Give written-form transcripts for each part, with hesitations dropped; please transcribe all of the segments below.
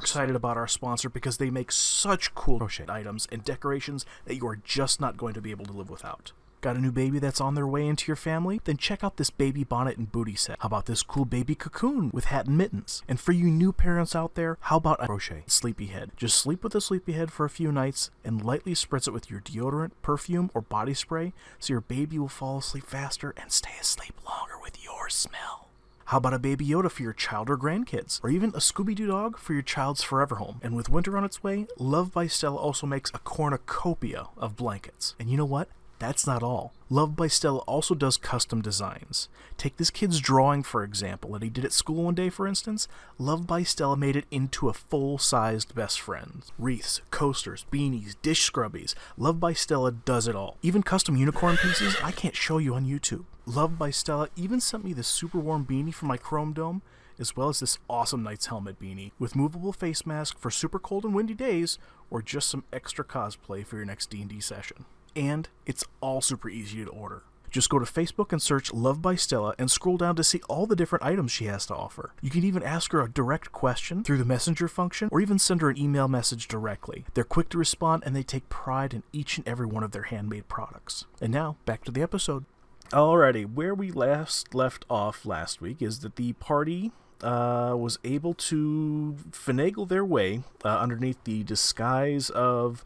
excited about our sponsor because they make such cool crochet items and decorations that you are just not going to be able to live without. Got a new baby that's on their way into your family? Then check out this baby bonnet and booty set. How about this cool baby cocoon with hat and mittens? And for you new parents out there, how about a crochet sleepyhead? Just sleep with a sleepyhead for a few nights and lightly spritz it with your deodorant, perfume, or body spray so your baby will fall asleep faster and stay asleep longer with your smell. How about a Baby Yoda for your child or grandkids? Or even a Scooby-Doo dog for your child's forever home? And with winter on its way, Love by Stella also makes a cornucopia of blankets. And you know what? That's not all. Love by Stella also does custom designs. Take this kid's drawing, for example, that he did at school one day, for instance. Love by Stella made it into a full-sized best friend. Wreaths, coasters, beanies, dish scrubbies. Love by Stella does it all. Even custom unicorn pieces I can't show you on YouTube. Love by Stella even sent me this super warm beanie for my Chrome Dome, as well as this awesome Knight's Helmet beanie with movable face mask for super cold and windy days, or just some extra cosplay for your next D&D session. And it's all super easy to order. Just go to Facebook and search Love by Stella and scroll down to see all the different items she has to offer. You can even ask her a direct question through the messenger function or even send her an email message directly. They're quick to respond and they take pride in each and every one of their handmade products. And now, back to the episode. Alrighty, where we last left off last week is that the party was able to finagle their way underneath the disguise of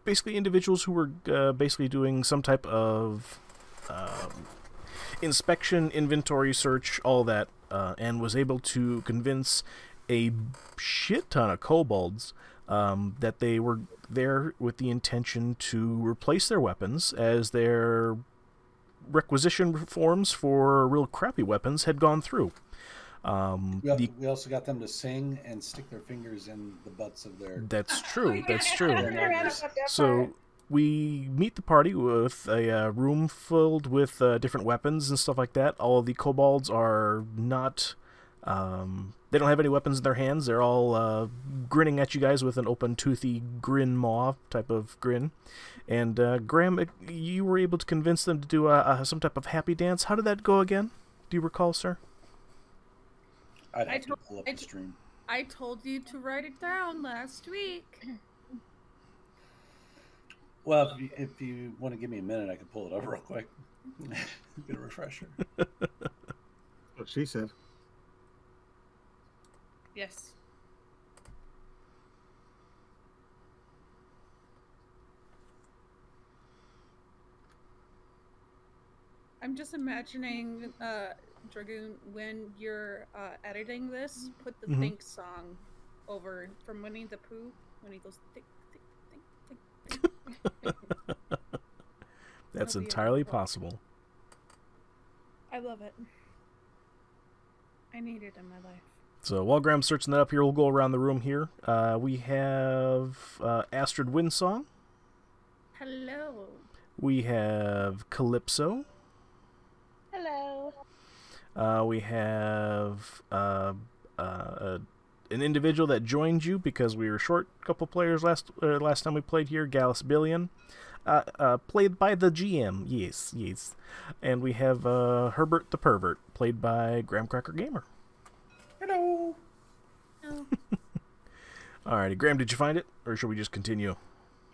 basically individuals who were basically doing some type of inspection, inventory search, all that, and was able to convince a shit ton of kobolds that they were there with the intention to replace their weapons, as their requisition forms for real crappy weapons had gone through. We also got them to sing and stick their fingers in the butts of their... That's true, that's true. So we meet the party with a room filled with different weapons and stuff like that. All of the kobolds are not... they don't have any weapons in their hands. They're all grinning at you guys with an open, toothy grin maw type of grin. And Graham, you were able to convince them to do some type of happy dance. How did that go again? Do you recall, sir? I'd have to pull up the stream. I told you to write it down last week. Well, if you want to give me a minute, I can pull it up real quick. Get a refresher. What she said. Yes. I'm just imagining, Dragoon, when you're editing this, put the Think song over from Winnie the Pooh when he goes think, think, think, think. That's entirely possible. I love it. I need it in my life. So while Graham's searching that up here, we'll go around the room here. We have Astrid Windsong. Hello. We have Calypso. Hello. We have an individual that joined you because we were short a couple players last time we played here, Gallus Billion. Played by the GM, yes. And we have Herbert the Pervert, played by Graham Cracker Gamer. Hello. Alrighty, Graham, did you find it? Or should we just continue?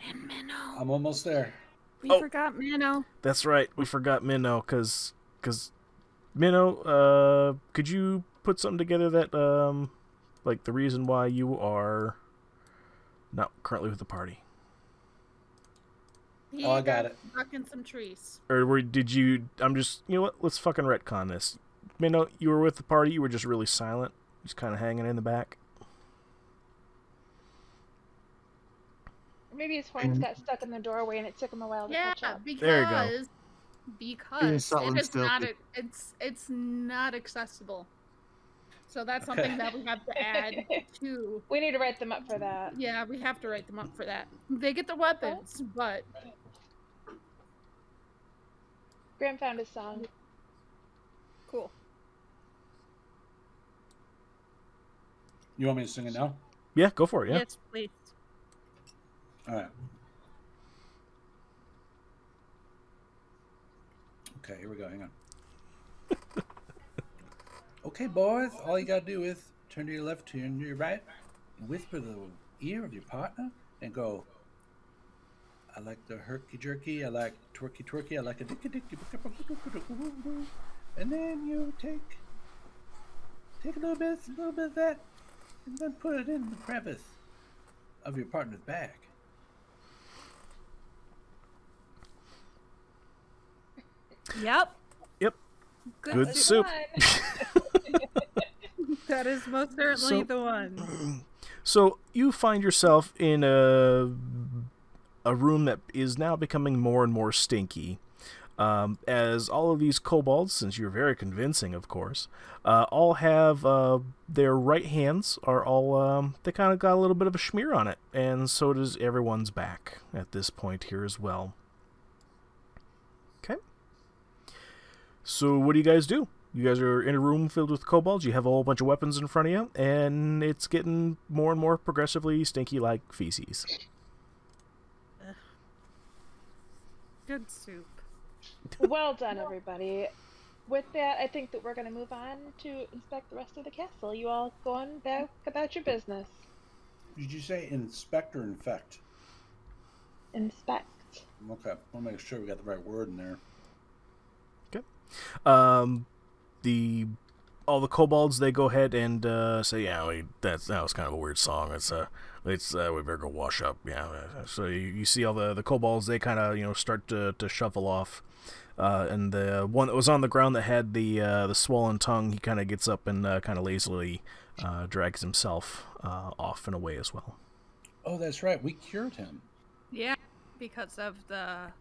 And Minnow. I'm almost there. We forgot Minnow. That's right, we forgot Minnow, because Minnow, could you put something together that, like the reason why you are not currently with the party? He I got it. Stuck in some trees. Or did you, you know what, let's fucking retcon this. Minnow, you were with the party, you were just really silent, just kind of hanging in the back. Maybe his horns got stuck in the doorway and it took him a while to catch up. There you go. Because it's not accessible. So that's something that we have to add to. We need to write them up for that. Yeah, we have to write them up for that. They get the weapons, but Graham found his song. Cool. You want me to sing it now? Yeah, go for it, yeah. Yes, please. All right. Okay, here we go. Hang on. Okay, boys, all you gotta do is turn to your left, turn to your right, and whisper the ear of your partner and go, I like the herky jerky, I like twerky twerky, I like a dicky dicky. And then you take a little bit of that, and then put it in the crevice of your partner's back. Yep. Yep. Good soup. That is most certainly the one. So you find yourself in a room that is now becoming more and more stinky. As all of these kobolds, since you're very convincing, of course, all have their right hands are all, they kind of got a little bit of a smear on it, and so does everyone's back at this point here as well. Okay. So what do you guys do? You guys are in a room filled with kobolds, you have a whole bunch of weapons in front of you, and it's getting more and more progressively stinky like feces. Good soup. Well done, everybody. With that, I think that we're going to move on to inspect the rest of the castle. You all go on back about your business. Did you say inspect or infect? Inspect. Okay, we'll make sure we got the right word in there. Okay. All the kobolds, they go ahead and say, yeah, that was kind of a weird song. We better go wash up. Yeah. So you see all the kobolds, they kind of start to shuffle off, and the one that was on the ground that had the swollen tongue, he kind of gets up and kind of lazily drags himself off and away as well. Oh, that's right. We cured him. Yeah, because of the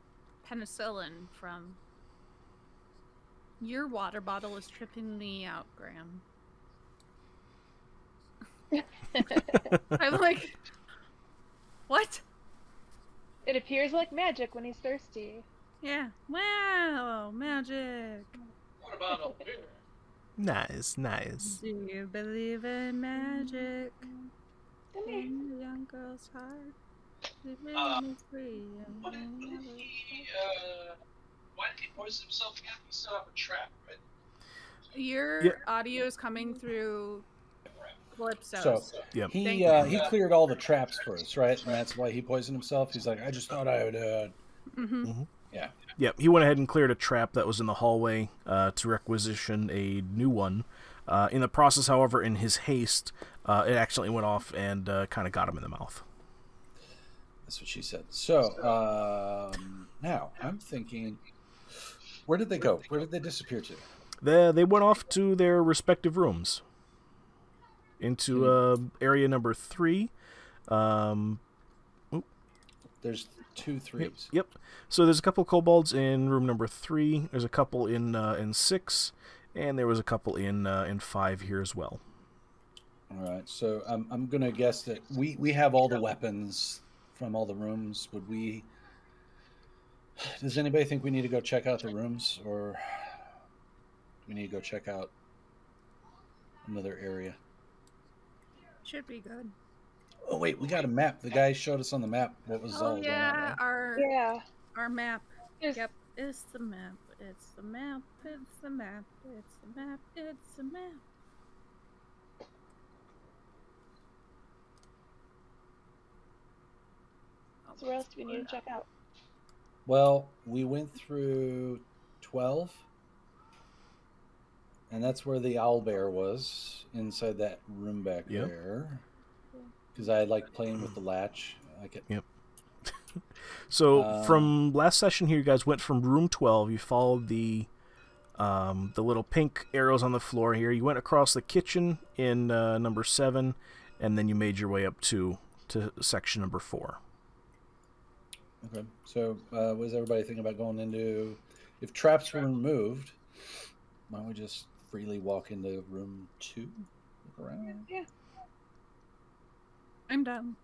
penicillin from. Your water bottle is tripping me out, Graham. I'm like, what? It appears like magic when he's thirsty. Yeah. Wow, magic. What about up here? Nice. Do you believe in magic? Come here. In the young girl's heart. Why did he poison himself again? He set up a trap, right? Your audio is coming through Calypso. So Yep. he cleared all the traps first, right? And that's why he poisoned himself. He's like, I just thought I would. Mm-hmm. Yeah. Yep. He went ahead and cleared a trap that was in the hallway to requisition a new one. In the process, however, in his haste, it accidentally went off and kind of got him in the mouth. That's what she said. So now I'm thinking, where did they go? Where did they disappear to? They went off to their respective rooms. Into area number 3. There's 2 3s. Yep. So there's a couple kobolds in room number 3. There's a couple in 6, and there was a couple in 5 here as well. All right. So I'm gonna guess that we have all the weapons from all the rooms. Would we? Does anybody think we need to go check out the rooms, or do we need to go check out another area? Should be good. Oh wait, we got a map. The guy showed us on the map what was all going on. Right? Our map. There's- Yep, it's the map. It's the map. It's the map. It's the map. It's the map. So where else do we need to check out? Well, we went through 12, and that's where the owlbear was, inside that room back there. Because I like playing with the latch. I like it. Yep. So from last session here, you guys went from room 12. You followed the little pink arrows on the floor here. You went across the kitchen in number 7, and then you made your way up to section number 4. Okay. So what does everybody think about going into... If traps were removed, why don't we just freely walk into room 2? Look around. Yeah. I'm done.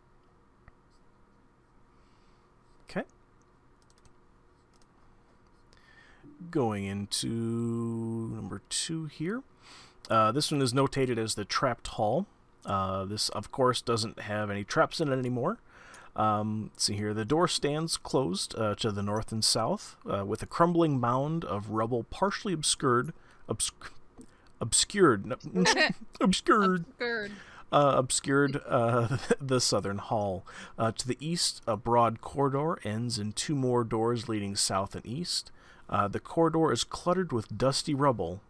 Okay. Going into number 2 here. This one is notated as the Trapped Hall. This, of course, doesn't have any traps in it anymore. See here, the door stands closed to the north and south, with a crumbling mound of rubble partially obscured obscured, obscured, Obscured. obscured the southern hall. To the east, a broad corridor ends in 2 more doors leading south and east. The corridor is cluttered with dusty rubble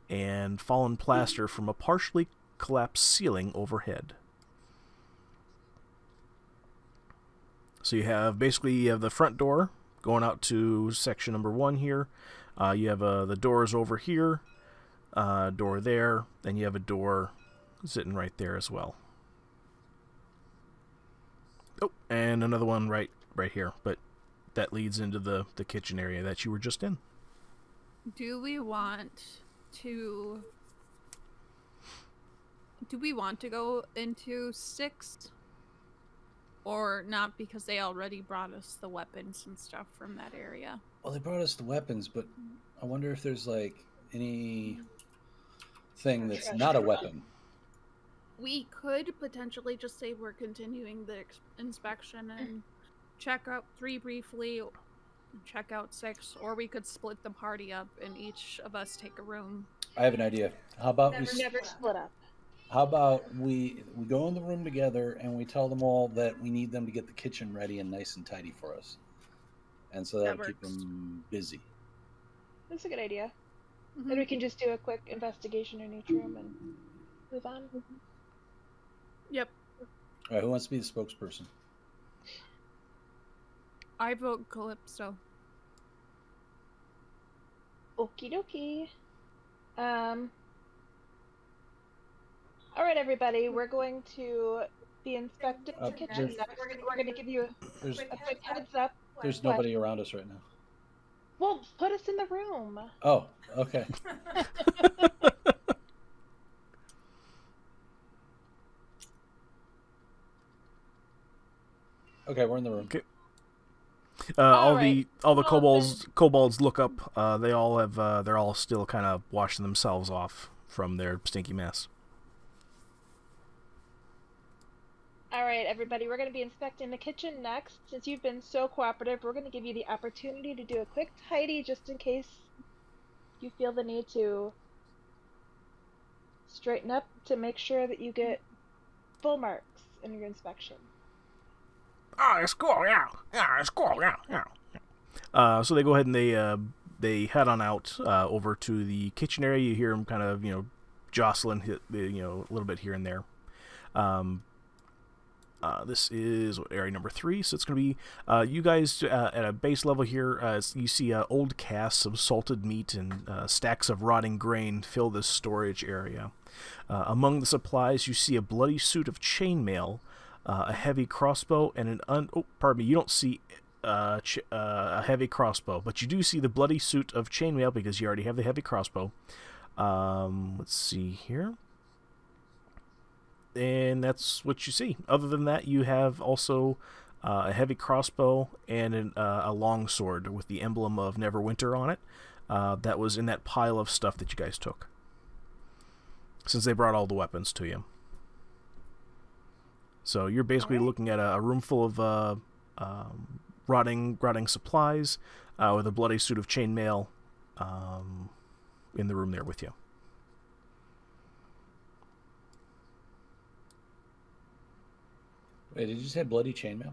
and fallen plaster from a partially collapsed ceiling overhead. So you have the front door going out to section number 1 here. You have the doors over here, door there, and you have a door sitting right there as well. Oh, and another one right here, but that leads into the kitchen area that you were just in. Do we want to go into 6? Or not, because they already brought us the weapons and stuff from that area? Well, they brought us the weapons, but I wonder if there's like any thing that's not a weapon. We could potentially just say we're continuing the inspection and check out 3 briefly, check out 6, or we could split the party up and each of us take a room. I have an idea. How about Never split up. How about we go in the room together and we tell them all that we need them to get the kitchen ready and nice and tidy for us, and so that'll keep them busy. That's a good idea. Then we can just do a quick investigation in each room and move on. Yep. All right, who wants to be the spokesperson? I vote Calypso. Okie dokie. All right, everybody, we're going to be inspecting the kitchen next. We're going to give you a quick heads up. There's nobody around us right now. Well, put us in the room. Oh, okay. Okay, we're in the room. Okay. All the kobolds look up. They all have they're all still kind of washing themselves off from their stinky mess. All right, everybody, we're going to be inspecting the kitchen next. Since you've been so cooperative, we're going to give you the opportunity to do a quick tidy just in case you feel the need to straighten up to make sure that you get full marks in your inspection. Oh, it's cool, yeah, it's cool, yeah. So they go ahead and they head on out over to the kitchen area. You hear them kind of jostling, a little bit here and there. This is area number 3, so it's going to be you guys at a base level here. You see old casks of salted meat and stacks of rotting grain fill this storage area. Among the supplies, you see a bloody suit of chainmail, a heavy crossbow, and you don't see a heavy crossbow, but you do see the bloody suit of chainmail because you already have the heavy crossbow. Let's see here. And that's what you see. Other than that, you have also a heavy crossbow and a long sword with the emblem of Neverwinter on it. That was in that pile of stuff that you guys took, since they brought all the weapons to you. So you're basically looking at a room full of rotting supplies with a bloody suit of chainmail in the room there with you. Wait, did you say bloody chainmail?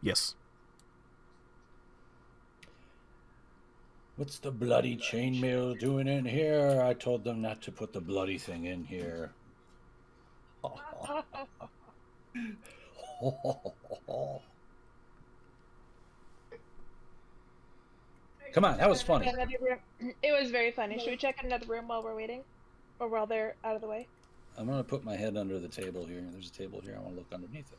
Yes. What's the bloody chainmail doing in here? I told them not to put the bloody thing in here. Come on, that was funny. It was very funny. Should we check another room while we're waiting? Or while they're out of the way? I'm going to put my head under the table here. There's a table here. I want to look underneath it.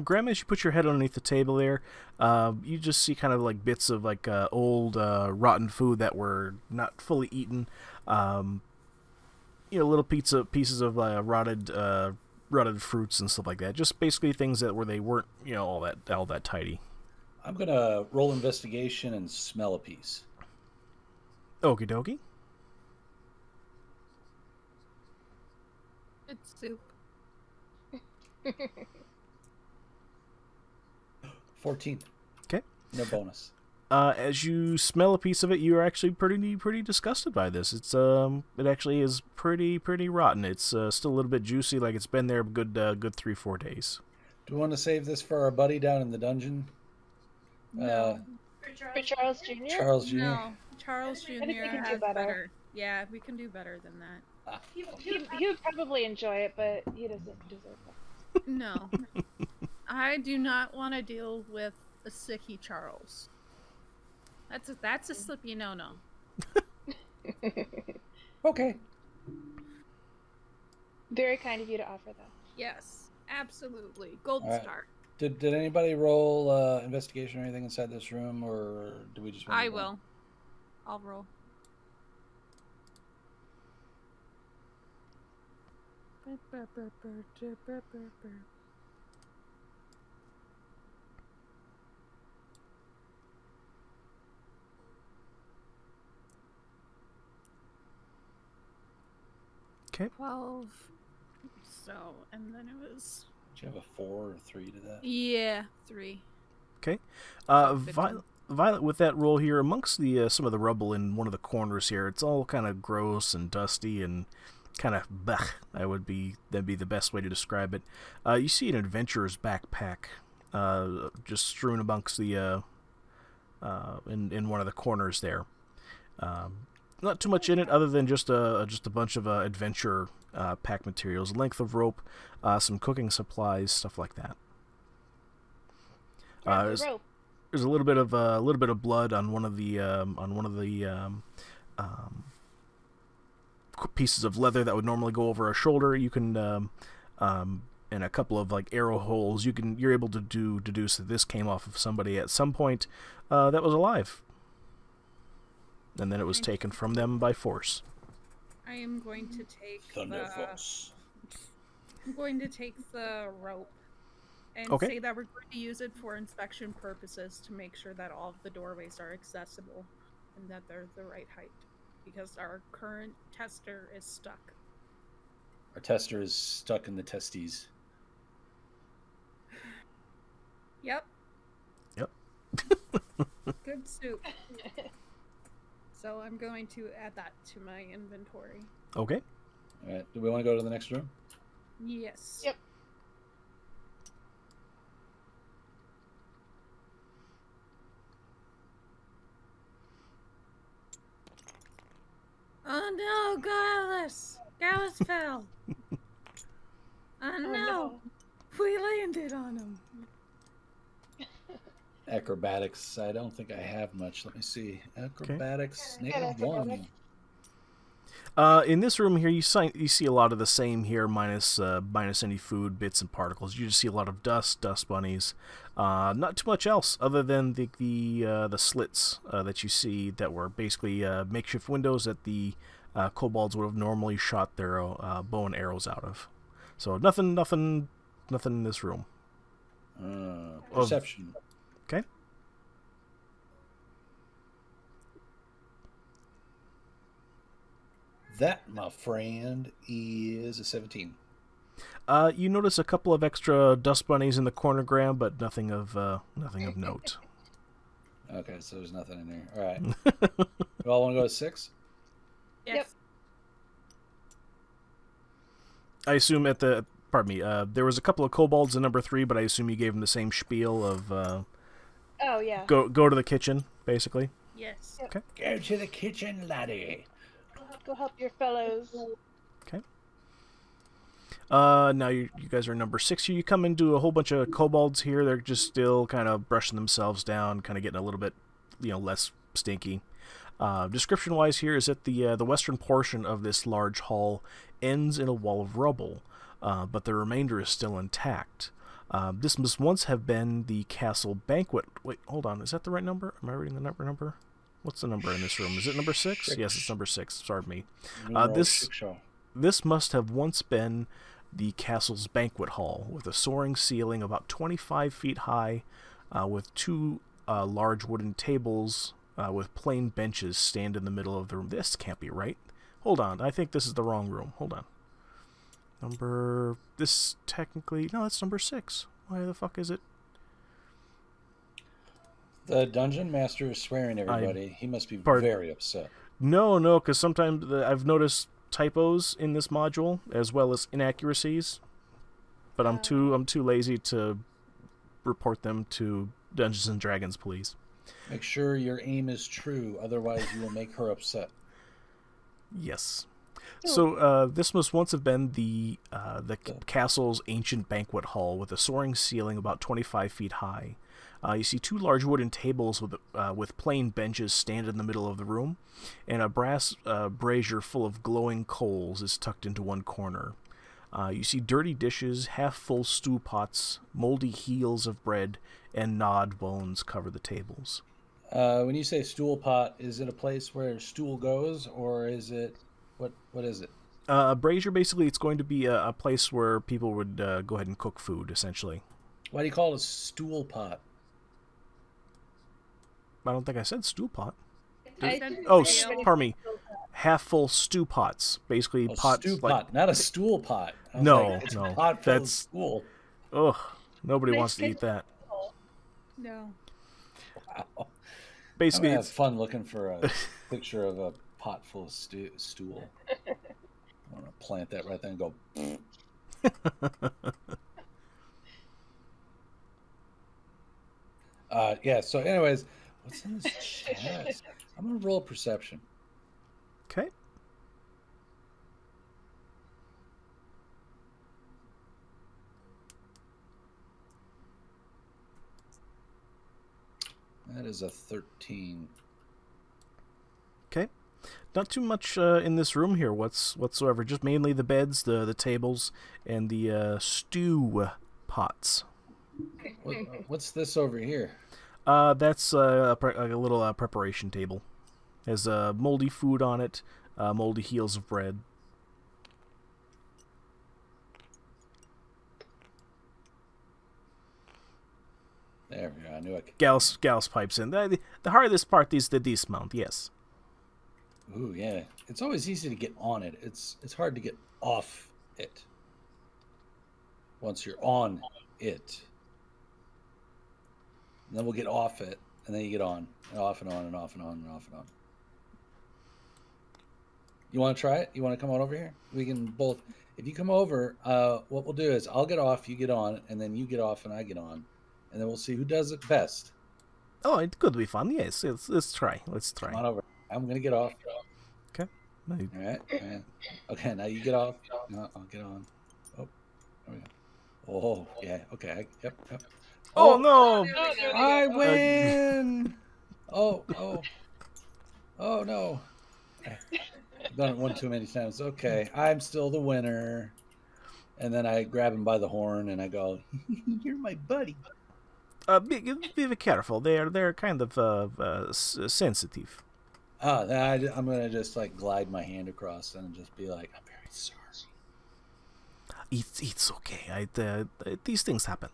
Graham, as you put your head underneath the table there, you just see kind of like bits of like old rotten food that were not fully eaten. Little pieces of rotted fruits and stuff like that. Just basically things that they weren't all that tidy. I'm gonna roll investigation and smell a piece. Okie dokie. It's soup. 14. Okay. No bonus. As you smell a piece of it, you're actually pretty disgusted by this. It actually is pretty rotten. It's still a little bit juicy, like it's been there a good 3-4 days. Do we want to save this for our buddy down in the dungeon? No. For Charles Jr.? Charles Jr.? No. Charles Jr. I think we can do has better. Yeah, we can do better than that. He would probably enjoy it, but he doesn't deserve that. No. I do not want to deal with a sicky Charles. That's a slippy no-no. Okay. Very kind of you to offer that. Yes, absolutely. Gold All right. star. Did anybody roll investigation or anything inside this room, or do we just? I will. I'll roll. Okay. 12. So, and then it was... Do you have a 4 or 3 to that? Yeah, 3. Okay. So 15. Violet, with that roll here, amongst the some of the rubble in one of the corners here, it's all kind of gross and dusty and kind of blech. That'd be the best way to describe it. You see an adventurer's backpack just strewn amongst the in one of the corners there. Not too much in it, other than just a bunch of adventure pack materials, length of rope, some cooking supplies, stuff like that. There's a little bit of blood on one of the pieces of leather that would normally go over a shoulder. You can and a couple of like arrow holes. You're able to deduce that this came off of somebody at some point that was alive. And then it was taken from them by force. I am going to take Thunderforce. I'm going to take the rope and Okay. say that we're going to use it for inspection purposes to make sure that all of the doorways are accessible and that they're the right height. Because our current tester is stuck. Our tester is stuck in the testes. Yep. Yep. Good soup. So I'm going to add that to my inventory. Okay. All right. Do we want to go to the next room? Yes. Yep. Oh no, Gallus! Gallus fell! Oh no! We landed on him! Acrobatics. I don't think I have much. Let me see. Acrobatics. Negative Acrobatics. 1. In this room here, you see a lot of the same here, minus any food, bits, and particles. You just see a lot of dust bunnies. Not too much else, other than the slits that you see that were basically makeshift windows that the kobolds would have normally shot their bow and arrows out of. So nothing in this room. Perception. Okay. That, my friend, is a 17. You notice a couple of extra dust bunnies in the corner, Graham, but nothing of note. Okay, so there's nothing in there. All right. You all want to go to 6? Yes. Yep. I assume there was a couple of kobolds in number 3, but I assume you gave them the same spiel of Oh, yeah. go to the kitchen, basically. Yes. Okay. Go to the kitchen, laddie. Go help your fellows. Okay. Now you guys are number 6 here. You come into a whole bunch of kobolds here. They're just still kind of brushing themselves down, kind of getting a little bit, less stinky. Description-wise here is that the western portion of this large hall ends in a wall of rubble, but the remainder is still intact. This must once have been the castle banquet. Wait, hold on. Is that the right number? Am I reading the number? What's the number in this room? Is it number 6? Yes, it's number 6. Sorry me. This must have once been the castle's banquet hall, with a soaring ceiling about 25 feet high, with 2 large wooden tables with plain benches stand in the middle of the room. This can't be right. Hold on. I think this is the wrong room. Hold on. This technically... No, that's number 6. Why the fuck is it? The dungeon master is swearing everybody. He must be Pardon? very upset. No, because sometimes I've noticed typos in this module as well as inaccuracies, but I'm too lazy to report them to Dungeons and Dragons, please. Make sure your aim is true, otherwise you will make her upset. Yes. So this must once have been the castle's ancient banquet hall with a soaring ceiling about 25 feet high. You see two large wooden tables with plain benches stand in the middle of the room, and a brass brazier full of glowing coals is tucked into one corner. You see dirty dishes, half-full stew pots, moldy heels of bread, and gnawed bones cover the tables. When you say stool pot, is it a place where stool goes, or is it what is it? A brazier, basically, it's going to be a place where people would go ahead and cook food, essentially. Why do you call it a stool pot? I don't think I said stew pot. Oh, Pardon me. Half-full stew pots, basically pots. Stew like, pot, not a stool pot. I was No, like, it's no, a pot full of that's- stool. Ugh, nobody Nice wants to eat that. No. Wow. I'm Basically, gonna have it's fun looking for a picture of a pot full of stool. I'm gonna plant that right there and go. Yeah. So, anyways, what's in this chest? I'm gonna roll perception. okay. That is a 13. Okay. Not too much in this room here whatsoever. Just mainly the beds, the tables, and the stew pots. What's this over here? That's a little preparation table. Has moldy food on it, moldy heels of bread. There we go. I knew I could. Gauss pipes in. The hardest part is the dismount, yes. Ooh, yeah. It's always easy to get on it. It's hard to get off it. Once you're on it, and then we'll get off it, and then you get on, and off and on, and off and on, and off and on. You want to try it? You want to come on over here? We can both. If you come over, what we'll do is I'll get off, you get on, and then you get off, and I get on, and then we'll see who does it best. Oh, it could be fun. Yes, let's try. Come on over. I'm gonna get off. Okay. All right. Okay, now you get off. No, I'll get on. Oh, there we go. Oh, yeah. Okay. Yep. Oh no! I win! Oh no. I've done it one too many times. Okay, I'm still the winner. And then I grab him by the horn and I go, "You're my buddy." Be careful. They're kind of sensitive. I'm gonna just like glide my hand across and just be like, "I'm very sorry." It's okay. These things happen.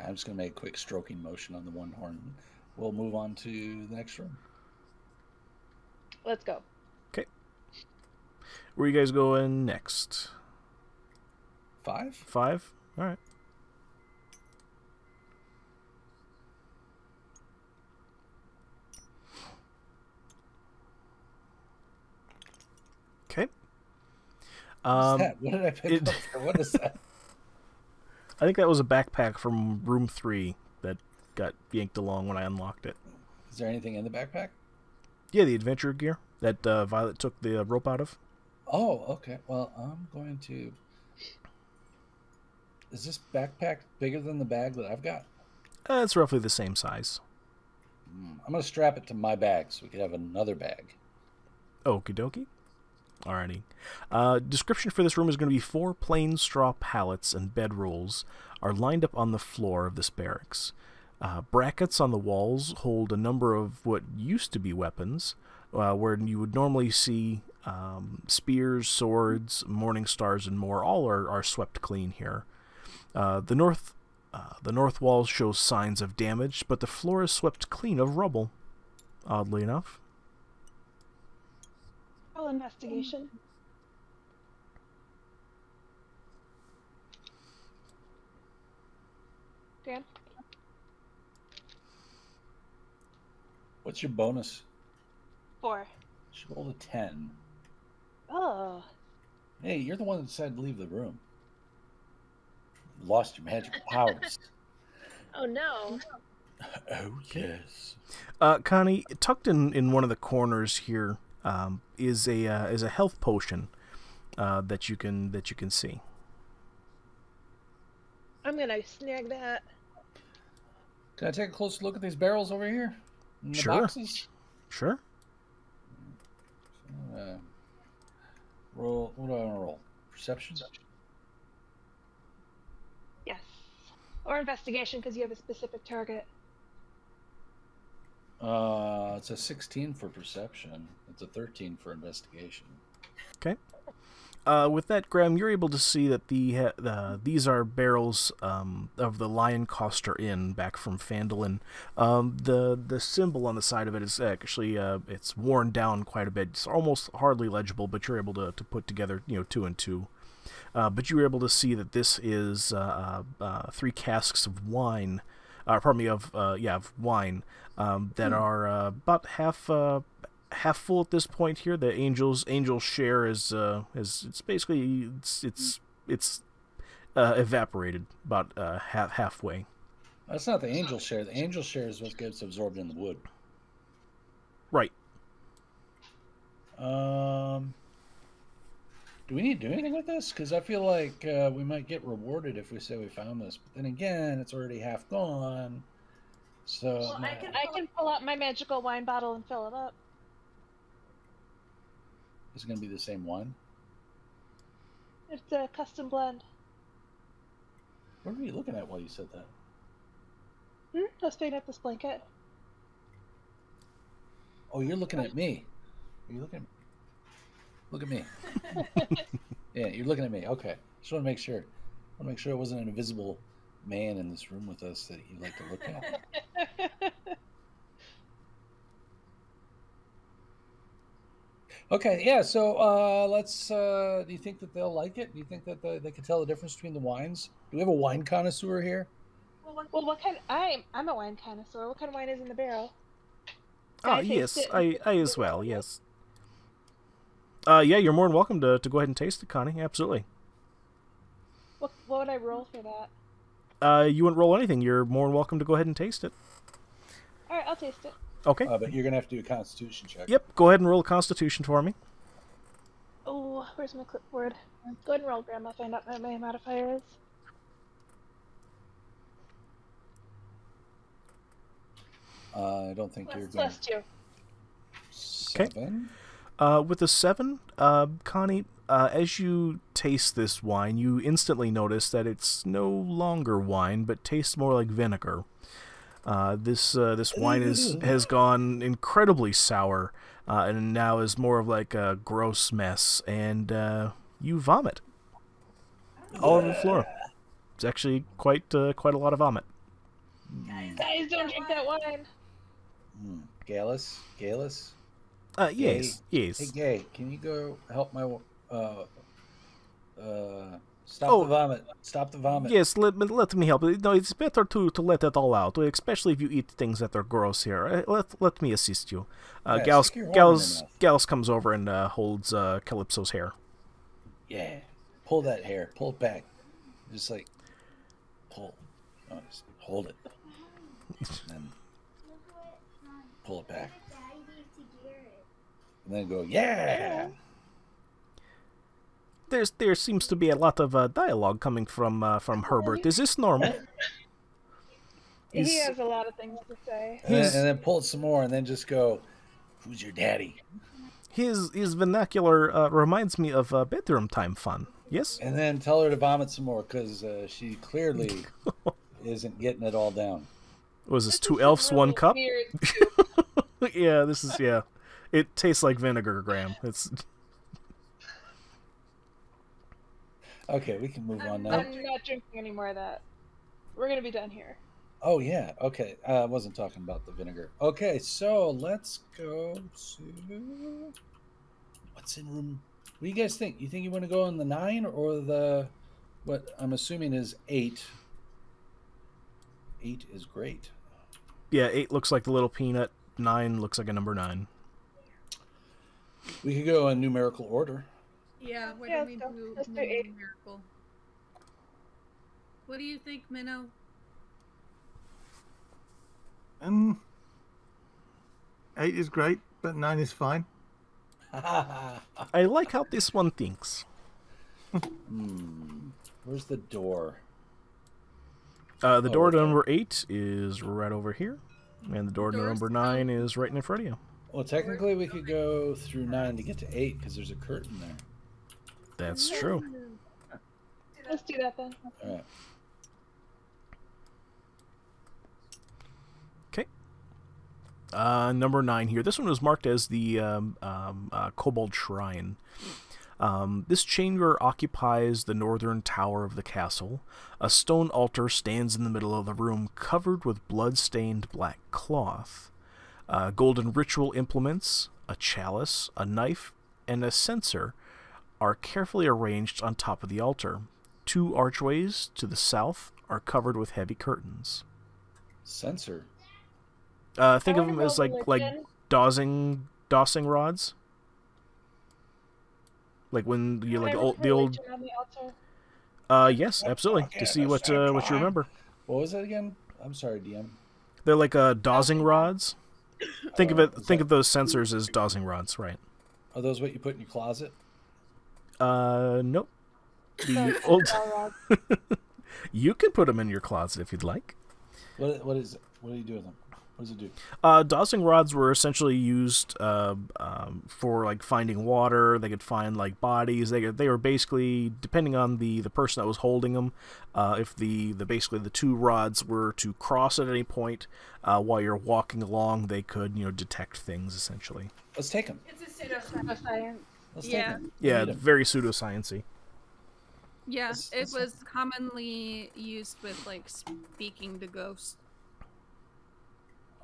I'm just gonna make a quick stroking motion on the one horn. We'll move on to the next room. Let's go. Okay. Where are you guys going next? 5? 5? All right. Okay. What's that? What did I pick up there? What is that? I think that was a backpack from room 3 that got yanked along when I unlocked it. Is there anything in the backpack? Yeah, the adventure gear that Violet took the rope out of. Oh, okay. Well, I'm going to... Is this backpack bigger than the bag that I've got? It's roughly the same size. I'm going to strap it to my bag so we can have another bag. Okie dokie. Alrighty. Description for this room is going to be 4 plain straw pallets and bedrolls are lined up on the floor of this barracks. Brackets on the walls hold a number of what used to be weapons, where you would normally see spears, swords, morning stars, and more. All are swept clean here. The north wall shows signs of damage, but the floor is swept clean of rubble, oddly enough. Roll investigation. Dan? What's your bonus? 4. She rolled a 10. Oh. Hey, you're the one that decided to leave the room. You lost your magical powers. Oh no. Oh yes. Connie, tucked in one of the corners here is a health potion that you can see. I'm gonna snag that. Can I take a closer look at these barrels over here? In the Sure. boxes? Sure. Roll. What do I want to roll? Perception? Yes. Or investigation, because you have a specific target. It's a 16 for perception. It's a 13 for investigation. Okay. With that, Graham, you're able to see that these are barrels of the Lion Coster Inn back from Phandalin. The symbol on the side of it is actually it's worn down quite a bit. It's almost hardly legible, but you're able to put together 2 and 2. But you were able to see that this is 3 casks of wine. Of wine that are about half full at this point here. The angel's share is it's basically it's evaporated about halfway. That's not the angel share. The angel share is what gets absorbed in the wood. Right. Do we need to do anything with this? Because I feel like we might get rewarded if we say we found this. But then again, it's already half gone. So Well, I can pull out my magical wine bottle and fill it up. Is it going to be the same wine? It's a custom blend. What were you looking at while you said that? I was picking up this blanket. Oh, you're looking at me. Are you looking at me? Look at me. Yeah, you're looking at me. Okay. Just want to make sure. I want to make sure it wasn't an invisible man in this room with us that you like to look at. Okay, yeah, so let's do you think that they'll like it? Do you think that they can tell the difference between the wines? Do we have a wine connoisseur here? Well, what kind? I'm a wine connoisseur. What kind of wine is in the barrel? Ah, yes, I as well, yes. Yeah, you're more than welcome to go ahead and taste it, Connie. Absolutely. What would I roll for that? You wouldn't roll anything. You're more than welcome to go ahead and taste it. All right, I'll taste it. Okay. But you're gonna have to do a Constitution check. Yep. Go ahead and roll a Constitution for me. Oh, where's my clipboard? Go ahead and roll, Grandma. Find out what my modifier is. I don't think you're going. Plus 2. 7. With a 7, Connie, as you taste this wine, you instantly notice that it's no longer wine, but tastes more like vinegar. This wine has gone incredibly sour, and now is more of like a gross mess, and you vomit all over the floor. It's actually quite a lot of vomit. Guys, don't drink that wine. Galus? Yes, Gay. yes. Hey, Gay, can you go help my stop the vomit? Stop the vomit. Yes, let me help. No, it's better to let it all out, especially if you eat things that are gross here. Let me assist you. Yeah, stick your horn in your mouth. Gals comes over and holds Calypso's hair. Yeah, pull that hair. Pull it back. Just like pull. No, just hold it. And pull it back. And then go, yeah. There seems to be a lot of dialogue coming from Herbert. Is this normal? He has a lot of things to say. And then pull it some more, and then just go, who's your daddy? His vernacular reminds me of bedroom time fun. Yes. And then tell her to vomit some more, because she clearly isn't getting it all down. Was this 2 elves, really 1 cup? Weird soup. Yeah, this is It tastes like vinegar, Graham. It's. Okay, we can move on now. I'm not drinking any more of that. We're gonna be done here. Oh yeah, okay. I wasn't talking about the vinegar. Okay, so let's go to what's in room. What do you guys think? You think you want to go in the 9 or the what I'm assuming is 8? 8 is great. Yeah, 8 looks like the little peanut. 9 looks like a number 9. We could go in numerical order. Yeah, why Yeah, don't we let's go. do Let's do 8. numerical? What do you think, Minnow? 8 is great, but 9 is fine. I like how this one thinks. Where's the door? The door to okay. number 8 is right over here, and the door to Doors number to 9 is right in front of you. Well, technically, we could go through 9 to get to 8 because there's a curtain there. That's true. Let's do that then. All right. Okay. Number 9 here. This one was marked as the Kobold Shrine. This chamber occupies the northern tower of the castle. A stone altar stands in the middle of the room, covered with blood-stained black cloth. Golden ritual implements, a chalice, a knife, and a censer are carefully arranged on top of the altar. 2 archways to the south are covered with heavy curtains. Sensor. Think I of wanna them as roll like religion. dosing rods. Like when you like Can I roll the old. religion on the altar? Yes, absolutely. To see what you remember. What was it again? I'm sorry, DM. They're like dosing rods. Think of Oh, it. is Think that- of those sensors as dosing rods, right? Are those what you put in your closet? Nope. The The old. bell rod. You can put them in your closet if you'd like. What is it? What do you do with them? What does it do? Dosing rods were essentially used for like finding water. They could find like bodies. They were basically, depending on the person that was holding them, if basically the 2 rods were to cross at any point while you're walking along, they could detect things essentially. Let's take them. It's a pseudoscience. Science. Let's Yeah. take them. Yeah, very pseudoscience-y. Yeah, Let's- it let's- was commonly used with like speaking to ghosts.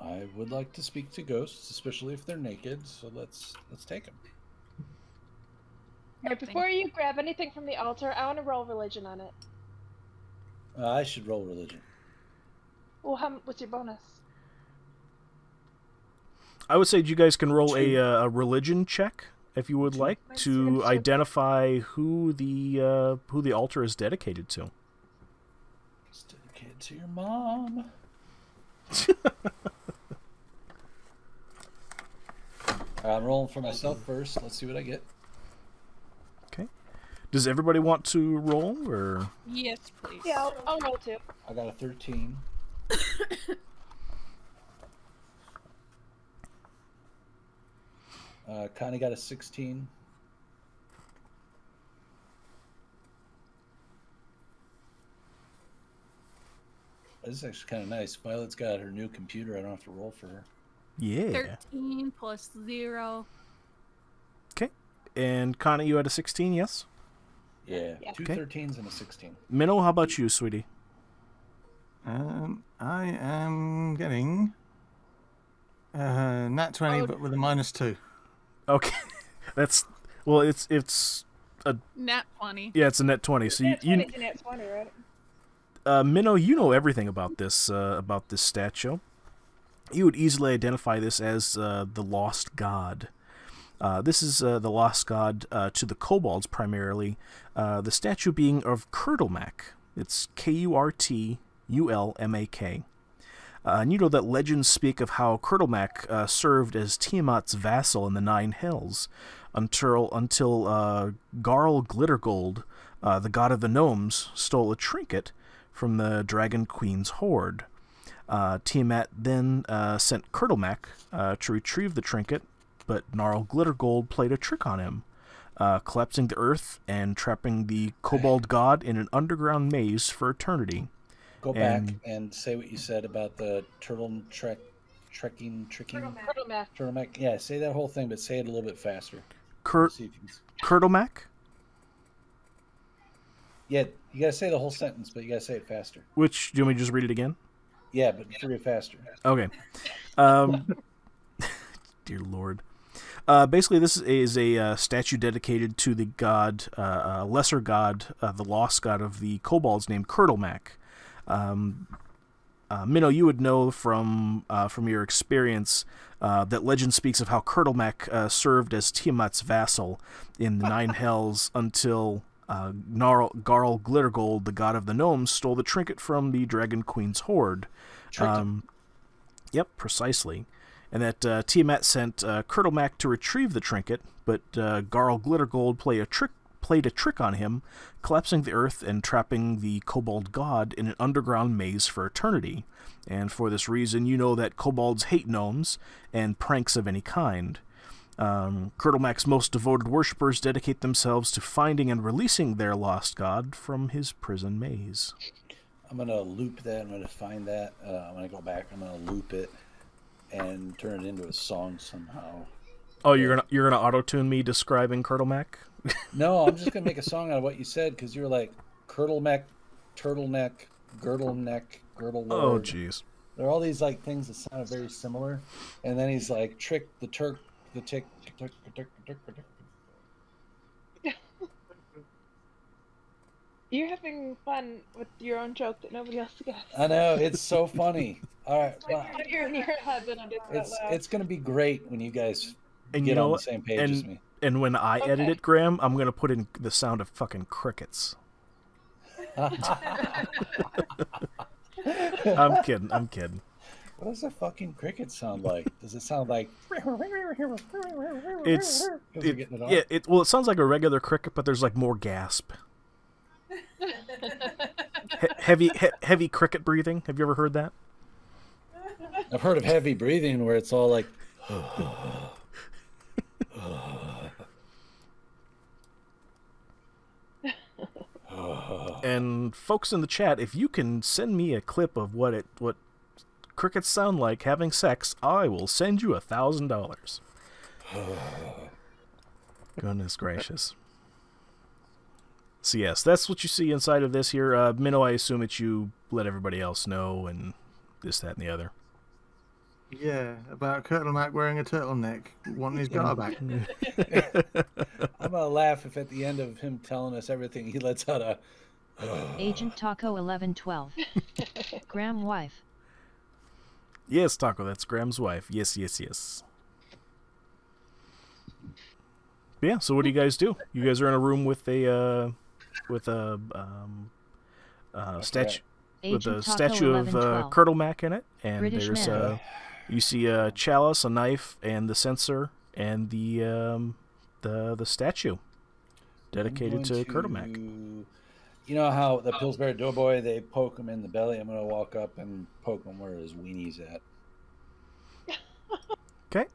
I would like to speak to ghosts, especially if they're naked. So let's take them. Alright, before you grab anything from the altar, I want to roll religion on it. I should roll religion. Well, what's your bonus? I would say you guys can roll 2. a religion check if you would like to identify who the altar is dedicated to. It's dedicated to your mom. I'm rolling for myself first. Let's see what I get. Okay. Does everybody want to roll or? Yes, please. Yeah, I'll roll 2. I got a 13. Connie got a 16. This is actually kind of nice. Violet's got her new computer. I don't have to roll for her. Yeah. 13 plus 0. Okay. And Connie, you had a 16, yes? Yeah, Yeah. 2 Okay. 13s and a 16. Minnow, how about you, sweetie? I am getting nat 20, Oh. but with a -2. Okay. That's well. It's a Nat 20. yeah. It's a net 20. So you 20, right? Minnow, you know everything about this statue. You would easily identify this as the lost god. This is the lost god to the kobolds primarily. The statue being of Kurtlemak. It's Kurtulmak. And you know that legends speak of how Kurtlemak served as Tiamat's vassal in the Nine Hells until Garl Glittergold, the god of the gnomes, stole a trinket from the Dragon Queen's hoard. Tiamat then sent Kurtlemak to retrieve the trinket, but Gnarl Glittergold played a trick on him, collapsing the earth and trapping the kobold god in an underground maze for eternity. Go back and say what you said about the trekking. Turtleneck. Yeah, say that whole thing, but say it a little bit faster. See if you can... Kurtlemak? Yeah, you gotta say the whole sentence, but you gotta say it faster. Which, do you want me to just read it again? Yeah, but three faster. Okay. Dear Lord. Basically, this is a statue dedicated to the god, lesser god, the lost god of the kobolds named Kurtlemak. Minnow, you would know from your experience that legend speaks of how Kurtlemak served as Tiamat's vassal in the Nine Hells until Garl Glittergold, the god of the gnomes, stole the trinket from the Dragon Queen's hoard. Yep, precisely. And that Tiamat sent Kurtlemak to retrieve the trinket, but Garl Glittergold played a trick on him, collapsing the earth and trapping the kobold god in an underground maze for eternity. And for this reason, you know that kobolds hate gnomes and pranks of any kind. Kurtlemak's most devoted worshippers dedicate themselves to finding and releasing their lost god from his prison maze. I'm going to loop that. I'm going to find that. I'm going to go back. I'm going to loop it and turn it into a song somehow. Oh, you're gonna auto-tune me describing Kurtlemak? No, I'm just gonna make a song out of what you said because you're like Kurtlemak, turtleneck, girdleneck, girdle lord. Oh, jeez. There are all these like things that sound very similar, and then he's like trick the Turk, the tick. You're having fun with your own joke that nobody else gets. I know, it's so funny. All right, well, You're in your head, but I'm just out loud. it's gonna be great when you guys And get you know on the what? same page as me. And when I edit Okay. it, Graham, I'm gonna put in the sound of fucking crickets. I'm kidding. What does a fucking cricket sound like? Does it sound like? It's Because we're getting it on? yeah. It sounds like a regular cricket, but there's like more gasp. Heavy cricket breathing. Have you ever heard that? I've heard of heavy breathing where it's all like. And folks in the chat, if you can send me a clip of what crickets sound like having sex, I will send you $1,000. Goodness gracious. So yes, that's what you see inside of this here. Minnow, I assume that you let everybody else know and this, that, and the other. Yeah, about Kurtlemak wearing a turtleneck, wanting his gar back. I'm gonna laugh if at the end of him telling us everything he lets out a. Agent Taco 1112. Graham wife. Yes, Taco, that's Graham's wife. Yes. Yeah, so what do you guys do? You guys are in a room with a statue with a Agent Taco statue of 1112. Kurtlemak in it, and British there's man. you see a chalice, a knife, and the censer, and the statue dedicated to Kurtlemak. You know how the Pillsbury Doughboy, they poke him in the belly? I'm gonna walk up and poke him where his weenie's at. Okay.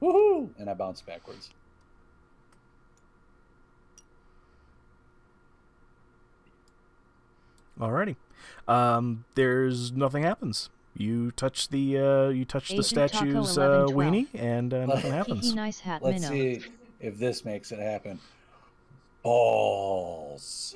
Woohoo! And I bounce backwards. Alrighty. There's nothing happens. You touch the Agent Taco statue's 1112. weenie, and nothing happens. Hee nice hat Let's minnow. see if this makes it happen. Balls.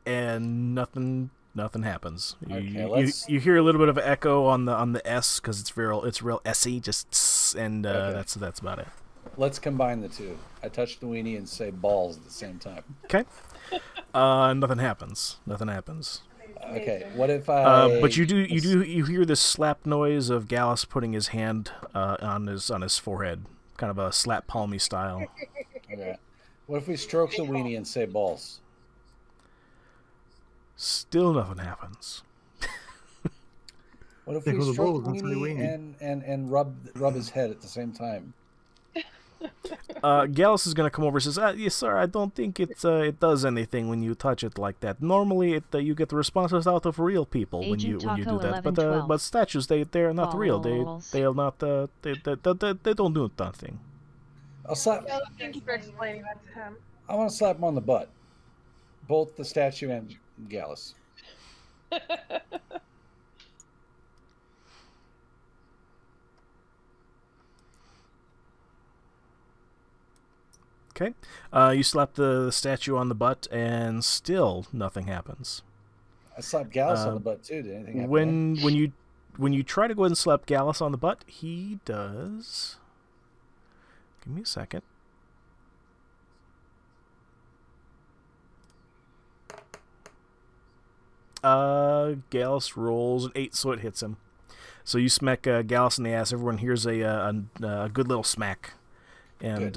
And nothing happens. Okay, You hear a little bit of echo on the S because it's real S-y, just tss, and Okay. that's about it. Let's combine the two. I touch the weenie and say balls at the same time. Okay. Nothing happens. Okay, what if I? But you hear this slap noise of Gallus putting his hand on his forehead, kind of a slap palmy style. Okay. What if we stroke the weenie and say balls? Still nothing happens. What if Tickle we the stroke balls the and say weenie weenie. and rub his head at the same time? Gallus is gonna come over and says, "Yes, sir. I don't think it does anything when you touch it like that. Normally, you get the responses out of real people when you Agent do Taco that. 1112. But statues they're not real. Balls. They'll not they don't do nothing." I'll slap. Well, thank you for explaining that to him. I want to slap him on the butt, both the statue and Gallus. Okay. You slap the statue on the butt, and still nothing happens. I slapped Gallus on the butt too. Did anything happen? When you try to go ahead and slap Gallus on the butt, he does. Give me a second. Gallus rolls an 8, so it hits him. So you smack Gallus in the ass. Everyone hears a good little smack, and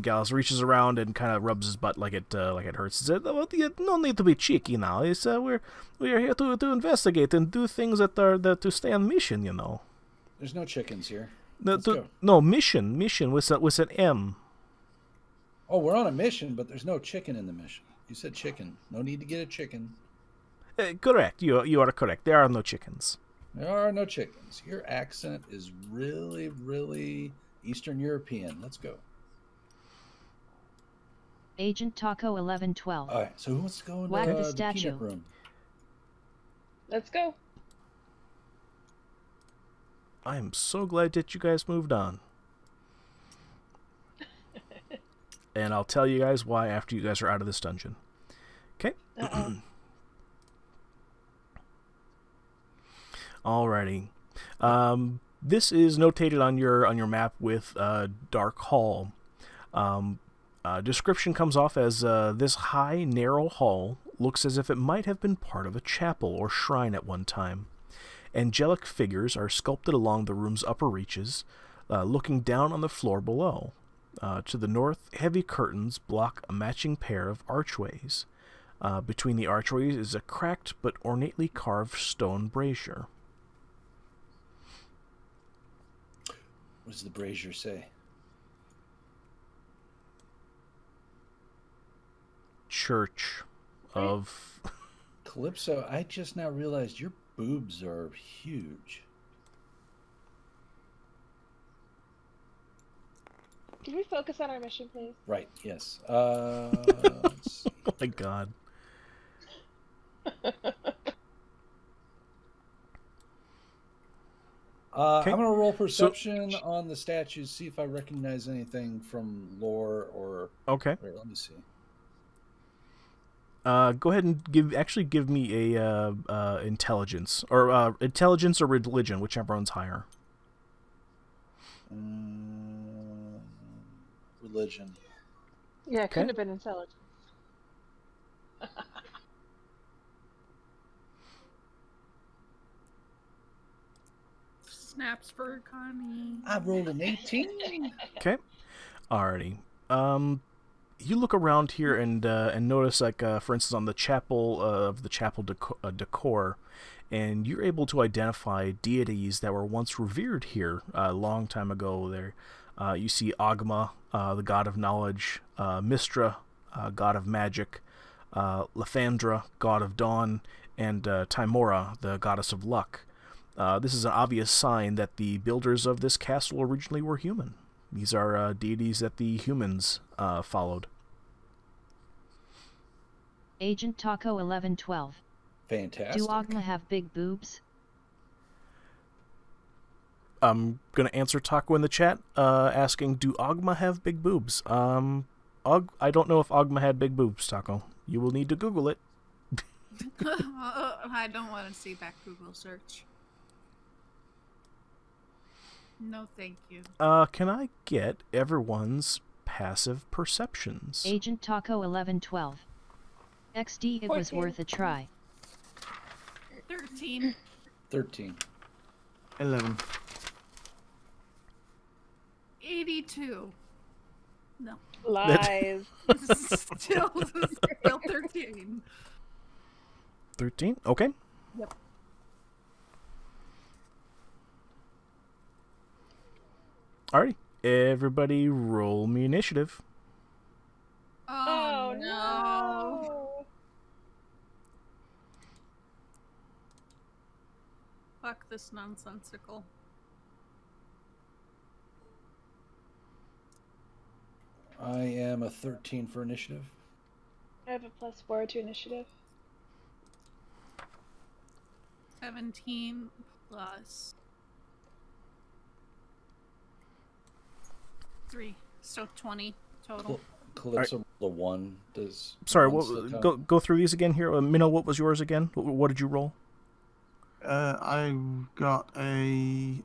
Gallus reaches around and kind of rubs his butt like it hurts. He said, "Well, you no need to be cheeky now. It's we're here to investigate and do things that are to stay on mission. You know." There's no chickens here. No mission with an M. Oh, we're on a mission, but there's no chicken in the mission. You said chicken. No need to get a chicken. Correct. You are correct. There are no chickens. There are no chickens. Your accent is really, really Eastern European. Let's go. Agent Taco 1112. All right. So who wants to go in Whack the the statue. peanut room? Let's go. I am so glad that you guys moved on. And I'll tell you guys why after you guys are out of this dungeon. Okay? Alrighty. This is notated on your map with Dark Hall. Description comes off as this high, narrow hall looks as if it might have been part of a chapel or shrine at one time. Angelic figures are sculpted along the room's upper reaches, looking down on the floor below. To the north, heavy curtains block a matching pair of archways. Between the archways is a cracked but ornately carved stone brazier. What does the brazier say? Church of... Calypso, I just now realized your boobs are huge. Can we focus on our mission, please? Right, yes. Let's see. Oh my god. Okay. I'm going to roll perception on the statues, see if I recognize anything from lore or... Okay. Wait, let me see. Go ahead and give me a intelligence or religion, whichever one's higher. Religion. Yeah, it couldn't have been intelligence. Snaps for Connie. I rolled an 18. Okay. Alrighty. You look around here and notice, like, for instance, on the chapel decor, and you're able to identify deities that were once revered here a long time ago. There, you see Agma, the god of knowledge, Mistra, god of magic, Lathandra, god of dawn, and Timora, the goddess of luck. This is an obvious sign that the builders of this castle originally were human. These are deities that the humans followed. Agent Taco 1112. Fantastic. Do Ogma have big boobs? I'm going to answer Taco in the chat, asking, do Ogma have big boobs? I don't know if Ogma had big boobs, Taco. You will need to Google it. I don't want to see that Google search. No, thank you. Can I get everyone's passive perceptions? Agent Taco 1112. XD, it was 14. worth a try. 13. 13. 11. 82. No. Lies. Still 13. 13? Okay. Yep. Alrighty. Everybody roll me initiative. Oh, no. No. Fuck this nonsensical. I am a 13 for initiative. I have a +4 to initiative. 17 plus 3, so 20 total. Calypso the 1 does. Sorry, one still count? go through these again here. Minnow, what was yours again? What did you roll? I got a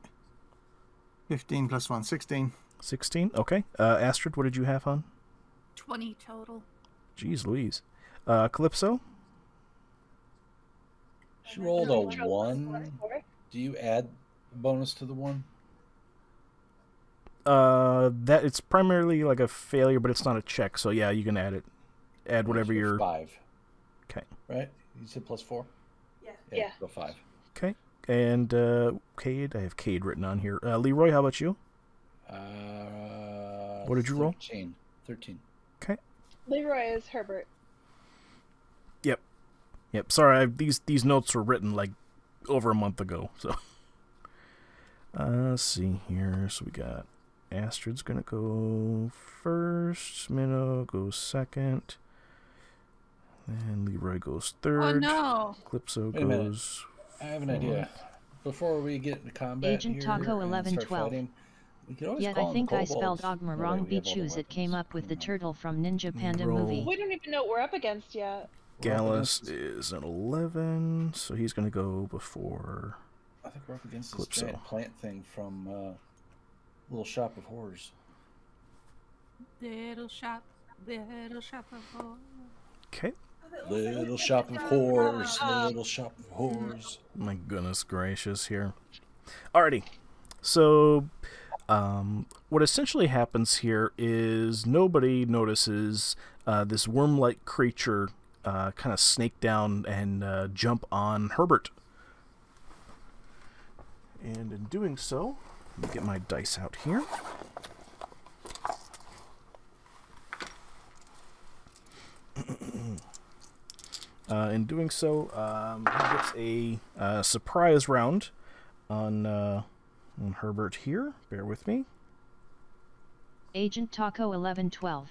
15 plus 1, 16. 16? Okay. Astrid, what did you have, hon? 20 total. Jeez Louise. Calypso? She rolled a Control one. +4. Do you add a bonus to the one? That it's primarily like a failure, but it's not a check. So yeah, you can add it. Add whatever So your 5. Okay. Right? You said +4? Yeah. Yeah. Go 5. Okay. And Cade, I have Cade written on here. Leroy, how about you? What did you roll? 13. Okay. Leroy is Herbert. Yep. Sorry, these notes were written like over a month ago. So let's see here. So we got Astrid's gonna go first. Minnow goes second. And Leroy goes third. Oh no! Calypso Wait a minute. goes. I have an idea. Before we get into combat Agent here Taco and start 1112. fighting, we could always Yet call I in think the I spelled kobolds. Ogma That way wrong. we have all the Choose it came weapons. up with the turtle from Ninja Let me Panda roll. movie. We don't even know what we're up against yet. Gallus is an 11, so he's gonna go before. I think we're up against this Calypso. giant plant thing from Little Shop of Horrors. Little shop of horrors. Okay. Little Shop of Horrors, Little Shop of Horrors. My goodness gracious here. Alrighty. So, what essentially happens here is nobody notices this worm-like creature kind of snake down and jump on Herbert. And in doing so, let me get my dice out here. In doing so, he gets a surprise round on Herbert here. Bear with me. Agent Taco 1112.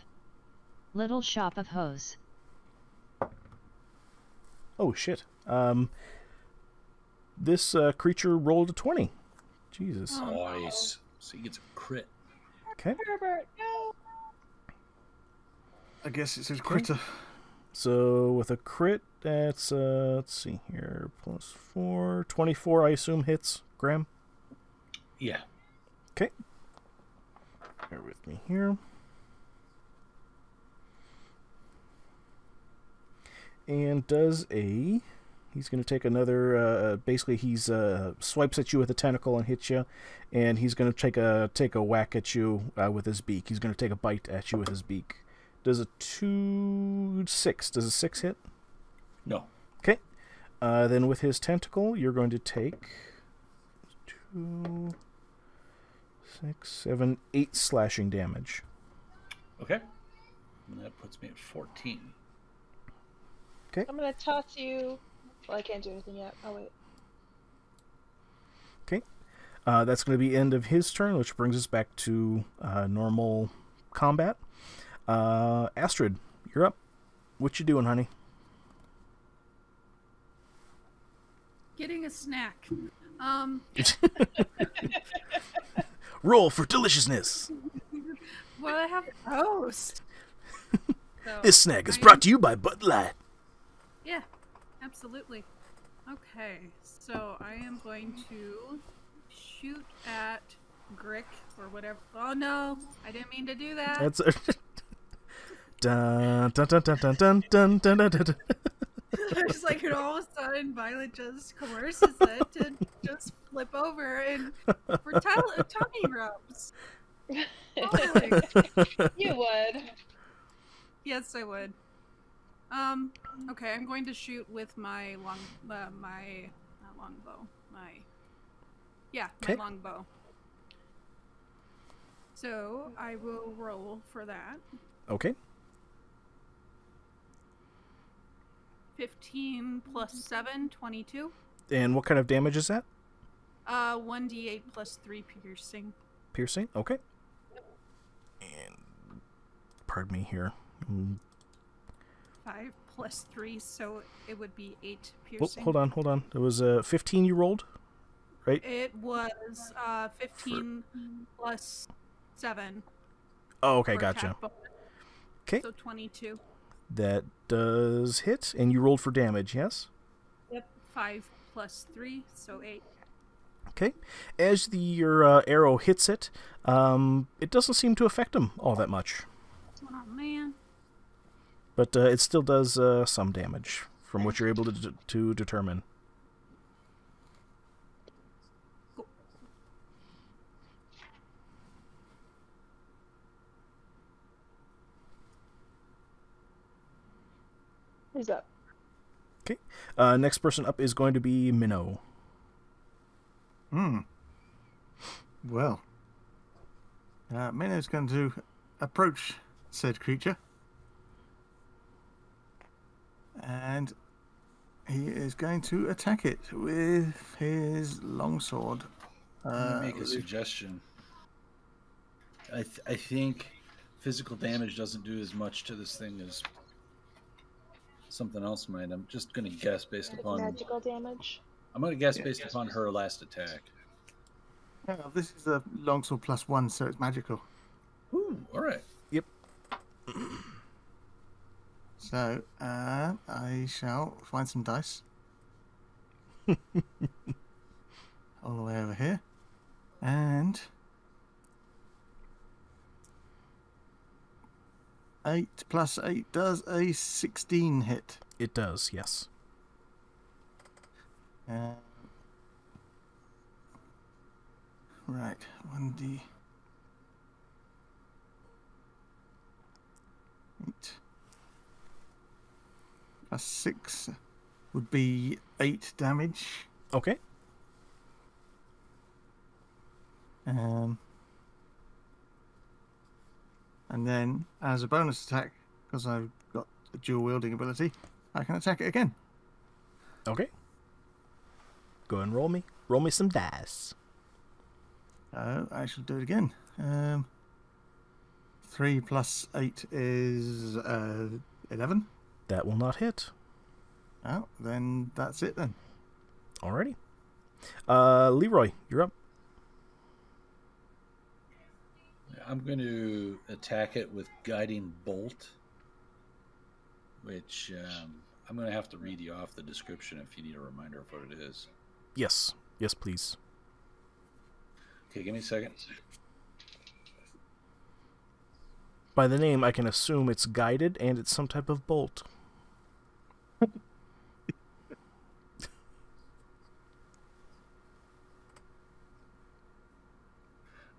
Little Shop of Hose. Oh, shit. This creature rolled a 20. Jesus. Nice. So he gets a crit. Okay. Herbert, no. I guess it's his critter. So with a crit, that's, let's see here, +4, 24, I assume, hits, Graham? Yeah. Okay. Bear with me here. And does a... He's going to take another... basically, he's swipes at you with a tentacle and hits you. And he's going to take a whack at you with his beak. He's going to take a bite at you with his beak. Does a 6. Does a 6 hit? No. Okay. Then with his tentacle, you're going to take 2, 6, 7, 8 slashing damage. Okay. And that puts me at 14. I'm gonna toss you. Well, I can't do anything yet. Oh wait. Okay. That's going to be end of his turn, which brings us back to normal combat. Astrid, you're up. What you doing, honey? Getting a snack. Roll for deliciousness. Well, I have toast. So, This snack is I brought to you by Bud Light. Yeah, absolutely. Okay, so I am going to shoot at Grick or whatever. Oh no, I didn't mean to do that. That's dun, dun, dun, dun, dun, dun, dun, dun, dun, dun. It's like it all of a sudden Violet just coerces it to just flip over and for tummy rubs. Totally. You would. Yes, I would. Okay, I'm going to shoot with my longbow. My Okay. longbow. So I will roll for that. Okay. 15 plus 7, 22. And what kind of damage is that? 1d8 plus 3 piercing. Piercing? Okay. And pardon me here. 5 plus 3, so it would be 8 Oh, piercing. hold on. It was 15 you rolled, right? It was 15 plus 7. Oh, okay, for gotcha. attack bonus. Okay. So 22. That does hit, and you rolled for damage, yes? Yep. 5 plus 3, so 8. Okay. As your arrow hits it, it doesn't seem to affect him all that much. Oh man. But it still does some damage, from what you're able to determine. Who's up? Okay. Next person up is going to be Minnow. Well, Minnow's going to approach said creature. And he is going to attack it with his longsword. Let me make a suggestion. I think physical damage doesn't do as much to this thing as something else might. I'm just going to guess based upon magical damage. I'm going to guess based upon her last attack. Oh, this is a longsword +1, so it's magical. Ooh, all right. Yep. So I shall find some dice. All the way over here. And 8 plus 8 does a 16 hit. It does, yes. Right, 1d8 plus 6 would be 8 damage. Okay. And then, as a bonus attack, because I've got the dual wielding ability, I can attack it again. Okay. Go ahead and roll me. Roll me some dice. I shall do it again. 3 plus 8 is 11. That will not hit. Oh, then that's it then. Alrighty. Leroy, you're up. I'm going to attack it with Guiding Bolt, which I'm going to have to read you off the description if you need a reminder of what it is. Yes. Yes, please. Okay, give me a second. By the name, I can assume it's guided and it's some type of bolt.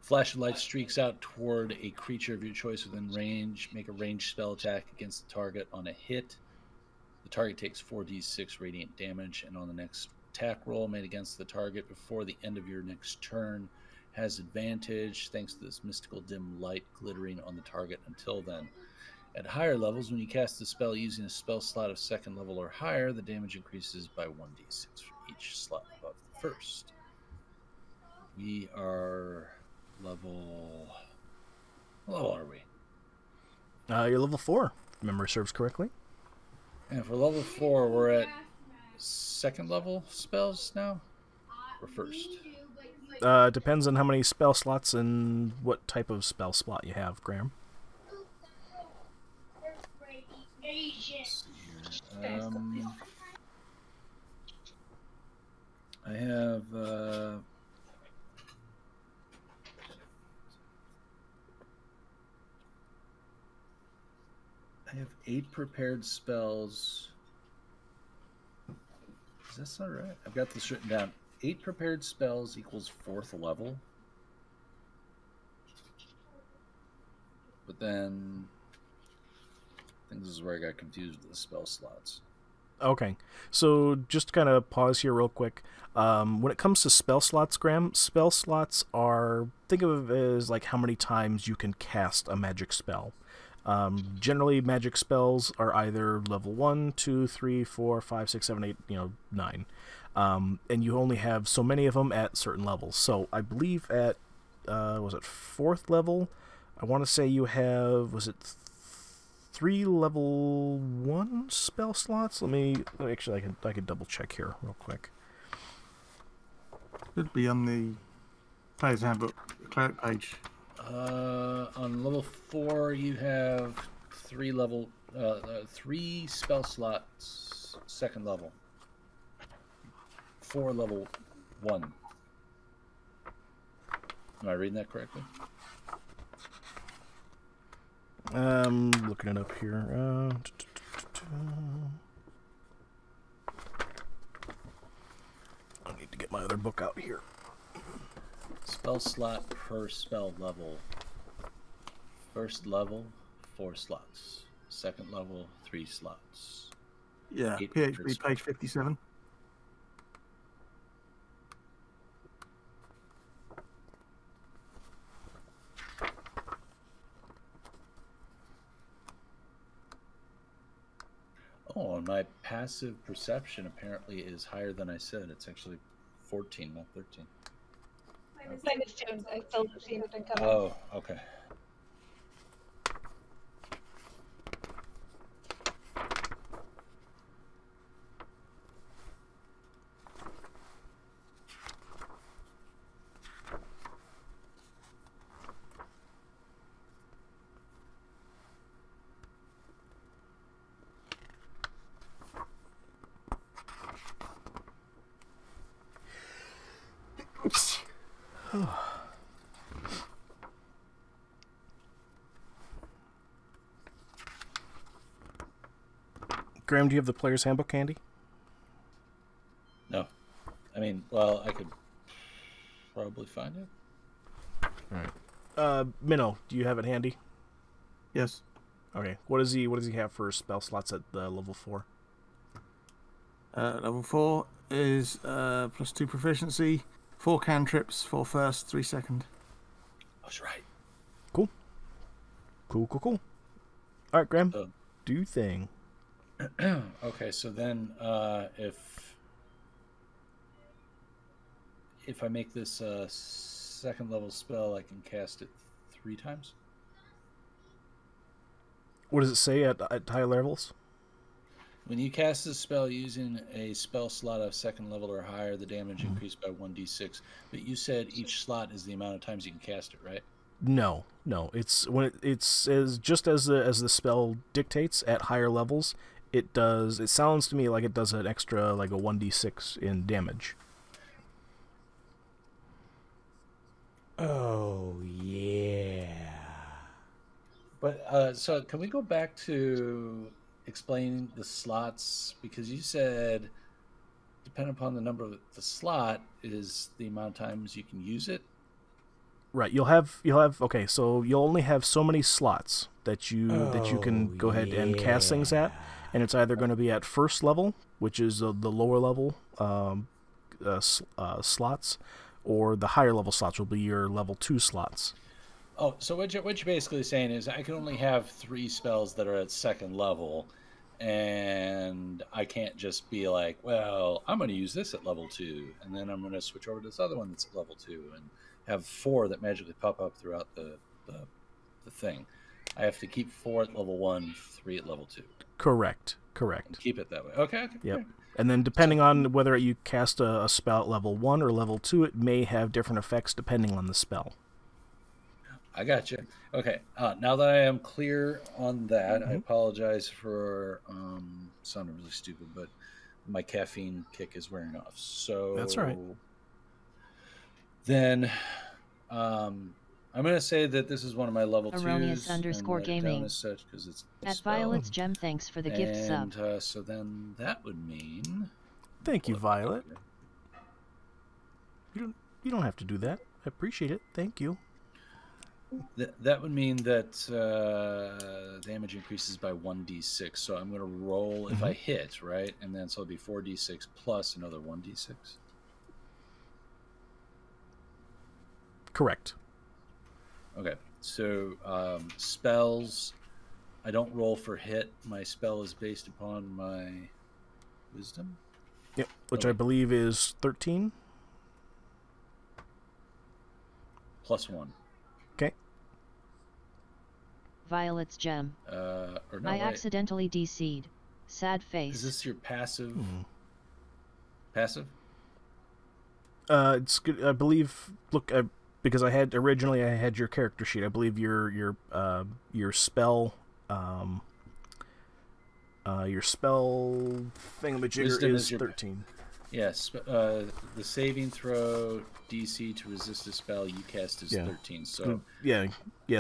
Flash of light streaks out toward a creature of your choice within range. Make a ranged spell attack against the target. On a hit, the target takes 4d6 radiant damage, and on the next attack roll made against the target before the end of your next turn has advantage thanks to this mystical dim light glittering on the target until then. At higher levels, when you cast the spell using a spell slot of second level or higher, the damage increases by 1d6 for each slot above the first. We are level... What level are we? You're level 4, if memory serves correctly. And for level 4, we're at second level spells now? Or first? Depends on how many spell slots and what type of spell slot you have, Graham. I have I have 8 prepared spells. Does that sound right? I've got this written down. 8 prepared spells equals 4th level. But then I think this is where I got confused with the spell slots. Okay, so just kind of pause here real quick. When it comes to spell slots, Graham, spell slots are, think of it as like how many times you can cast a magic spell. Generally, magic spells are either level 1, 2, 3, 4, 5, 6, 7, 8, 9. And you only have so many of them at certain levels. So I believe at, was it 4th level? I want to say you have, was it 3 level 1 spell slots? Actually, I can double check here real quick. Should be on the Player's Handbook cleric page. On level 4, you have 3 spell slots, second level. 4 level 1. Am I reading that correctly? Looking it up here. I need to get my other book out here. Spell slot per spell level. First level, 4 slots. Second level, 3 slots. Yeah, 800 PHP page 57. Oh, and my passive perception apparently is higher than I said. It's actually 14, not 13. Mine is too. I still don't see anything coming. Oh, okay. Graham, do you have the player's handbook handy? No. I mean, well, I could probably find it. All right. Minnow, do you have it handy? Yes. Okay. What does he have for spell slots at level 4? Level 4 is +2 proficiency, 4 cantrips, 4 first, 3 second. That's right. Cool. Cool. All right, Graham. So, Do your thing. okay, so then if I make this a second level spell, I can cast it 3 times. What does it say at high levels? When you cast this spell using a spell slot of second level or higher, the damage increased by 1d6. But you said each slot is the amount of times you can cast it, right? No. It's when it says just as the spell dictates at higher levels. It does. It sounds to me like it does an extra, like a 1d6 in damage. Oh, yeah. But so can we go back to explaining the slots? Because you said, depending upon the number of the slot, is the amount of times you can use it. Right. You'll have. Okay. So you'll only have so many slots that you can go ahead and cast things at, and it's either going to be at first level, which is the lower level slots, or the higher level slots will be your level 2 slots. Oh, so what you're basically saying is I can only have 3 spells that are at second level, and I can't just be like, well, I'm going to use this at level 2, and then I'm going to switch over to this other one that's at level 2, and have 4 that magically pop up throughout the thing. I have to keep 4 at level 1, 3 at level 2. Correct. And keep it that way. Okay. Yep. And then depending on whether you cast a spell at level 1 or level 2, it may have different effects depending on the spell. I got you. Okay. Now that I am clear on that, I apologize for sounding really stupid, but my caffeine kick is wearing off. So that's all right. Then I'm going to say that this is one of my level 2s. Erroneous_gaming. As such, 'cause it's at Violet's Gem, thanks for the gift sub. So then that would mean... Thank you, Violet. You don't have to do that. I appreciate it. Thank you. That would mean that damage increases by 1d6. So I'm going to roll if I hit, right? And then so it'll be 4d6 plus another 1d6. Correct. Okay. So spells, I don't roll for hit. My spell is based upon my wisdom. Yep, which I believe is 13. Plus 1. Okay. Violet's Gem. Or no, I accidentally DC'd. Sad face. Is this your passive? Passive? It's good. I believe. Look, because I had your character sheet. I believe your spell thingamajigger is 13. Yes. The saving throw DC to resist a spell you cast is 13. So yeah.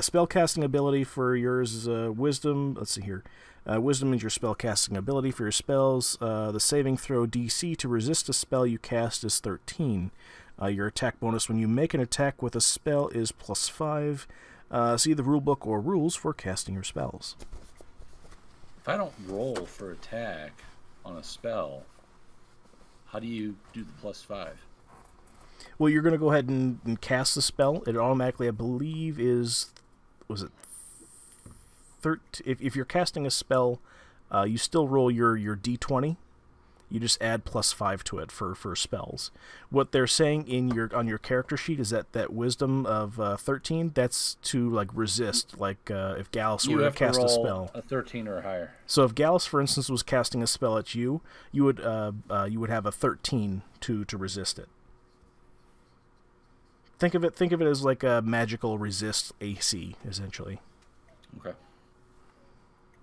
Spell casting ability for yours is wisdom. Let's see here. Wisdom is your spell casting ability for your spells. The saving throw DC to resist a spell you cast is 13. Your attack bonus when you make an attack with a spell is +5. See the rulebook or rules for casting your spells. If I don't roll for attack, on a spell, how do you do the +5? Well, you're going to go ahead and cast the spell. It automatically, I believe, is... Was it 13? If you're casting a spell, you still roll your d20. You just add +5 to it for spells. What they're saying on your character sheet is that wisdom of 13, that's to like resist, like if Gallus were to cast a spell. A 13 or higher. So if Gallus, for instance, was casting a spell at you, you would have a 13 to resist it. Think of it as like a magical resist AC, essentially. Okay.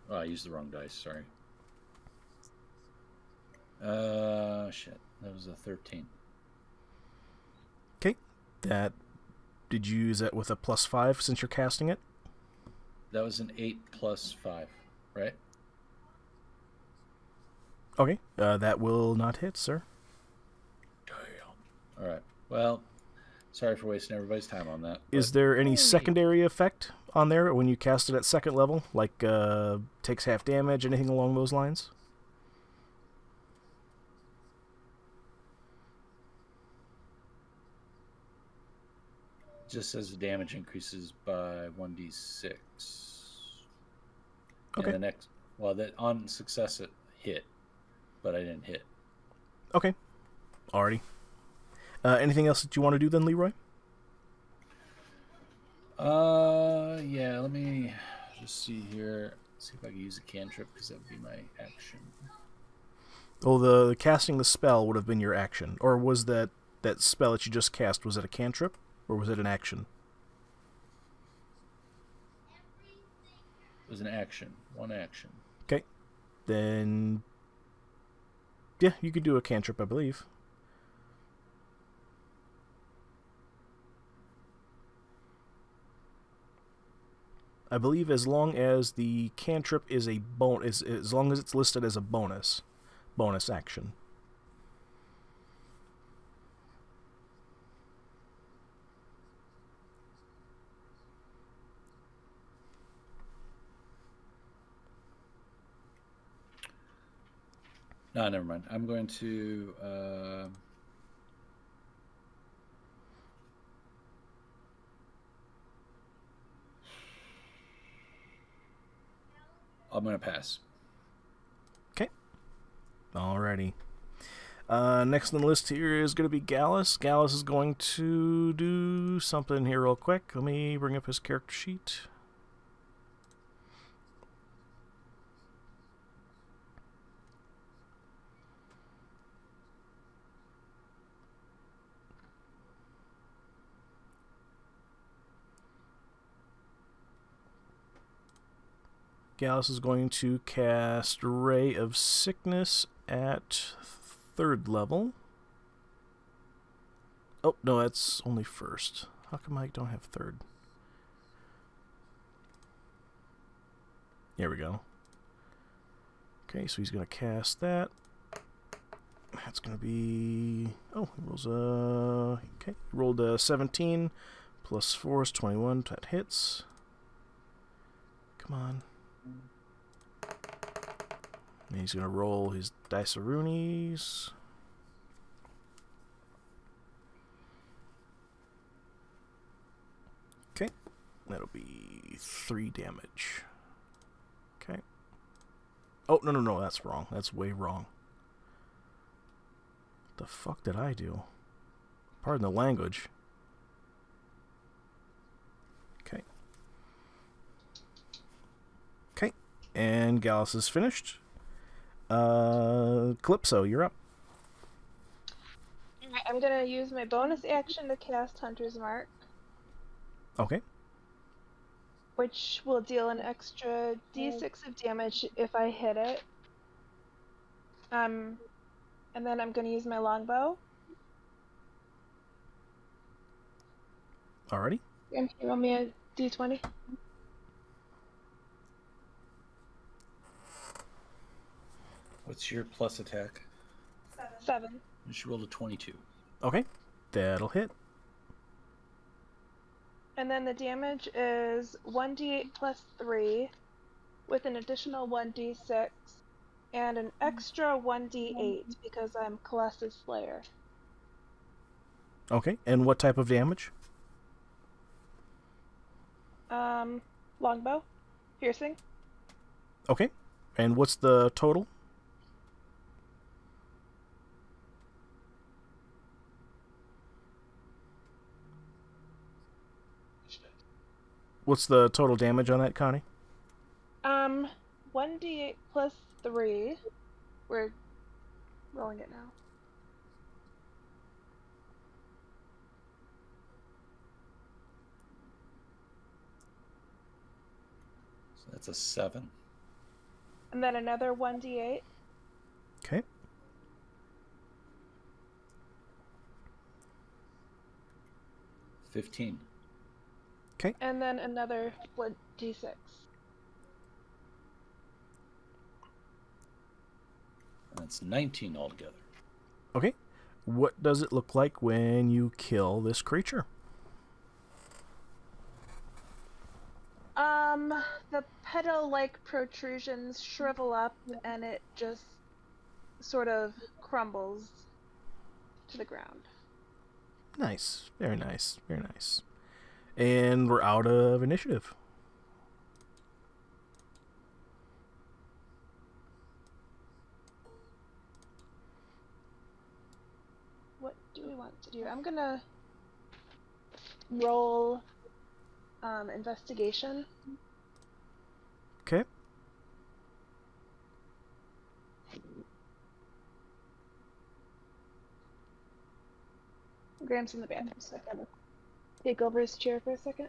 Oh, I used the wrong dice, sorry. Shit. That was a 13. Okay. Did you use that with a +5 since you're casting it? That was an 8 + 5, right? Okay. That will not hit, sir. Damn. Alright. Well, sorry for wasting everybody's time on that. Is there any secondary effect on there when you cast it at second level? Like, takes half damage, anything along those lines? Just says the damage increases by 1d6. Okay. And the next, well, that on success it hit, but I didn't hit. Okay. Alrighty. Anything else that you want to do then, Leroy? Yeah. Let me just see here. See if I can use a cantrip because that would be my action. Well, the casting the spell would have been your action, or was that spell that you just cast? Was it a cantrip? Or was it an action? It was an action. One action. Okay. Then... Yeah, you could do a cantrip, I believe. I believe as long as the cantrip is a as long as it's listed as a bonus action. No, never mind. I'm going to... I'm going to pass. Okay. Alrighty. Next on the list here is going to be Gallus. Gallus is going to do something here real quick. Let me bring up his character sheet. Gallus is going to cast Ray of Sickness at 3rd level. Oh, no, that's only 1st. How come I don't have 3rd? There we go. Okay, so he's going to cast that. That's going to be... Oh, he rolls okay, he rolled a 17 plus 4 is 21. That hits. Come on. And he's going to roll his Dice-a-Roonies. Okay. That'll be 3 damage. Okay. Oh, no, that's wrong. That's way wrong. What the fuck did I do? Pardon the language. Okay. Okay. And Gallus is finished. Calypso, you're up. Alright, I'm gonna use my bonus action to cast Hunter's Mark, Okay. which will deal an extra d6 of damage if I hit it. And then I'm gonna use my longbow. Alrighty. Can you roll me a d20? What's your plus attack? 7. You should roll a 22. Okay. That'll hit. And then the damage is 1d8 plus 3 with an additional 1d6 and an extra 1d8 because I'm Kast's Slayer. Okay, and what type of damage? Longbow, piercing. Okay, and what's the total? What's the total damage on that, Connie? 1d8 plus 3. We're rolling it now. So that's a 7. And then another 1d8. Okay. $15. Okay. And then another d6. That's 19 altogether. Okay. What does it look like when you kill this creature? The petal-like protrusions shrivel up and it just sort of crumbles to the ground. Nice. Very nice. Very nice. And we're out of initiative. What do we want to do? I'm gonna roll investigation. Okay. Graham's in the bathroom, so I gotta take over his chair for a second.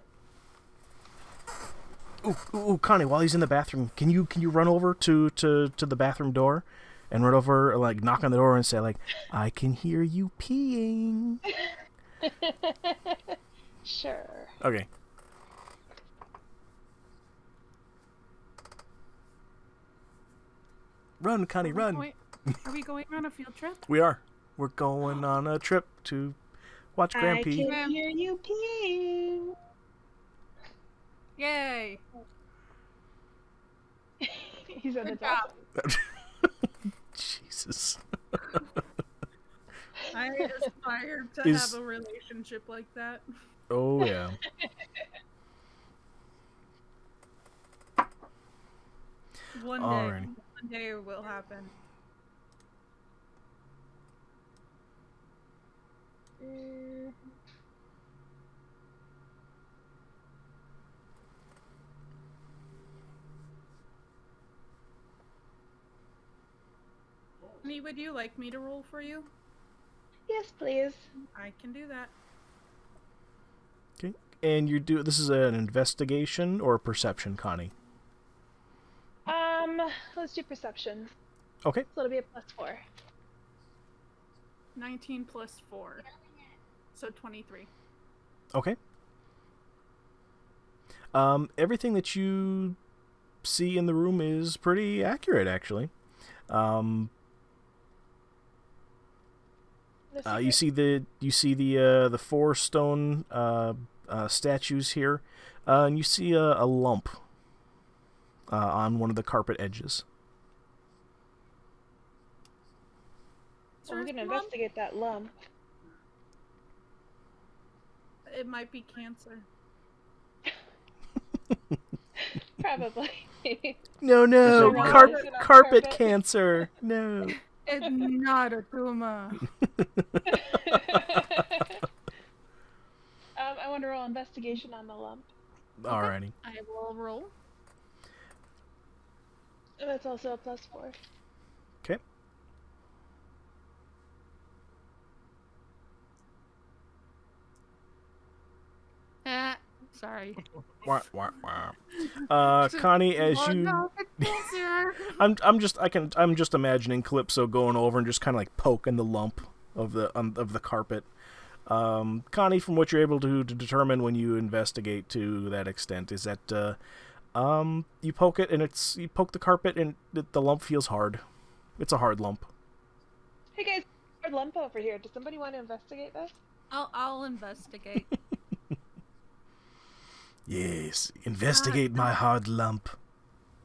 Ooh, Connie, while he's in the bathroom, can you run over to the bathroom door and run over, like, knock on the door and say, like, I can hear you peeing? Sure. Okay. Run, Connie, run. Are we going on a field trip? We are. We're going on a trip to watch Graham pee. I can hear you peeing. Yay! He's at the Good top. Jesus. I aspire to have a relationship like that. Oh, yeah. One day it will happen. Honey, would you like me to roll for you? Yes, please. I can do that. Okay. And this is an investigation or a perception, Connie? Let's do perception. Okay. So it'll be a +4. 19 plus 4. So 23. Okay. Everything that you see in the room is pretty accurate, actually. You see the 4 stone statues here, and you see a lump on one of the carpet edges. So we're gonna investigate that lump. It might be cancer. Probably. No, carpet carpet cancer. No. It's not a tumor. I want to roll investigation on the lump. Alrighty. I will roll. And that's also a +4. Okay. Sorry. Wah, wah, wah. Connie, as you, I'm just imagining Calypso going over and just kind of like poking the lump of the carpet. Connie, from what you're able to determine when you investigate to that extent, is that you poke it and you poke the carpet and the lump feels hard. It's a hard lump. Hey guys, hard lump over here. Does somebody want to investigate this? I'll investigate. Yes, investigate my hard lump.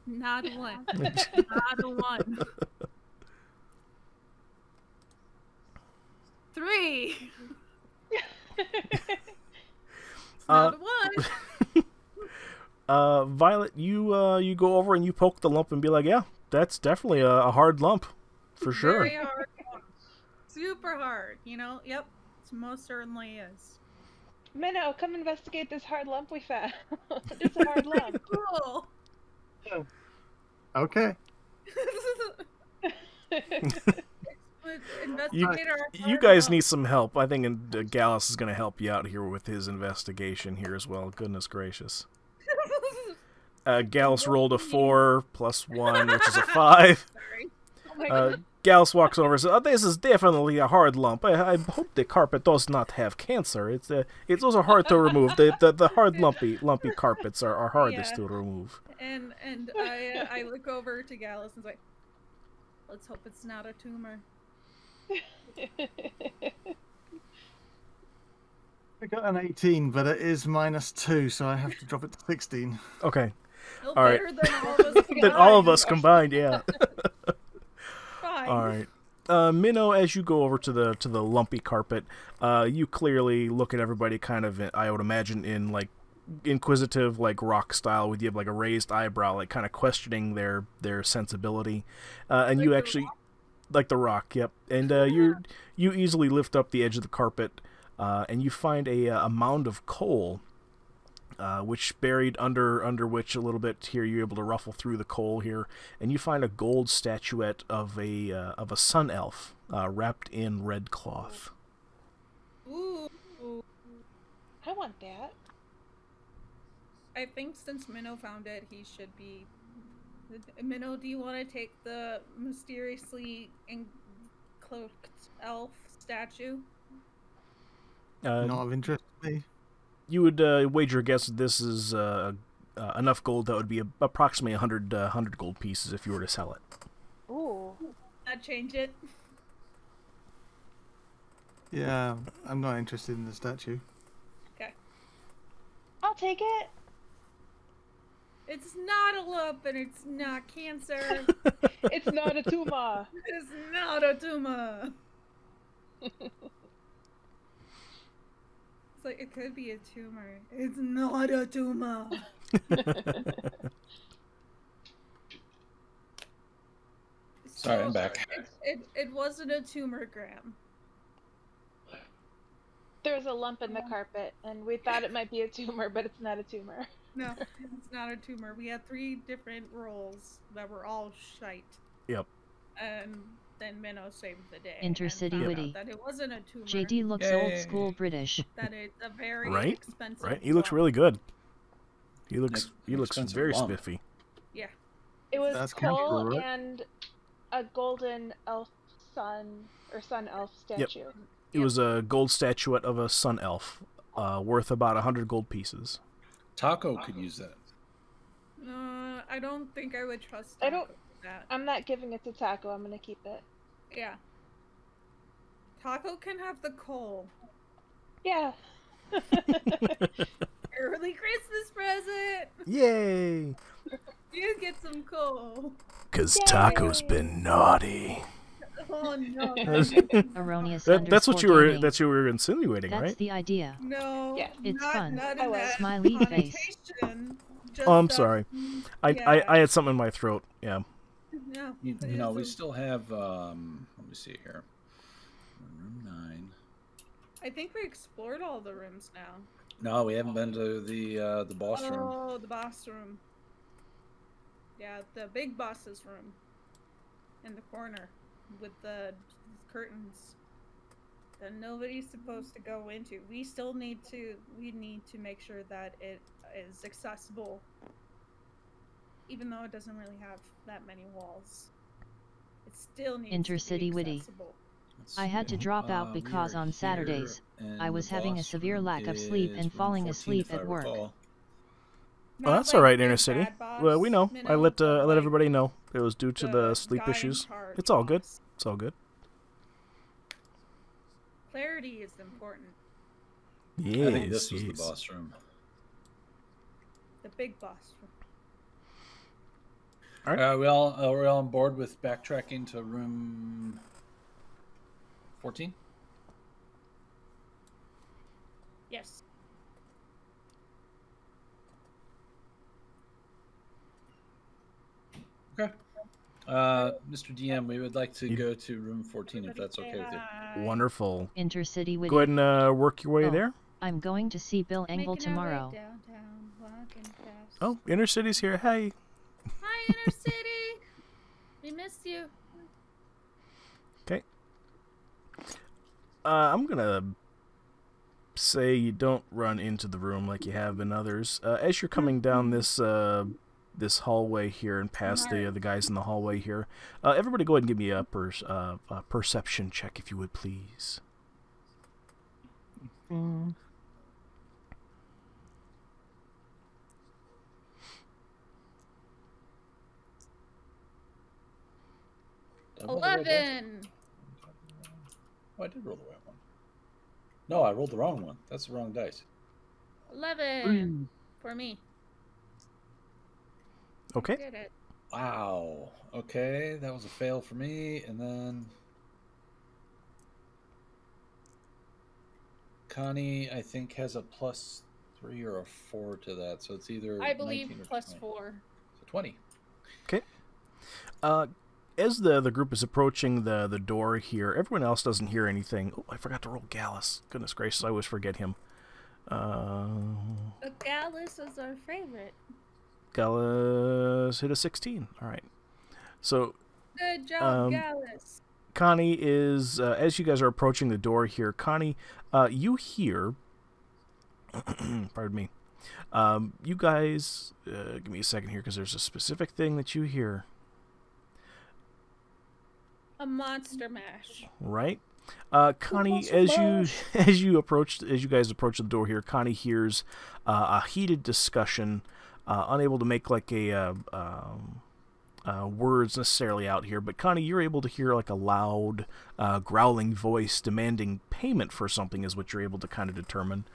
Not one. Not a one. 3. Not a one. Violet, you go over and you poke the lump and be like, yeah, that's definitely a hard lump, for sure. Very hard. Super hard. You know. Yep. It most certainly is. Minnow, come investigate this hard lump we found. It's a hard lump. Cool. Okay. You guys need some help. I think Gallus is going to help you out here with his investigation here as well. Goodness gracious. Gallus rolled a 4 plus 1, which is a 5. Sorry. Oh my God. Gallus walks over and says, this is definitely a hard lump. I hope the carpet does not have cancer. It's also hard to remove. The hard lumpy carpets are hardest to remove. And I look over to Gallus and say, let's hope it's not a tumor. I got an 18, but it is -2, so I have to drop it to 16. Okay. Still All right. better than all of us combined. Than all of us combined, yeah. Fine. All right. Minnow, as you go over to the lumpy carpet, you clearly look at everybody kind of, I would imagine, in like inquisitive, like rock style, with you have like a raised eyebrow, like kind of questioning their sensibility, and you actually like the rock, yep. And you easily lift up the edge of the carpet, and you find a mound of coal, which buried under which a little bit here you're able to ruffle through the coal here, and you find a gold statuette of a sun elf wrapped in red cloth. Ooh. I want that. I think since Minnow found it, he should be. Minnow, do you want to take the mysteriously cloaked elf statue? Not of interest to me. You would wager a guess that this is enough gold that would be approximately 100 gold pieces if you were to sell it. Ooh. I'd change it. Yeah, I'm not interested in the statue. Okay. I'll take it. It's not a lump and it's not cancer. It's not a tumor. It's not a tumor. It's like, it could be a tumor. It's not a tumor. Sorry, I'm back. It wasn't a tumor, Graham. There was a lump in the carpet, and we thought it might be a tumor, but it's not a tumor. No, it's not a tumor. We had 3 different rolls that were all shite. Yep. And then Minnow saved the day. Intercity and found witty. out that it wasn't a tumor. JD looks old school British. That it's a very Right? expensive. Right? He looks really good. He looks expensive very lump. spiffy. Yeah. It was That's coal right? and a golden elf sun elf statue. It was a gold statuette of a sun elf, worth about 100 gold pieces. Taco could use that. I don't think I would trust. I don't- Taco with that. I'm not giving it to Taco. I'm gonna keep it. Yeah. Taco can have the coal. Yeah. Early Christmas present. Yay! You get some coal. 'Cause Yay. Taco's been naughty. Oh no. Erroneous. That's what you _gaming. were insinuating, That's right? the idea. No. Yeah. It's not, fun. Not I in was. that Smiley face. connotation. Just Oh, I'm that- sorry. yeah. I had something in my throat. Yeah. No. You it know, we is a- still have. Let me see here. Room 9. I think we explored all the rooms now. No, we haven't been to the boss room. Oh, the boss room. Yeah, the big boss's room. In the corner. With the curtains. That nobody's supposed to go into. We need to make sure that it is accessible. Even though it doesn't really have that many walls. It still needs Intercity to be witty. accessible. Let's I had to see. drop out We because are on Saturdays, here, and I was the having a boss severe room lack of sleep is and room falling 14, asleep if I at work. recall. Well, Not that's like all right, Big Inner Bad City. Boss, Well, we know. I Minnow, let but like everybody know it was due to the sleep guy in issues. charge It's all good. boss. It's all good. Clarity is important. Yes, I think this was the yes. boss room. The big boss room. All right. Are we all on board with backtracking to room 14? Yes. Okay. Mr. DM, we would like to go to room 14 if that's okay with you. Wonderful. Intercity Witty. Go ahead and work your way Oh, there. I'm going to see Bill Engvall tomorrow. Downtown, walking fast. Oh, Inner City's here. Hey. Hi, Inner City. We missed you. Okay. I'm gonna say you don't run into the room like you have been others. As you're coming down this this hallway here and past the guys in the hallway here, everybody go ahead and give me a perception check if you would please. Mm. Did I roll the right 11. Oh, I did roll the right one. No, I rolled the wrong one. That's the wrong dice. 11 for me. Okay. Did it. Wow. Okay, that was a fail for me, and then Connie, I think, has a +3 or a 4 to that, so it's either I believe 19 or plus 20. 4. So 20. Okay. As the group is approaching the door here, everyone else doesn't hear anything. Oh, I forgot to roll Gallus. Goodness gracious, I always forget him. But Gallus is our favorite. Gallus hit a 16. All right. So Good job, Gallus. Connie is, as you guys are approaching the door here, Connie, you hear, pardon me, you guys, give me a second here because there's a specific thing that you hear. A monster mash. Right? Connie, as you guys approach the door here, Connie hears a heated discussion, unable to make like a words necessarily out here, but Connie, you're able to hear like a loud, growling voice demanding payment for something is what you're able to kind of determine,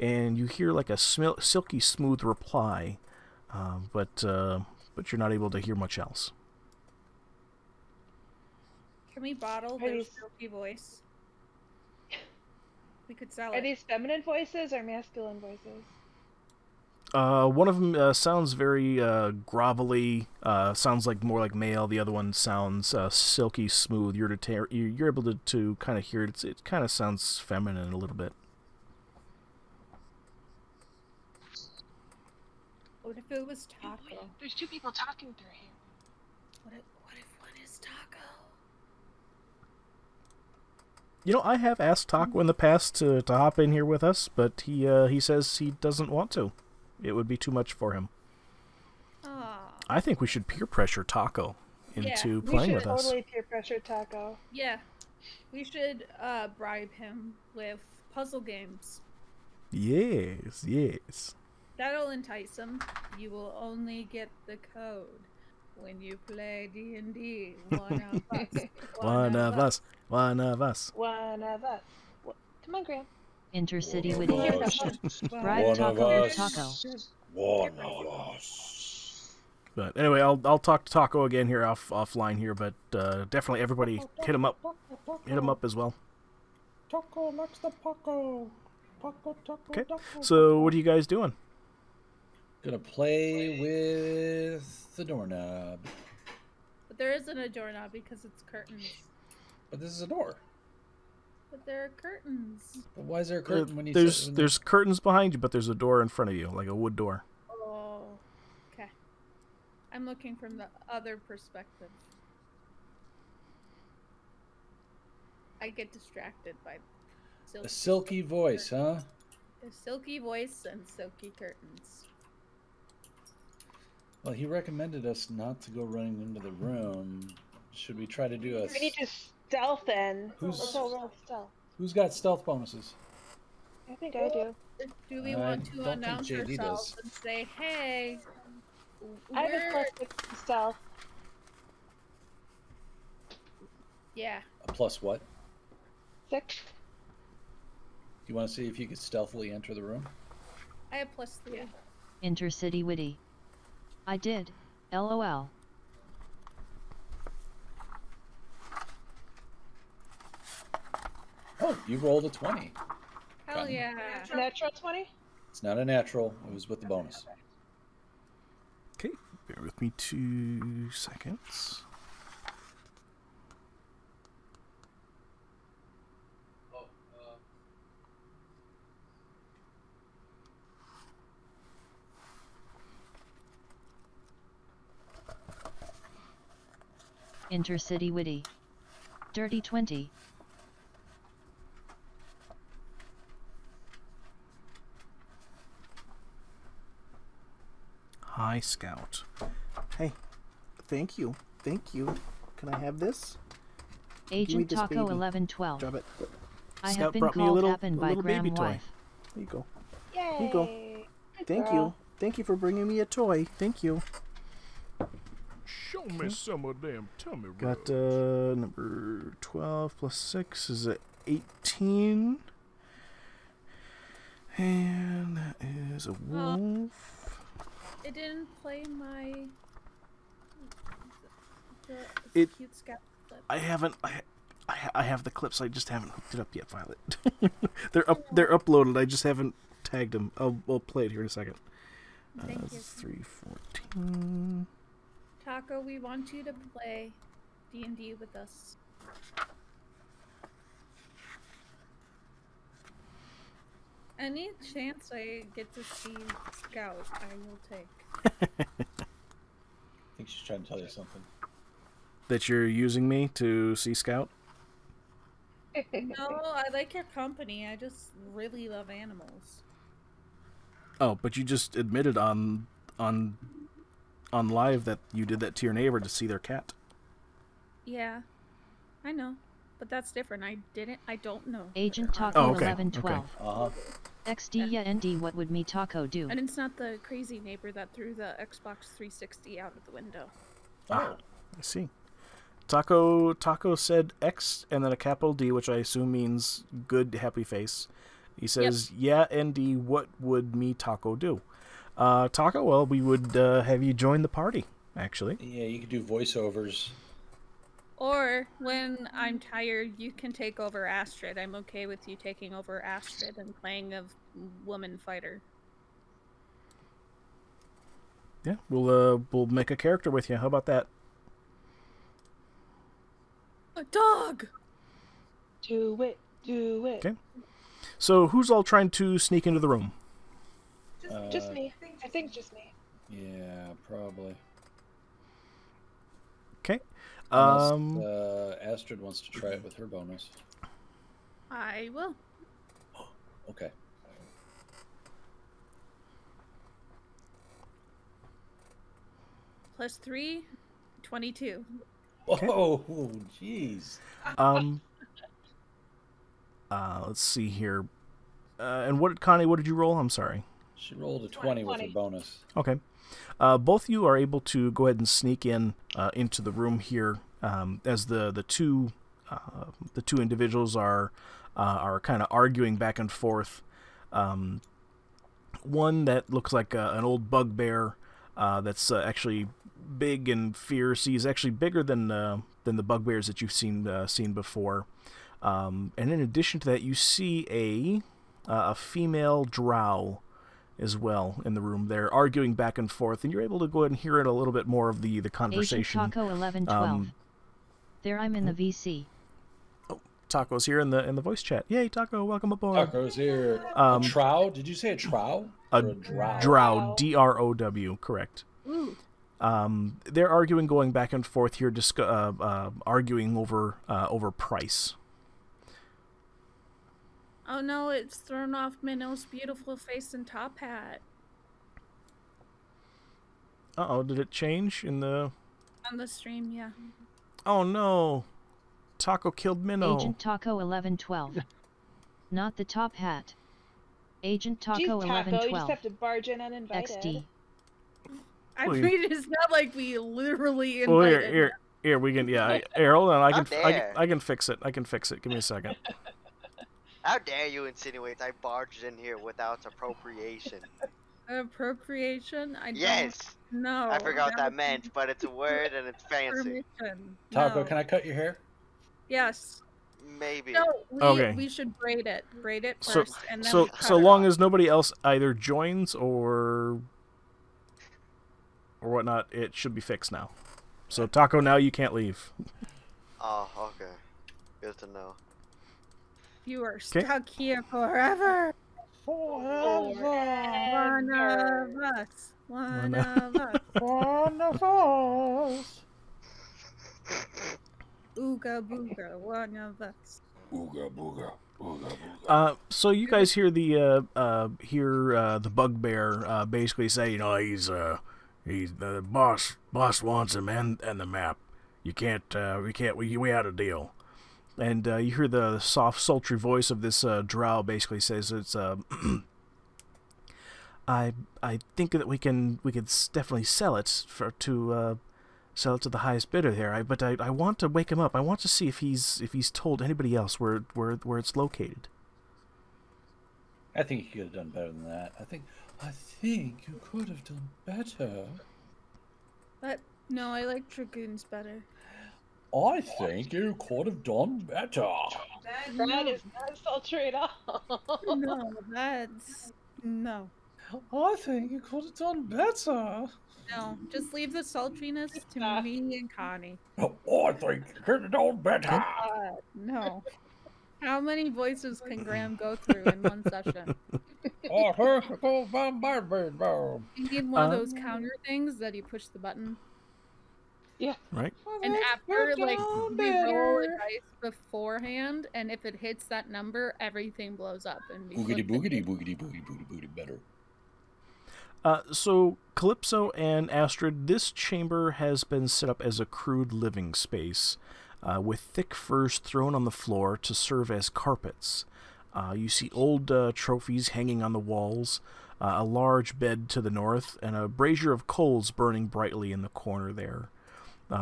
and you hear like a silky smooth reply, but you're not able to hear much else. Can we bottle their silky voice? We could sell Are it. these feminine voices or masculine voices? One of them sounds very grovelly, sounds like more like male. The other one sounds silky smooth. You're able to kind of hear it. It kind of sounds feminine a little bit. What if it was Taco? There's two people talking through here. What if one is Taco? You know, I have asked Taco in the past to hop in here with us, but he says he doesn't want to. It would be too much for him. Aww. I think we should peer pressure Taco into playing with us. We should totally peer pressure Taco. Yeah. We should bribe him with puzzle games. Yes, yes. That'll entice him. You will only get the code when you play D&D. One of us. One of us. One of us. One of us. Come on, Graham. Intercity One Witty. of us. Bribe One Taco of with us. Taco. One of us. But anyway, I'll talk to Taco again here offline here, but definitely everybody hit him up. Hit him up as well. Taco likes the Paco. Paco, Taco, Okay. Taco. So what are you guys doing? Gonna play with the doorknob. But there isn't a doorknob because it's curtains. But this is a door. But there are curtains. But why is there a curtain when you There's curtains behind you, but there's a door in front of you, like a wood door. Oh. Okay. I'm looking from the other perspective. I get distracted by a silky voice, huh? A silky voice and silky curtains. Well, he recommended us not to go running into the room. Should we try to do a... We need to stealth in. Who's- roll stealth. Who's got stealth bonuses? I think I do. Do we I want to don't think announce JD ourselves does. and say, hey, I have we're... a +6 to stealth. Yeah. A plus what? 6. Do you want to see if you could stealthily enter the room? I have +3. Intercity Witty. I did. LOL. Oh, you rolled a 20. Hell yeah. Natural 20? It's not a natural. It was with the bonus. Okay, bear with me 2 seconds. Intercity Witty. Dirty 20. Hi, Scout. Hey, thank you. Thank you. Can I have this? Agent this Taco baby. 1112. Drop it. I Scout have been brought me a called little, happen a by little baby Graham toy. wife. There you go. Yay! you go. Good Thank girl. you. Thank you for bringing me a toy. Thank you. Show me some of them tummy Got rubs. number 12 plus 6 is 18. And that is a wolf. It didn't play my the It- cute scout clip. I haven't. I have the clips. I just haven't hooked it up yet, Violet. They're up. They're uploaded. I just haven't tagged them. I'll play it here in a second. Thank you. 3:14. Taco, we want you to play D&D with us. Any chance I get to see Scout, I will take. I think she's trying to tell you something. That you're using me to see Scout? No, I like your company. I just really love animals. Oh, but you just admitted on live that you did that to your neighbor to see their cat. Yeah, I know, but that's different. I don't know. Agent Taco Oh, okay. 1112. Uh-huh. XD ya ND, what would me Taco do? And it's not the crazy neighbor that threw the Xbox 360 out of the window. Ah, I see. Taco said X and then a capital D, which I assume means good, happy face. He says, yeah, ND, what would me Taco do? Taco, well, we would have you join the party, actually. Yeah, you could do voiceovers. Or when I'm tired, you can take over Astrid. I'm okay with you taking over Astrid and playing a woman fighter. Yeah, we'll make a character with you. How about that? A dog! Do it. Do it. Okay. So who's all trying to sneak into the room? Just me. I think just me. Yeah, probably. Okay. Unless Astrid wants to try it with her bonus. I will. Okay. Plus 3, 22. Oh, jeez. Let's see here. And Connie, what did you roll? I'm sorry. She rolled a 20 with her bonus. Okay. Both of you are able to go ahead and sneak in into the room here as the two individuals are kind of arguing back and forth. One that looks like an old bugbear that's actually big and fierce. He's actually bigger than the bugbears that you've seen before. And in addition to that, you see a female drow as well in the room. They're arguing back and forth, and you're able to go ahead and hear it a little bit more of the conversation. Agent Taco 1112. There I'm in the VC. Oh, Taco's here in the voice chat. Yay, Taco! Welcome aboard. Taco's here. A trow? Did you say a trow? Or a drow? Drow, D-R-O-W, correct. Ooh. They're arguing, going back and forth here, arguing over price. Oh no, it's thrown off Minnow's beautiful face and top hat. Uh-oh, did it change in the... On the stream, yeah. Oh no! Taco killed Minnow. Agent Taco 1112. Not the top hat. Agent Taco Jeez, Taco, 1112. you just have to barge in uninvited. XD. I Well, mean, it's not like we literally invited Well, him. here we can. Yeah, here, hold on. I How can fix it. I can fix it. Give me a second. How dare you insinuate I barged in here without appropriation? Appropriation? I Yes! don't know. I forgot that was meant, but it's a word and it's fancy. permission. Taco, No. can I cut your hair? Yes. Maybe. No, Okay. we should braid it. Braid it So first, and then so we cut so it long off. as nobody else either joins or whatnot, it should be fixed now. So Taco, now you can't leave. Oh, okay. Good to know. You are stuck here forever. Forever. One of us. One of us. One of us. Ooga booga. One of us. Ooga booga. Ooga booga. So you guys hear the bugbear basically say, you know, he's the boss wants him and the map. We had a deal. And you hear the soft, sultry voice of this drow basically says it's I think that we could definitely sell it to the highest bidder there. But I want to wake him up. I want to see if he's told anybody else where it's located. I think you could have done better than that. I think you could have done better. But no, I like dragoons better. I think you could have done better. That is not sultry at all. No, that's no. I think you could have done better. No, just leave the sultriness to me and Connie. I think you could have done better. No. How many voices can Graham go through in one session? I think you could have done better. You need one of those counter things that you push the button. Yeah. Right. And after, like, we roll a dice beforehand, and if it hits that number, everything blows up. And we Boogity flip boogity it. boogity boogity boogity boogity better. So Calypso and Astrid, this chamber has been set up as a crude living space, with thick furs thrown on the floor to serve as carpets. You see old trophies hanging on the walls, a large bed to the north, and a brazier of coals burning brightly in the corner there.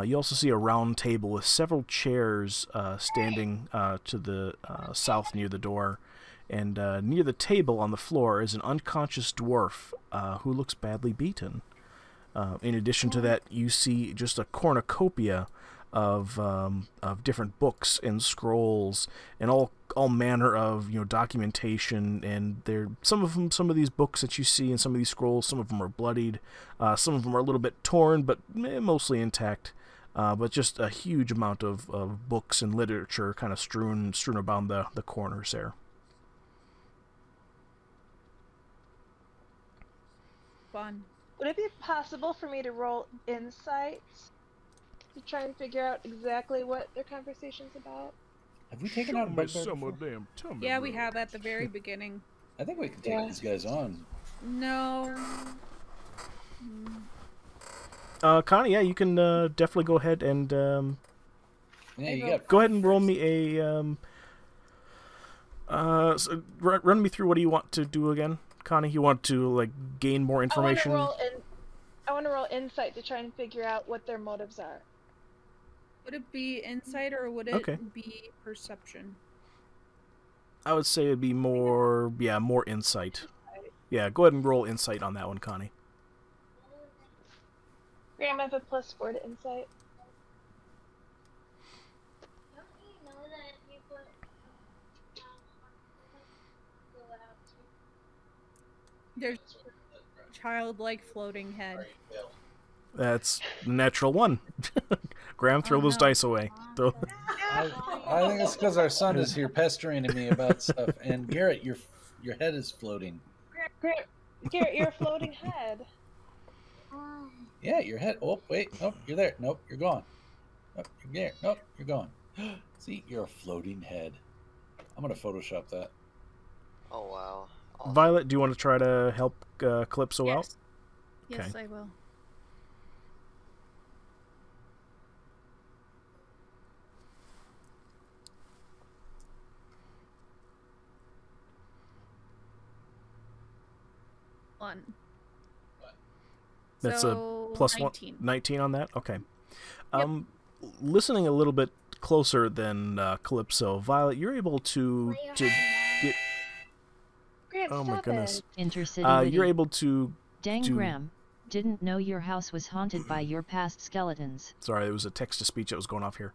You also see a round table with several chairs standing to the south near the door. And near the table on the floor is an unconscious dwarf who looks badly beaten. In addition to that, you see just a cornucopia of different books and scrolls and all manner of documentation. And some of these books that you see and some of these scrolls, some of them are bloodied, some of them are a little bit torn, but mostly intact. But just a huge amount of books and literature kind of strewn around the corners there. Fun. Would it be possible for me to roll insights to try and figure out exactly what their conversation's about? Have we taken out a bugbear Some before? of them tummy Yeah, we rubs. have at the very beginning. I think we can take these guys on. No. Connie, yeah, you can definitely go ahead and Yeah, you got. go ahead and roll me a so run me through. What do you want to do again, Connie? You want to gain more information? I want to roll insight to try and figure out what their motives are. Would it be insight or would it Okay. be perception? I would say it'd be more insight. Yeah, go ahead and roll insight on that one, Connie. Graham, I have a +4 to insight. There's childlike floating head. That's natural one. Graham, throw those dice away. Throw... I think it's because our son is here pestering me about stuff. And Garrett, your head is floating. Garrett, you're a floating head. Yeah, your head. Oh, wait. Nope, you're there. Nope, you're gone. Nope, you're there. Nope, you're gone. See, you're a floating head. I'm going to Photoshop that. Oh, wow. Awesome. Violet, do you want to try to help Calypso out? Yes, Okay. I will. One. That's So, a plus 19. 19 on that? Okay. Listening a little bit closer than Calypso, Violet, you're able to get... Graham, Oh my stop goodness. it. Intercity. You're able to... Dang to- Graham. Didn't know your house was haunted by your past skeletons. Sorry, it was a text-to-speech that was going off here.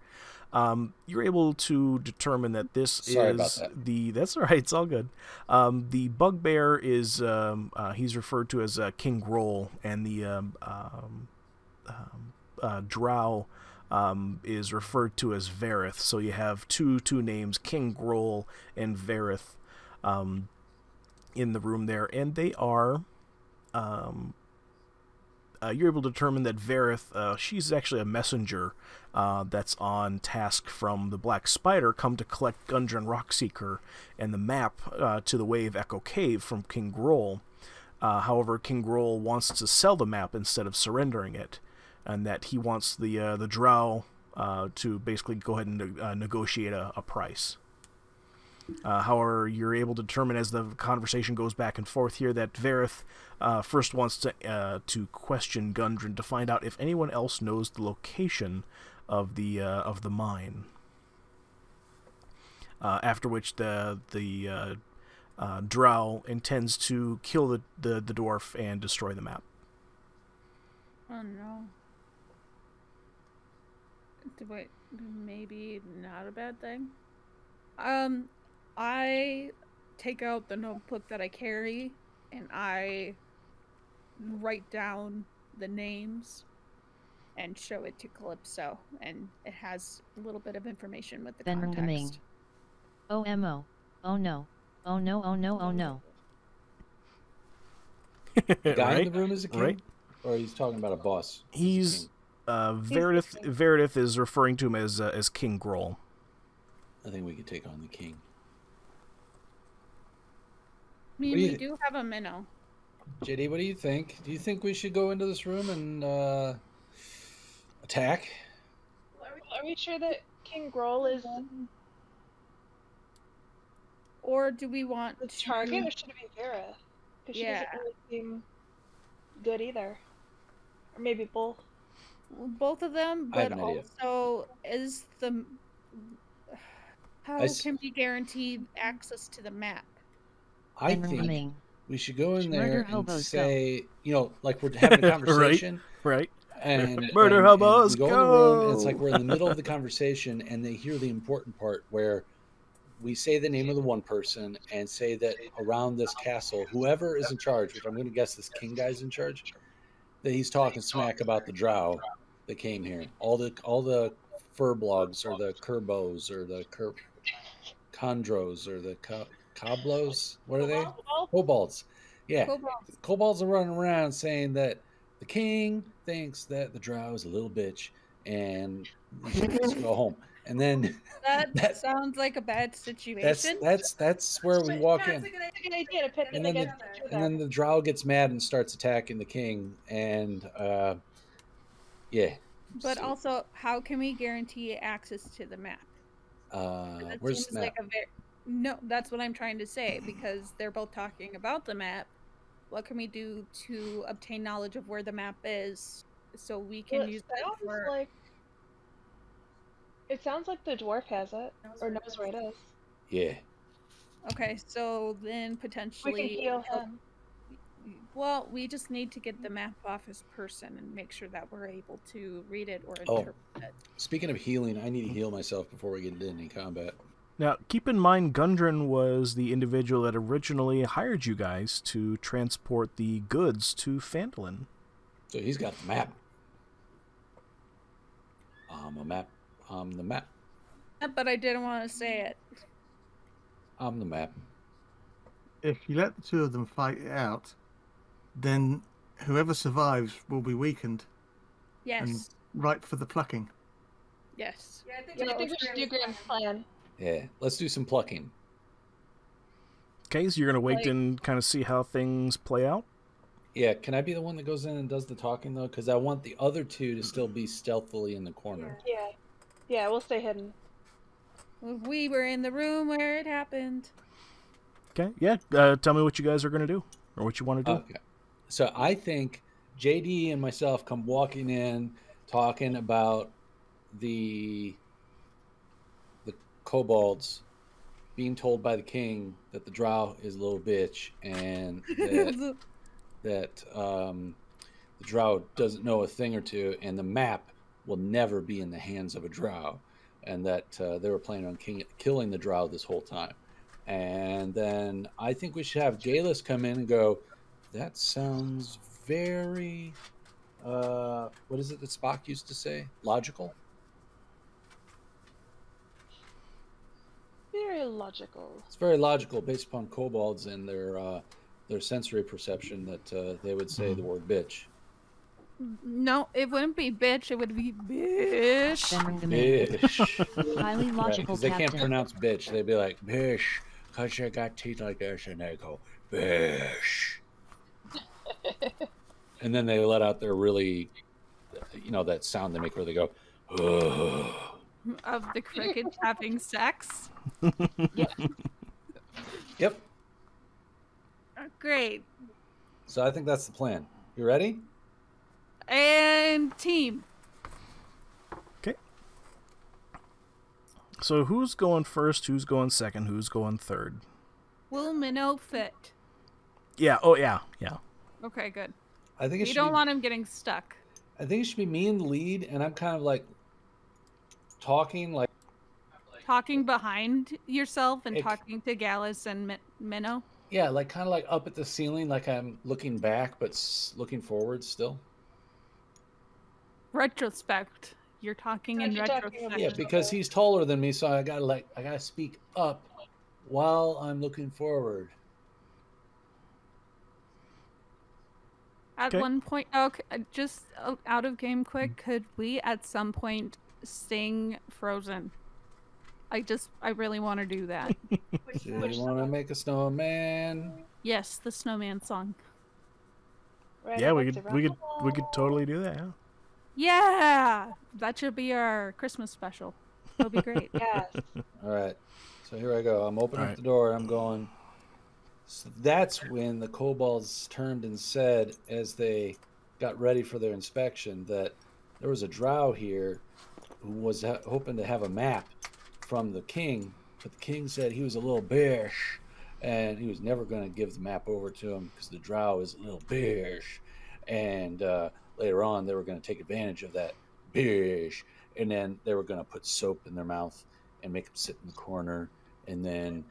You're able to determine that this Sorry is about that. That's all right. It's all good. The bugbear is he's referred to as King Groll, and the drow is referred to as Varith. So you have two names, King Groll and Varith, in the room there, and they are. You're able to determine that Varith, she's actually a messenger that's on task from the Black Spider, come to collect Gundren Rockseeker and the map to the Wave Echo Cave from King Groll. However, King Groll wants to sell the map instead of surrendering it, and that he wants the drow to basically go ahead and negotiate a price. However, you're able to determine as the conversation goes back and forth here that Varith first wants to question Gundren to find out if anyone else knows the location of the mine. After which the drow intends to kill the dwarf and destroy the map. Oh no. Wait, maybe not a bad thing. I take out the notebook that I carry and I write down the names and show it to Calypso, and it has a little bit of information with the context. OMO. Oh no. Oh no, oh no, oh no. The guy Right? in the room is a king? Right? Or he's talking about a boss? He's Verdith is referring to him as King Groll. I think we could take on the king. I mean, we do have a minnow. JD, what do you think? Do you think we should go into this room and attack? Are we sure that King Groll is Or do we want the target, or should it be Vera? Because she doesn't really seem good either. Or maybe both. Both of them, I have but an idea. also is the how can we guarantee access to the map? I think we should go in there and say, you know, like we're having a conversation. Right. And Murder hobos, we go in the room, and it's like we're in the middle of the conversation, and they hear the important part where we say the name of the one person and say that around this castle, whoever is in charge, which I'm going to guess this king guy's in charge, that he's talking smack about the drow that came here. All the furblogs or the Kerbos or the Chondros or the Coblos. What are they? Kobolds. Yeah. Kobolds are running around saying that the king thinks that the drow is a little bitch and he should go home. And then that sounds like a bad situation. That's where we walk in. It's a good idea to pit them And against each other. then the drow gets mad and starts attacking the king. And yeah. But also, how can we guarantee access to the map? Where's the map? No, that's what I'm trying to say, because they're both talking about the map. What can we do to obtain knowledge of where the map is so we can use that for... It sounds like the dwarf has it, or knows where it is. Yeah. Okay, so then potentially... We can heal him. Well, we just need to get the map off his person and make sure that we're able to read it or interpret it. Speaking of healing, I need to heal myself before we get into any combat. Now, keep in mind, Gundren was the individual that originally hired you guys to transport the goods to Phandalin. So he's got the map. The map. But I didn't want to say it. I'm the map. If you let the two of them fight it out, then whoever survives will be weakened. Yes. And ripe for the plucking. Yes. Yeah, I think we should do Graham's plan. Yeah, let's do some plucking. Okay, so you're going to wait and kind of see how things play out? Yeah, can I be the one that goes in and does the talking, though? Because I want the other two to still be stealthily in the corner. Yeah, we'll stay hidden. We were in the room where it happened. Okay, yeah. Tell me what you guys are going to do, or what you want to do. Okay. So I think JD and myself come walking in, talking about the kobolds being told by the king that the drow is a little bitch, and that the drow doesn't know a thing or two, and the map will never be in the hands of a drow, and that they were planning on killing the drow this whole time. And then I think we should have Galus come in and go, that sounds very, what is it that Spock used to say? Logical? Very logical. It's very logical based upon kobolds and their sensory perception that they would say the word bitch. No, it wouldn't be bitch. It would be bish. Bish. Highly logical. Because they can't pronounce bitch. They'd be like, bish, because you got teeth like this, and they go, bish. And then they let out their really, that sound they make where they go, ugh. Of the cricket having sex. Yep. Great. So I think that's the plan. You ready? And team. Okay. So who's going first? Who's going second? Who's going third? Will Minnow fit? Yeah. Oh, yeah. Yeah. Okay, good. I think you don't want him getting stuck. I think it should be me in the lead, and I'm kind of like talking behind yourself and talking to Gallus and Minnow. Yeah, like kind of like up at the ceiling, like I'm looking back but looking forward still. Retrospect. You're talking in retrospect. Yeah, because he's taller than me, so I gotta speak up while I'm looking forward. At one point, okay, just out of game quick, could we at some point sing Frozen? I really want to do that. Do you want to make a snowman? Yes, the snowman song. Yeah, we could totally do that. Yeah. Yeah, that should be our Christmas special. That'll be great. Yes. All right, so here I go. I'm opening up the door. I'm going. So that's when the kobolds turned and said, as they got ready for their inspection, that there was a drow here who was hoping to have a map from the king, but the king said he was a little bish, and he was never going to give the map over to him because the drow is a little bish. And later on, they were going to take advantage of that bish, and then they were going to put soap in their mouth and make them sit in the corner, and then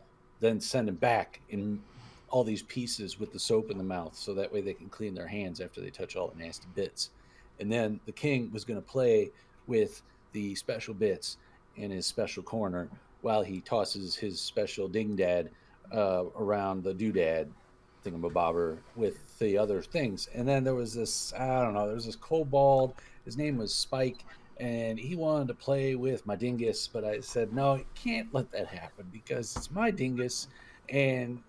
send them back in all these pieces with the soap in the mouth, so that way they can clean their hands after they touch all the nasty bits. And then the king was going to play with the special bits in his special corner while he tosses his special dingdad around the doodad thingamabobber with the other things. And then there was this, there was this kobold. His name was Spike, and he wanted to play with my dingus, but I said, no, you can't let that happen because it's my dingus, and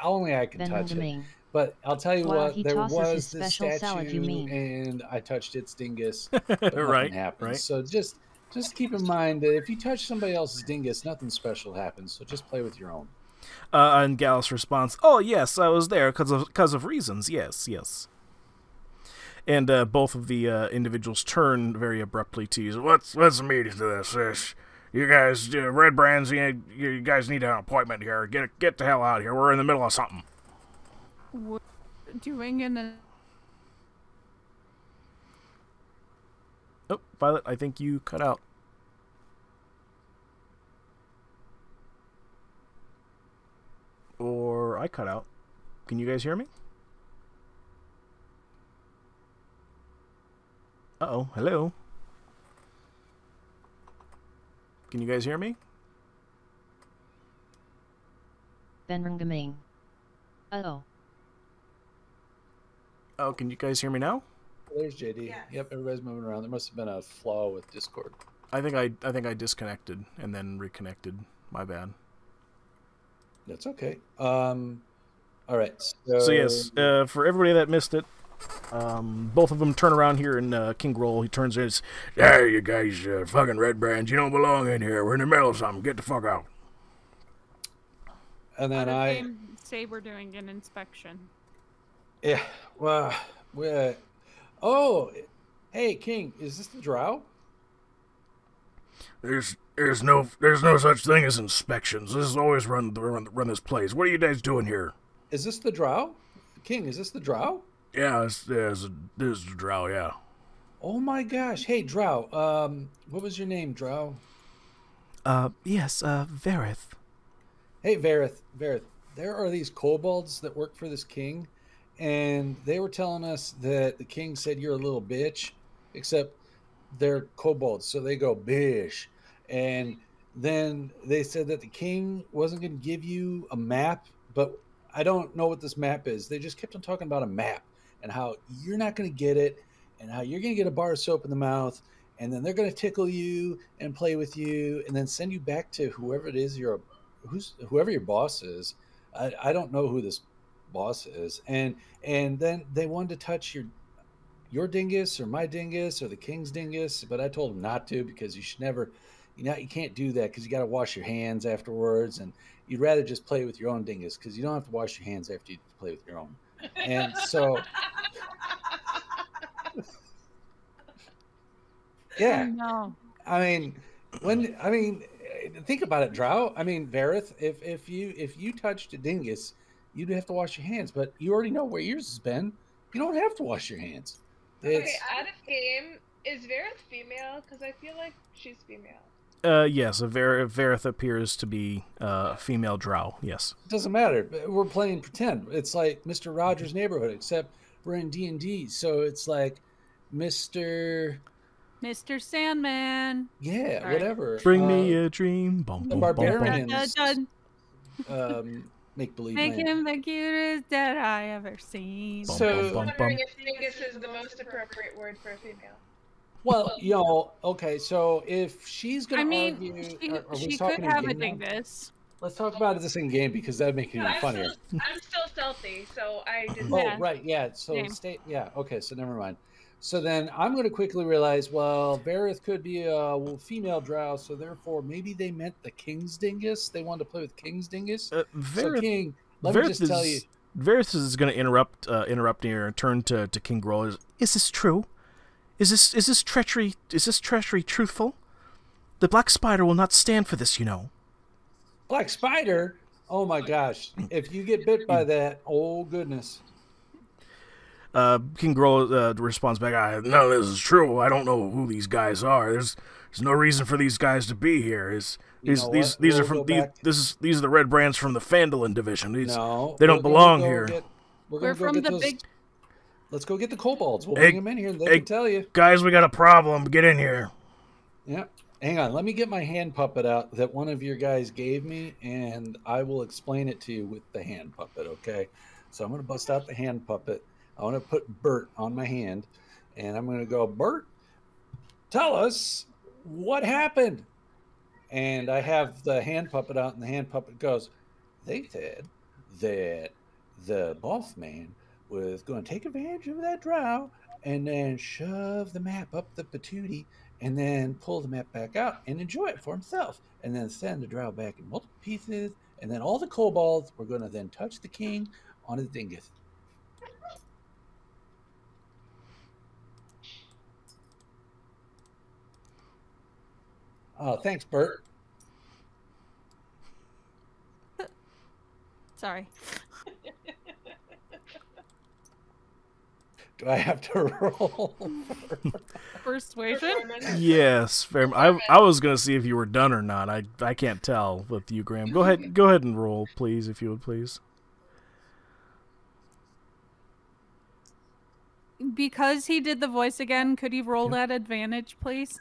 only I can touch it. But I'll tell you what, there was this statue, and I touched its dingus, but nothing happened. Right. So just keep in mind that if you touch somebody else's dingus, nothing special happens. So just play with your own. And Gallus responds, "Oh yes, I was there because of reasons. Yes." And both of the individuals turn very abruptly to you. What's the meaning to this? You guys, Red Brands, you guys need an appointment here. Get the hell out of here. We're in the middle of something. What doing in the... Oh, Violet, I think you cut out. Or I cut out. Can you guys hear me? Uh-oh, hello? Can you guys hear me? Benringaming. Uh-oh. Oh, can you guys hear me now? There's JD. Yes. Yep, everybody's moving around. There must have been a flaw with Discord. I think I disconnected and then reconnected. My bad. That's okay. All right. So yes, for everybody that missed it, both of them turn around here, and King Roll, he turns in and says, "Yeah, you guys, fucking Red Brands, you don't belong in here. We're in the middle of something. Get the fuck out." And then I say we're doing an inspection. Yeah. Well, oh, hey, King, is this the drow? There's no such thing as inspections. This is always run this place. What are you guys doing here? Is this the drow? King, is this the drow? Yeah, there's a drow, yeah. Oh my gosh. Hey, Drow. What was your name, Drow? Yes, Vareth. Hey, Vareth. Vareth. There are these kobolds that work for this king, and they were telling us that the king said you're a little bitch, except they're kobolds, so they go bish. And then they said that the king wasn't going to give you a map, but I don't know what this map is. They just kept on talking about a map and how you're not going to get it, and how you're going to get a bar of soap in the mouth, and then they're going to tickle you and play with you, and then send you back to whoever it is whoever your boss is. I don't know who this boss is, and then they wanted to touch your dingus or my dingus or the king's dingus, but I told them not to, because you should never, you can't do that, because you got to wash your hands afterwards, and you'd rather just play with your own dingus, because you don't have to wash your hands after you play with your own. And so yeah, No. I mean, think about it, Drow. I mean, Vareth, if you touched a dingus, you'd have to wash your hands, but you already know where yours has been. You don't have to wash your hands. Okay, out of game, is Vareth female? Because I feel like she's female. Yes, Vareth appears to be female drow, yes. It doesn't matter. We're playing pretend. It's like Mr. Rogers' Neighborhood, except we're in D&D, so it's like Mr. Sandman. Yeah, All right. whatever. Bring me a dream. Bum, The bum, barbarians. Dun, Make believe. Make him the cutest that I ever seen. So- I'm wondering if dingus is the most appropriate word for a female. Well, okay, so if she's going to argue... are we she talking could in have a game now? dingus. Let's talk about this in game, because that'd make it even funnier. I'm still stealthy, so I didn't. Oh, right, yeah. So okay, so never mind. So then I'm going to quickly realize, well, Vareth could be a female drow, so therefore maybe they meant the king's dingus. They wanted to play with king's dingus. So King, let me just tell you. Vareth is going to interrupt here and turn to King Groll. Is this true? Is this treachery? Is this treachery truthful? The Black Spider will not stand for this, you know. Black Spider? Oh my gosh! If you get bit by that, oh goodness. King Groll responds back, "None of this is true. I don't know who these guys are. There's no reason for these guys to be here. These are the red brands from the Phandalin division. They don't belong here. We're from the big. Let's go get the kobolds. We'll bring them in here, and they can tell you. Guys, we got a problem. Get in here." Yeah. Hang on. Let me get my hand puppet out that one of your guys gave me, and I will explain it to you with the hand puppet, okay? So I'm going to bust out the hand puppet. I want to put Bert on my hand, and I'm going to go, Bert, tell us what happened. And I have the hand puppet out, and the hand puppet goes, they said that the boss man was going to take advantage of that drow and then shove the map up the patootie and then pull the map back out and enjoy it for himself, and then send the drow back in multiple pieces, and then all the kobolds were going to then touch the king on his dingus. Oh, thanks, Bert. Sorry. Do I have to roll? Persuasion? Yes. I was gonna see if you were done or not. I can't tell with you, Graham. Go ahead and roll, please, if you would, please. Because he did the voice again, could he roll that advantage, please?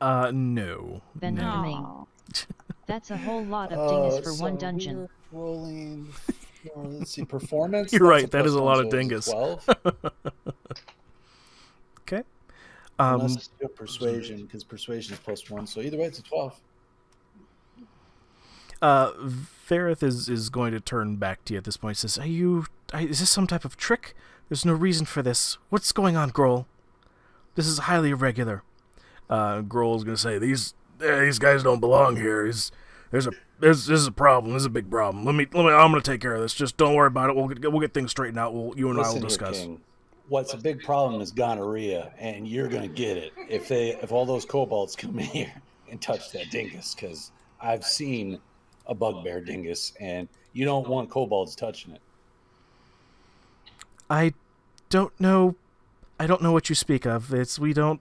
No. No. That's a whole lot of dingus for one dungeon. Rolling. Let's see, performance. You're right. That is a lot of dingus. 12. Okay. Unless it's still persuasion, because persuasion is +1. So either way, it's a 12. Vareth is going to turn back to you at this point. Says, is this some type of trick? There's no reason for this. What's going on, Groll? This is highly irregular. Groll is going to say, these guys don't belong here. There's a problem. There's a big problem. I'm going to take care of this. Just don't worry about it. We'll get things straightened out. You and I will discuss. King, what's a big problem is gonorrhea, and you're going to get it if all those kobolds come in here and touch that dingus, because I've seen a bugbear dingus, and you don't want kobolds touching it. I don't know. I don't know what you speak of. We don't.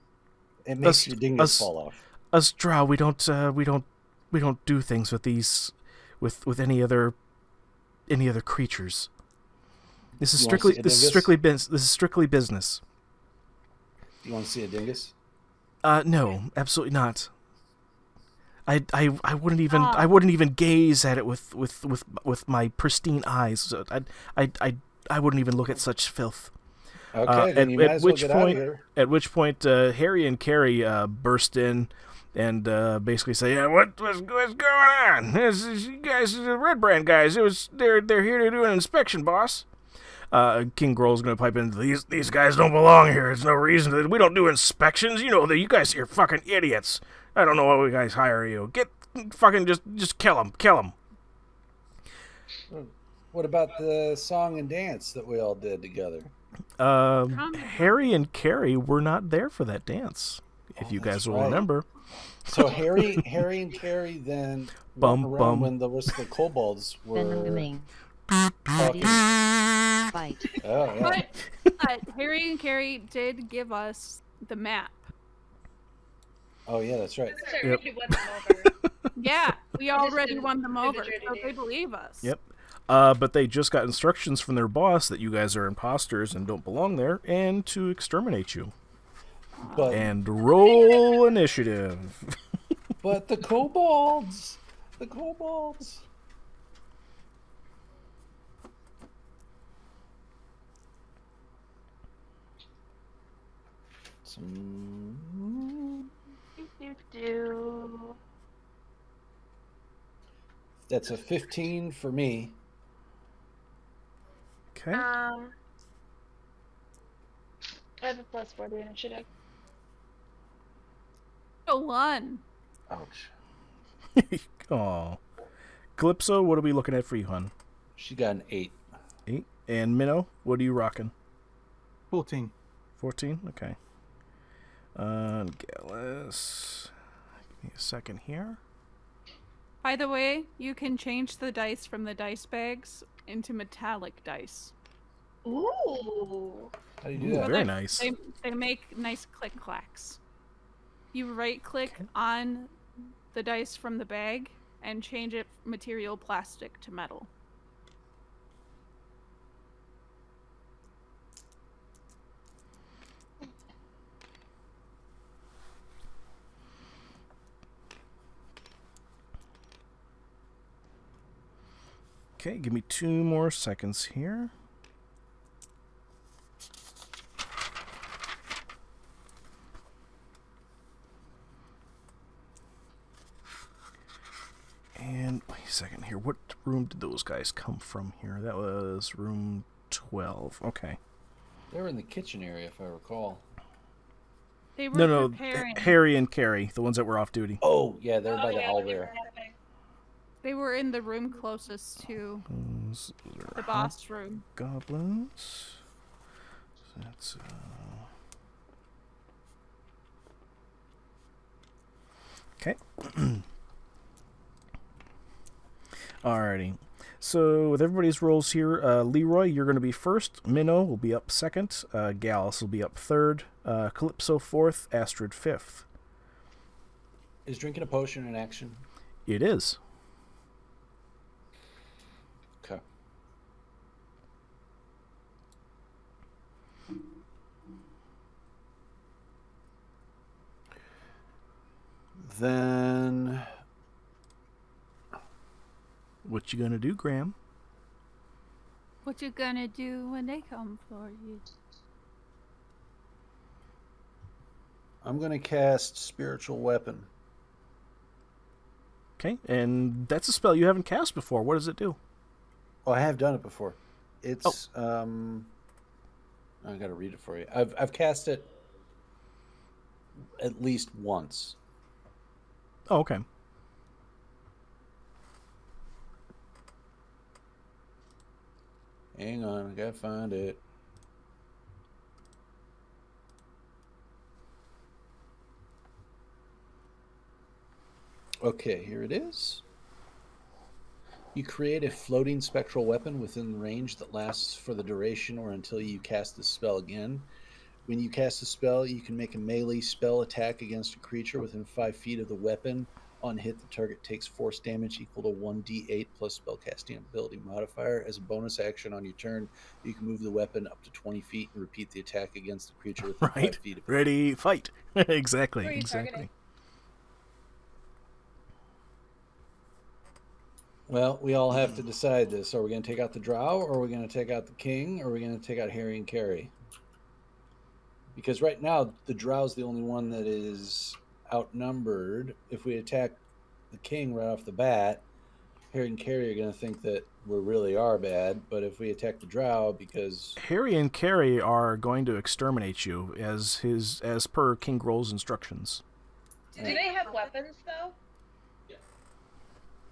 It makes Us- your dingus us- fall off. Us drow, we don't do things with these, with any other creatures. This is You wanna strictly see a this is dingus? strictly business. Do you want to see a dingus? No, absolutely not. I wouldn't even gaze at it with my pristine eyes. I wouldn't even look at such filth. Okay, then you might as well get out of here. At which point, Harry and Carrie burst in and basically say, "Yeah, what's going on? You guys, the Red Brand guys. They're here to do an inspection, boss." King Grohl's gonna pipe in. These guys don't belong here. There's no reason that we don't do inspections. You know that you guys are fucking idiots. I don't know why we guys hire you. Get fucking just kill them. What about the song and dance that we all did together? Harry and Carrie were not there for that dance, if you guys will remember. So Harry and Carrie then Bum, went around bum. when the rest of the kobolds were Venoming. talking. Fight. Oh yeah. But Harry and Carrie did give us the map. Oh yeah, that's right. Sorry, Yep. we won them over. Yeah, we already didn't won them do the over, dirty so deed. they believe us. Yep. But they just got instructions from their boss that you guys are imposters and don't belong there, and to exterminate you. But And roll initiative. but the kobolds. That's a 15 for me. Okay. I have a plus 4 to initiative. A 1. Ouch. Aw. Calypso, what are we looking at for you, hun? She got an 8. 8. And Minnow, what are you rocking? 14. 14? Okay. Gallus. Give me a second here. By the way, you can change the dice from the dice bags into metallic dice. Ooh. How do you do Ooh, that? very nice. They make nice click clacks. You right click on the dice from the bag and change it material plastic to metal. Okay, give me 2 more seconds here. And wait a second here. What room did those guys come from here? That was room 12. Okay. They were in the kitchen area, if I recall. They were No, preparing. Harry and Carrie, the ones that were off duty. Oh, yeah, they're by the yeah, when you hallway. were having- They were in the room closest to Those are the boss room. goblins. So that's okay. Alrighty. So with everybody's rolls here, Leroy, you're going to be first. Minnow will be up second. Gallus will be up third. Calypso fourth. Astrid fifth. Is drinking a potion an action? It is. Okay. Then What you gonna do, Graham? What you gonna do when they come for you? I'm going to cast Spiritual Weapon. Okay, and that's a spell you haven't cast before. What does it do? Oh, I have done it before. It's I got to read it for you. I've cast it at least once. Oh, okay. Hang on, I got to find it. Okay, here it is. You create a floating spectral weapon within the range that lasts for the duration or until you cast the spell again. When you cast a spell, you can make a melee spell attack against a creature within 5 feet of the weapon. On hit, the target takes force damage equal to 1d8 plus spellcasting ability modifier. As a bonus action on your turn, you can move the weapon up to 20 feet and repeat the attack against the creature within 5 feet of it. Ready, fight. Exactly. Who are you Exactly. targeting? Well, we all have to decide this. Are we going to take out the drow, or are we going to take out the king, or are we going to take out Harry and Carrie? Because right now, the drow's the only one that is outnumbered. If we attack the king right off the bat, Harry and Carrie are going to think that we really are bad. But if we attack the drow, because Harry and Carrie are going to exterminate you as per King Grohl's instructions. Do they have weapons though?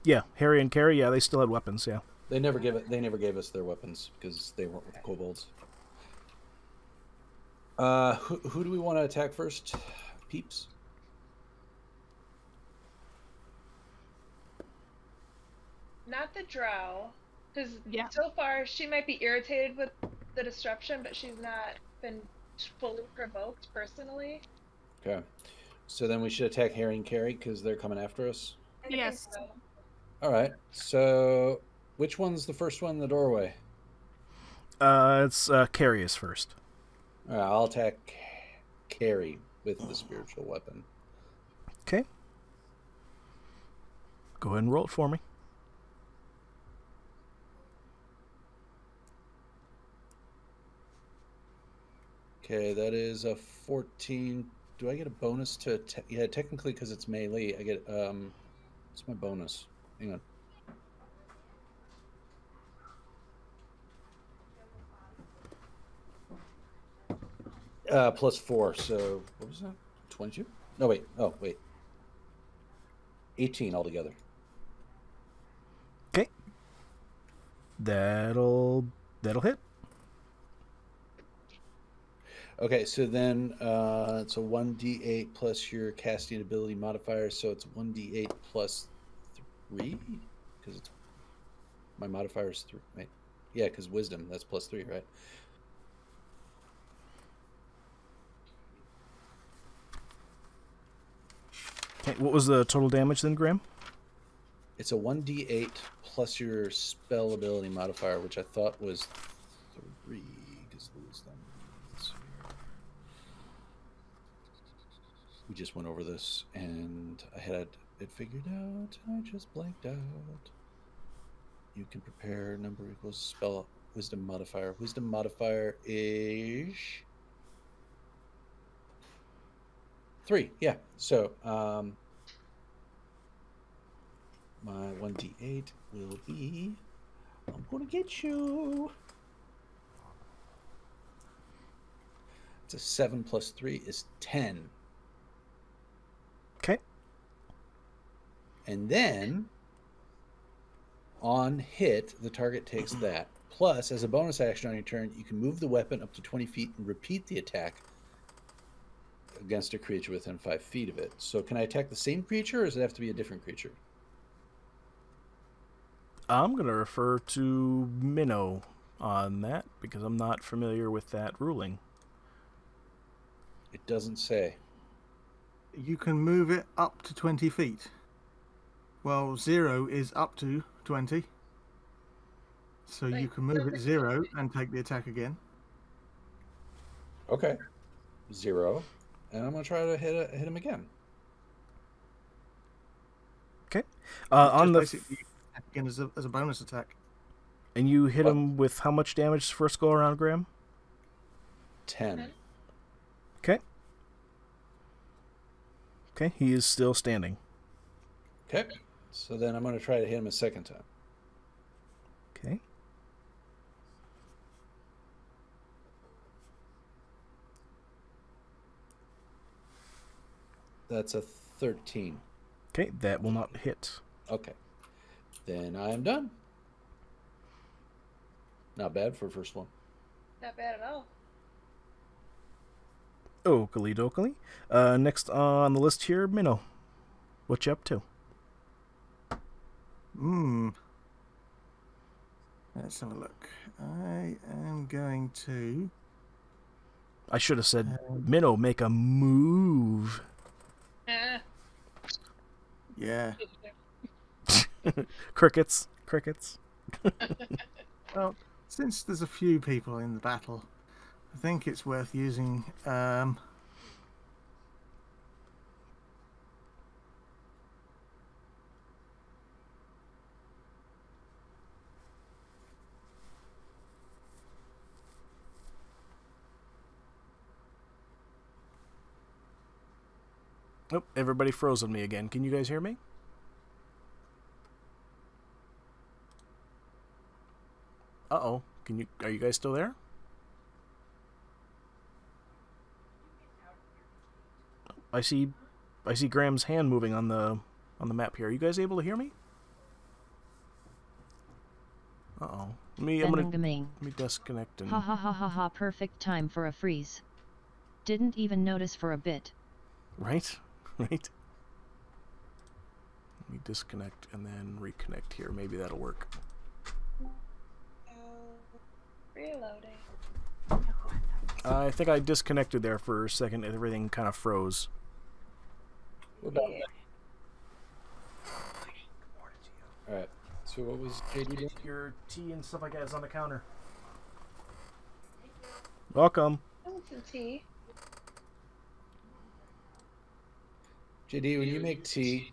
Yeah, Harry and Carrie, yeah, they still had weapons, yeah. they never gave us their weapons because they weren't with the kobolds. Who do we want to attack first? Peeps? Not the drow, because Yeah. so far she might be irritated with the disruption, but she's not been fully provoked personally. Okay. So then we should attack Harry and Carrie because they're coming after us? I think Yes. so. All right. So which one's the first one in the doorway? It's Carrie is first. All right, I'll attack Carrie with the spiritual weapon. Okay. Go ahead and roll it for me. Okay, that is a 14. Do I get a bonus to attack? Yeah, technically because it's melee, I get what's my bonus? Hang on. Plus 4, so what was that? 22? No, wait. Oh, wait. 18 altogether. Okay. That'll hit. Okay, so then it's a 1d8 plus your casting ability modifier, so it's 1d8 plus 3? Because it's my modifier is 3, right? Yeah, because wisdom, that's plus 3, right? Okay, what was the total damage then, Graham? It's a 1d8 plus your spell ability modifier, which I thought was 3, because the wisdom. Let's see here. We just went over this, and I had it figured out, and I just blanked out. You can prepare number equals spell wisdom modifier. Wisdom modifier is 3. Yeah. So my 1d8 will be. I'm gonna get you. It's a 7 plus 3 is 10. Okay. And then, on hit, the target takes that. Plus, as a bonus action on your turn, you can move the weapon up to 20 feet and repeat the attack against a creature within 5 feet of it. So can I attack the same creature, or does it have to be a different creature? I'm going to refer to Minnow on that because I'm not familiar with that ruling. It doesn't say. You can move it up to 20 feet. Well, 0 is up to 20. So you can move it 0 and take the attack again. Okay. 0. And I'm going to try to hit him again. Okay. On the basically again as a bonus attack. And you hit him with how much damage first go around, Graham? 10. Okay. Okay, he is still standing. Okay. So then I'm going to try to hit him a second time. Okay. That's a 13. Okay, that will not hit. Okay. Then I am done. Not bad for first one. Not bad at all. Oakley dokley. Next on the list here, Minnow. What you up to? Let's have a look. I am going to... I should have said, Minnow, make a move. Yeah. Crickets. Crickets. Well, since there's a few people in the battle, I think it's worth using... Oh, everybody froze on me again. Can you guys hear me? Uh-oh. Are you guys still there? I see Graham's hand moving on the map here. Are you guys able to hear me? Uh-oh. I'm gonna disconnect and... Ha ha ha ha ha, perfect time for a freeze. Didn't even notice for a bit. Right? Right? Let me disconnect and then reconnect here. Maybe that'll work. Reloading. I think I disconnected there for a second. Everything kind of froze. Alright, so what was JD doing? Your tea and stuff like that is on the counter. Welcome. I want some tea. JD, when you make tea,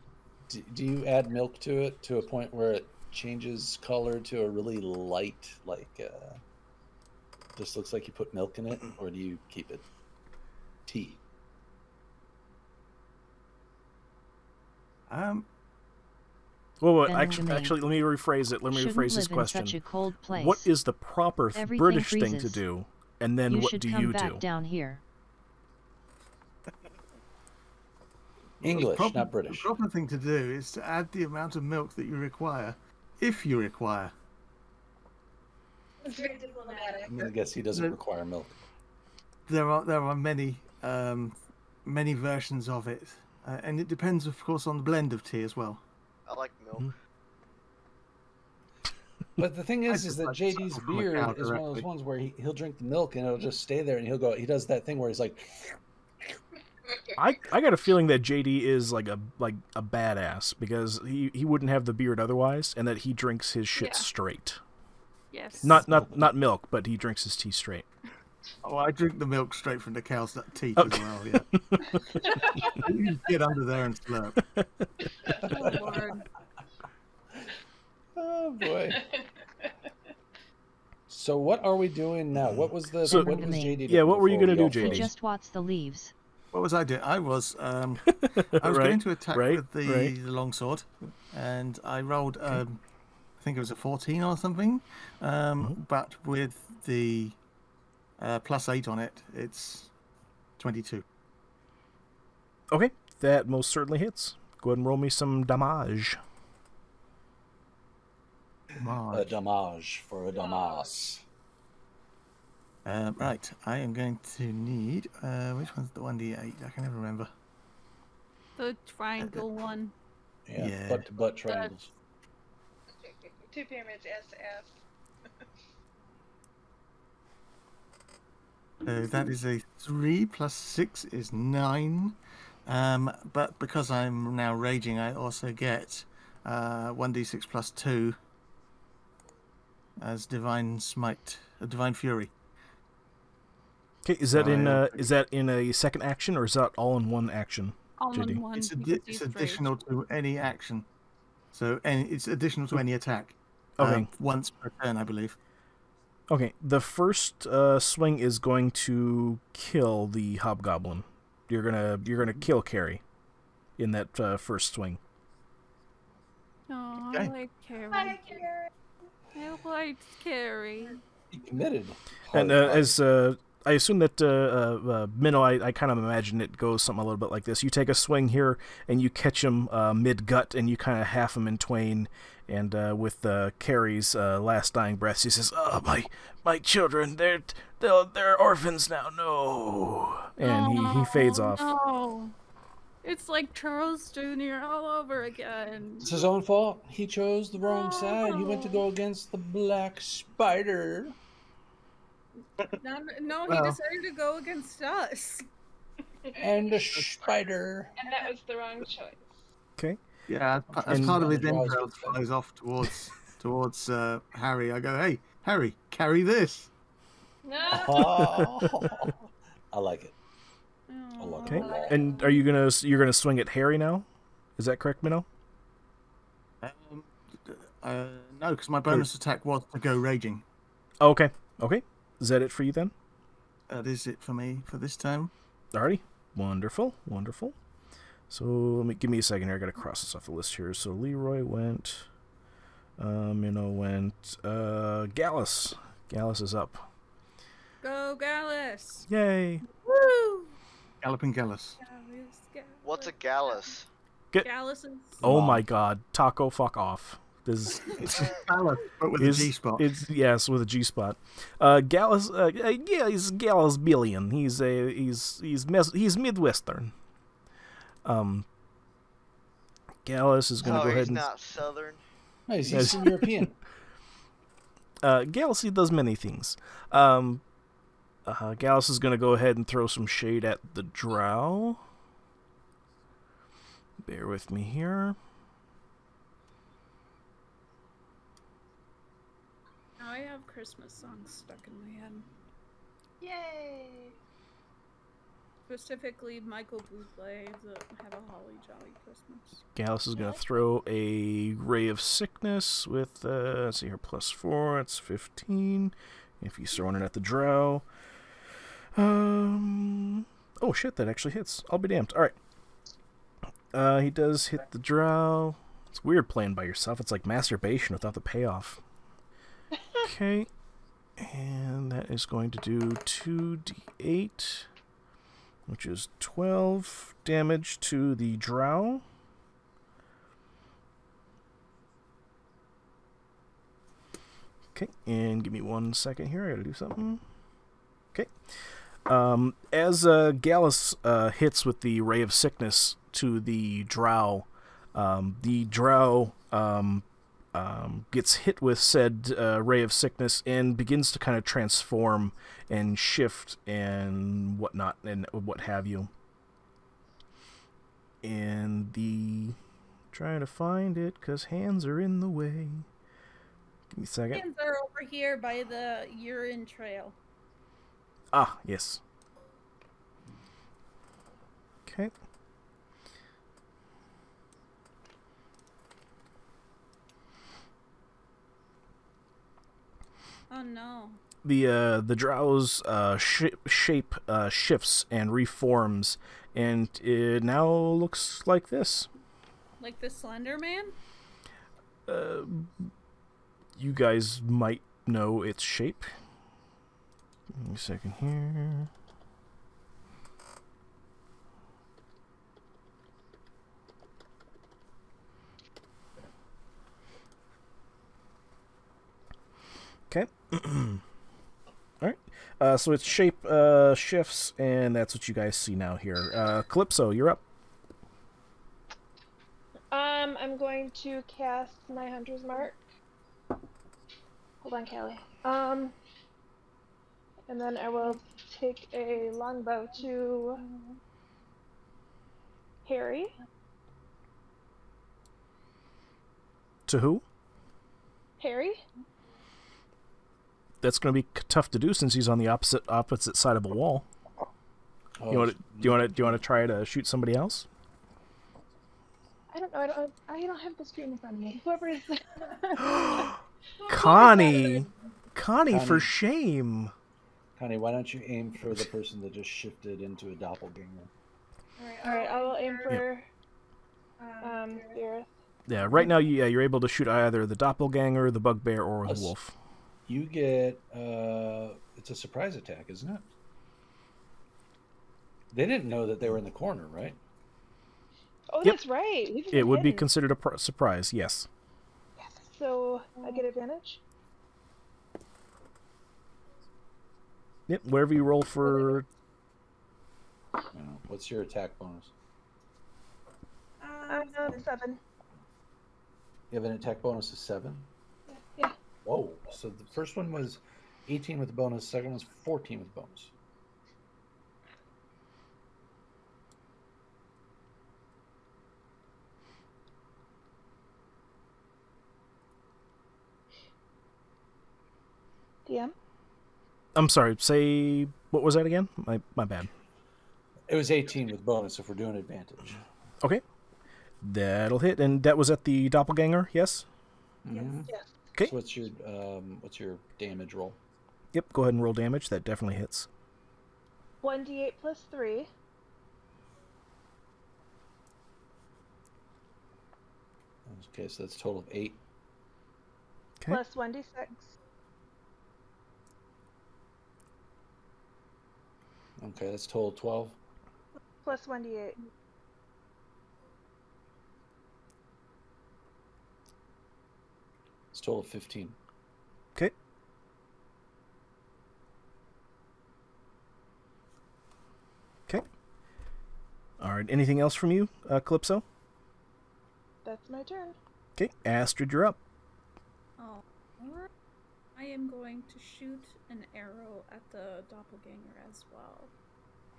do you add milk to it to a point where it changes color to a really light, like, just looks like you put milk in it, or do you keep it tea? Well, actually, let me rephrase it. Let me rephrase this question. Such a cold place. What is the proper British thing to freezes. do? And then what do you come back do? down here. English, not British. The proper thing to do is to add the amount of milk that you require, if you require. It's very diplomatic. I guess he doesn't require milk. There are many many versions of it, and it depends, of course, on the blend of tea as well. I like milk. But the thing is that JD's beard is one of those ones where he'll drink the milk and it'll just stay there, and he does that thing where he's like... I got a feeling that JD is like a badass, because he wouldn't have the beard otherwise, and that he drinks his shit straight. Yes. Not milk, but he drinks his tea straight. Oh, I drink the milk straight from the cow's teat as well, yeah. You get under there and slurp. Oh, Lord. Oh, boy. So what are we doing now? What was the... So, what was JD doing? Yeah, what were you going to do, You JD? just watch the leaves. What was I doing? I was going to attack with the longsword, and I rolled, I think it was a 14 or something, but with the +8 on it, it's 22. Okay, that most certainly hits. Go ahead and roll me some damage. A damage for a damas. Right, I am going to need... which one's the 1d8? I can never remember. The triangle one. Yeah, butt-to-butt triangles. 2 pyramids, SF. So that is a 3 plus 6 is 9. But because I'm now raging, I also get 1d6 plus 2 as Divine Smite, Divine Fury. Okay, is that in a second action, or is that all in one action? All JD? in one. It's additional to any action, so it's additional to any attack. Okay. Once per turn, I believe. Okay, the first swing is going to kill the hobgoblin. You're gonna kill Carrie in that first swing. Oh, Okay. I like Carrie. Hi, Carrie. I like Carrie. He committed. And as I assume that Minnow, I kind of imagine it goes something a little bit like this. You take a swing here, and you catch him mid-gut, and you kind of half him in twain. And with Carrie's last dying breath, she says, "Oh, my children, they're orphans now. No." And he fades off. No. It's like Charles Jr. all over again. It's his own fault. He chose the wrong side. He went to go against the black spider. No, he decided to go against us. And the spider. And that was the wrong choice. Okay. Yeah, as part of his entrails flies off towards Harry. I go, hey, Harry, carry this. Oh, I like it. Okay. And are you're gonna swing at Harry now? Is that correct, Minnow? No, because my bonus attack was to go raging. Okay. Okay. Is that it for you then? That is it for me for this time. Alrighty. Wonderful. Wonderful. So give me a second here. I gotta cross this off the list here. So Leroy went. Minnow went. Gallus. Gallus is up. Go Gallus! Yay! Woo! Galloping Gallus. What's a Gallus? Gallus is... Oh my God! Taco, fuck off. This is Gallus, but with a G spot. Yes, with a G spot. Gallus. Yeah, he's Gallus Billion. He's Midwestern. Gallus is going to go ahead and... he's not Southern? No, he's Eastern European. Gallus, he does many things. Gallus is going to go ahead and throw some shade at the drow. Bear with me here. Now I have Christmas songs stuck in my head. Yay! Specifically, Michael Bublé, Have a Holly Jolly Christmas. Gallus is going to throw a Ray of Sickness with, let's see here, +4, that's 15. If he's throwing it at the drow. Oh shit, that actually hits. I'll be damned. Alright. He does hit the drow. It's weird playing by yourself. It's like masturbation without the payoff. Okay. And that is going to do 2d8. Which is 12 damage to the drow. Okay, and give me 1 second here. I gotta do something. Okay. As Gallus hits with the Ray of Sickness to the drow gets hit with said Ray of Sickness and begins to kind of transform and shift and whatnot and what have you. And trying to find it because hands are in the way. Give me a second. Hands are over here by the urine trail. Ah, yes. Okay. Oh no. The drow's shape shifts and reforms, and it now looks like this. Like the Slender Man? You guys might know its shape. Give me a second here. Okay. Alright. So its shape shifts, and that's what you guys see now here. Calypso, you're up. I'm going to cast my Hunter's Mark. Hold on, Callie. And then I will take a longbow to Harry. To who? Harry. That's going to be tough to do since he's on the opposite side of a wall. Oh, Do you want to try to shoot somebody else? I don't know. I don't have the screen in front of me. Whoever is. Connie, for shame. Connie, why don't you aim for the person that just shifted into a doppelganger? All right. I will aim for Gareth. Yeah. Right now, you're able to shoot either the doppelganger, the bugbear, or the wolf. You get it's a surprise attack, isn't it? They didn't know that they were in the corner, right? Oh, that's right. It would be considered a surprise, yes. So I get advantage? Yep, wherever you roll for... What's your attack bonus? 7. You have an attack bonus of 7? Yeah. Whoa. So the first one was 18 with the bonus, second one was 14 with bonus. DM? I'm sorry, say, what was that again? My bad. It was 18 with bonus if we're doing advantage. Okay. That'll hit, and that was at the doppelganger, yes? Mm-hmm. Yes. Okay. So what's your damage roll? Yep, go ahead and roll damage. That definitely hits. 1d8 plus 3. Okay, so that's a total of 8. Okay. Plus 1d6. Okay, that's a total of 12. Plus 1d8. It's a total of 15. Okay. Okay. All right. Anything else from you, Calypso? That's my turn. Okay. Astrid, you're up. Oh, alright. I am going to shoot an arrow at the doppelganger as well.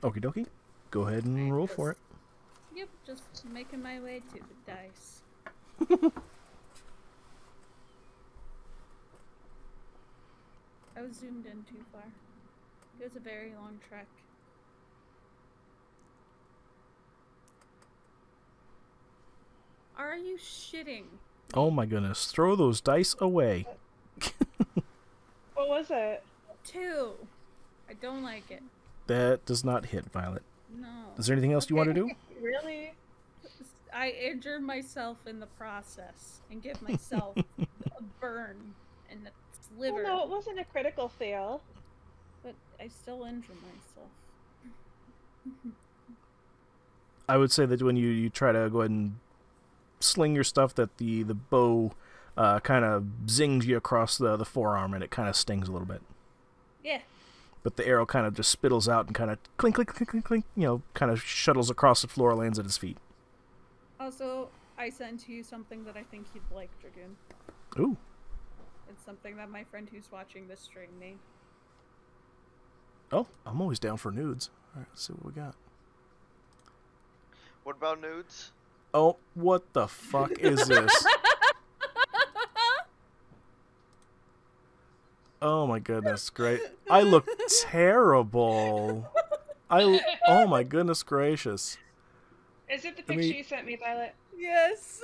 Okie dokie. Go ahead and roll for it. Yep, just making my way to the dice. I was zoomed in too far. It was a very long trek. Are you shitting? Oh my goodness. Throw those dice away. What was it? 2. I don't like it. That does not hit, Violet. No. Is there anything else you want to do? Really? I injure myself in the process and give myself a burn in the liver. Well, no, it wasn't a critical fail. But I still injure myself. I would say that when you try to go ahead and sling your stuff, that the bow kind of zings you across the forearm, and it kind of stings a little bit. Yeah. But the arrow kind of just spittles out and kind of clink, clink, clink, clink, clink, kind of shuttles across the floor, lands at his feet. Also, I sent you something that I think you'd like, Dragoon. Ooh. It's something that my friend who's watching this stream made. Oh, I'm always down for nudes. All right, let's see what we got. What about nudes? Oh, what the fuck is this? Oh my goodness, great. I look terrible. Oh my goodness gracious. Is it the picture you sent me, Violet? Yes.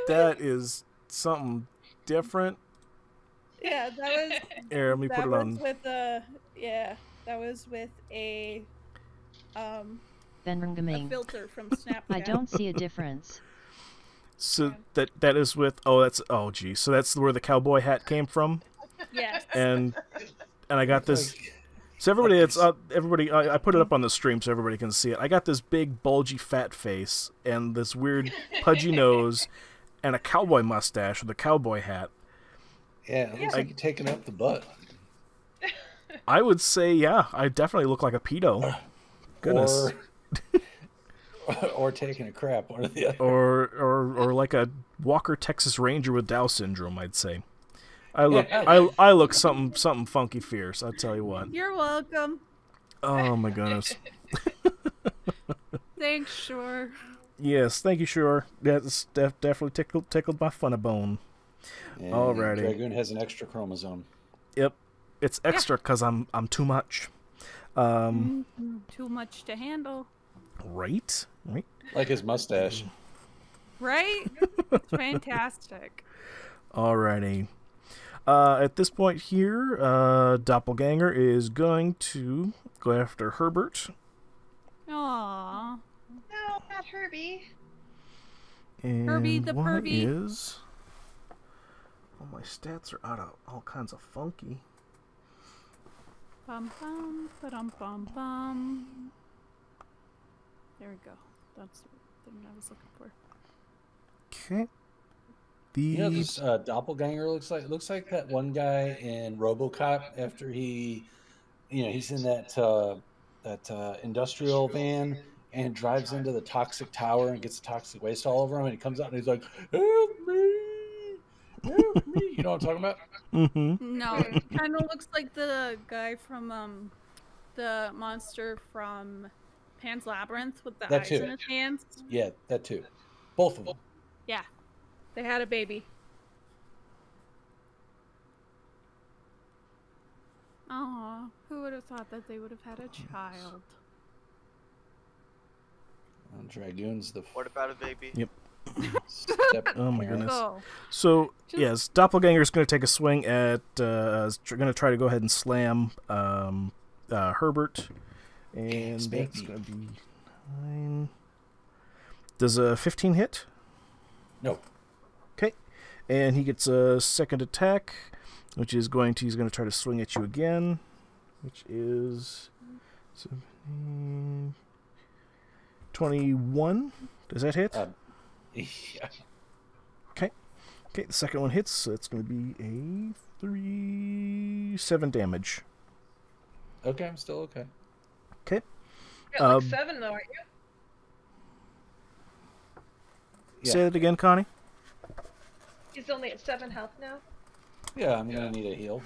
That is something different. Yeah, that was. Here, let me put it on. That was with a Benringaming. filter from Snapchat. I don't see a difference. So that is with geez. So that's where the cowboy hat came from. Yes. And I got this. So everybody, I put it up on the stream so everybody can see it. I got this big bulgy fat face and this weird pudgy nose and a cowboy mustache with a cowboy hat. Yeah, it looks like you're taking up the butt. I would say, yeah, I definitely look like a pedo. Goodness. Or taking a crap, one or the other. Or like a Walker Texas Ranger with Dow syndrome, I'd say. I look something funky fierce, I'll tell you what. You're welcome. Oh my goodness. Thanks, Shore. Yes, thank you, Shore. That's definitely tickled my funny bone. And Alrighty. Dragoon has an extra chromosome. Yep. It's extra because I'm too much. Too much to handle. Right? Like his mustache. Right? It's fantastic. Alrighty. At this point here, Doppelganger is going to go after Herbert. Aww. No, not Herbie. And Herbie the what Pervy. is... Oh, my stats are out of all kinds of funky. Bum bum, ba-dum bum bum. There we go. That's the thing I was looking for. Okay. You know this doppelganger looks like? It looks like that one guy in RoboCop after he's in that industrial van and drives into the toxic tower and gets toxic waste all over him. And he comes out and he's like, "Help me! Help me!" You know what I'm talking about? Mm-hmm. No, it kind of looks like the guy from the monster from Pan's Labyrinth with the That eyes too. in his hands. Yeah, that too. Both of them. Yeah, they had a baby. Aw, who would have thought that they would have had a child? Dragoon's the. What about a baby? Yep. Step Oh my parent. goodness. Go. So yes, Doppelganger's going to take a swing at. Going to try to go ahead and slam Herbert, and Yes, that's baby. going to be 9. Does a 15 hit? No. Okay, and he gets a second attack, which is he's going to try to swing at you again, which is 17, 21. Does that hit? Yeah. Okay, the second one hits, so it's going to be a 7 damage. Okay, I'm still okay. Okay. You're like 7 though, aren't you? Yeah. Say that again, Connie. He's only at 7 health now. Yeah, I'm gonna need a heal.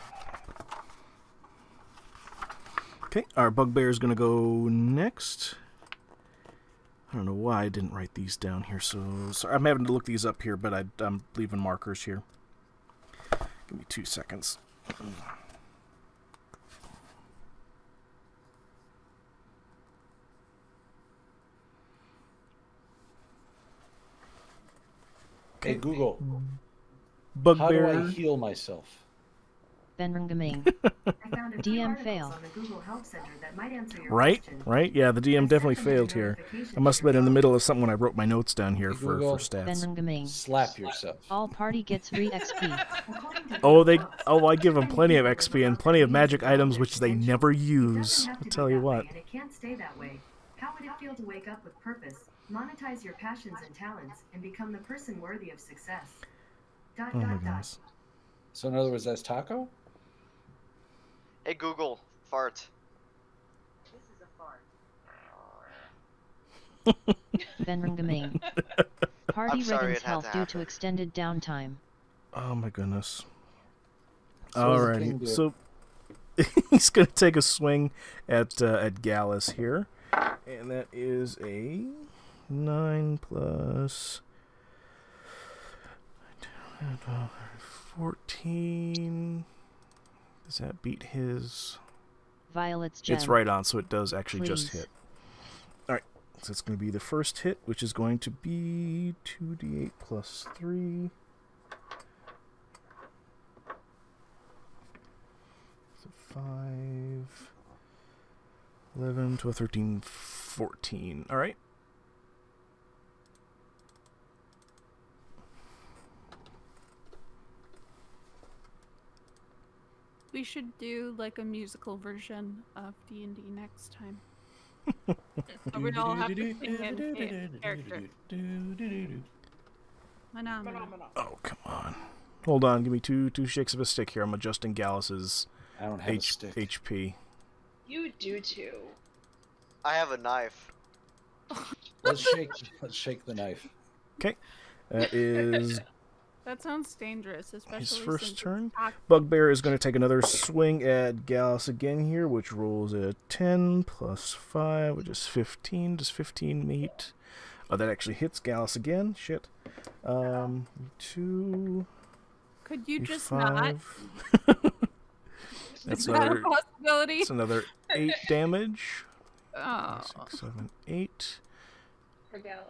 Okay, our bugbear is going to go next. I don't know why I didn't write these down here, so sorry. I'm having to look these up here, but I'm leaving markers here. Give me 2 seconds. Hey Google, how do Bugbear. I heal myself? Benrungaming. DM fail. Right? Yeah, the DM definitely failed here. I must have been in the middle of something when I wrote my notes down here Hey, for Google. stats. Benrungaming. Slap yourself. All party gets free XP. I give them plenty of XP and plenty of magic items which they never use. I'll tell you what. And it can't stay that way. How would it feel to wake up with purpose, monetize your passions and talents, and become the person worthy of success? Oh my goodness. So in other words, that's Taco? Hey Google, fart. Benrungaming. Party I'm sorry reddens it had health to due happen. to extended downtime. Oh my goodness. So what does the king Alrighty, do? so he's going to take a swing at Gallus here, and that is a 9 plus 14. Does that beat his? Violet's gem. It's right on, so it does actually just Please. hit. Alright, so it's going to be the first hit, which is going to be 2d8 plus 3. So 5, 11, 12, 13, 14. Alright. We should do like a musical version of D&D next time. We'd all have to sing in character. Phenomenal. Oh, come on. Hold on, give me two shakes of a stick here. I'm adjusting Gallus's I don't have a stick. HP. You do too. I have a knife. Let's shake the knife. Okay. That is That sounds dangerous, especially his first since turn. it's hot. Bugbear is going to take another swing at Gallus again here, which rolls a 10 plus 5, which is 15. Does 15 meet? Oh, that actually hits Gallus again. Shit. 2. Could you just 5. not? That's Is that a another. possibility? That's another 8 damage. Oh. 6, 7, 8. For Gallus.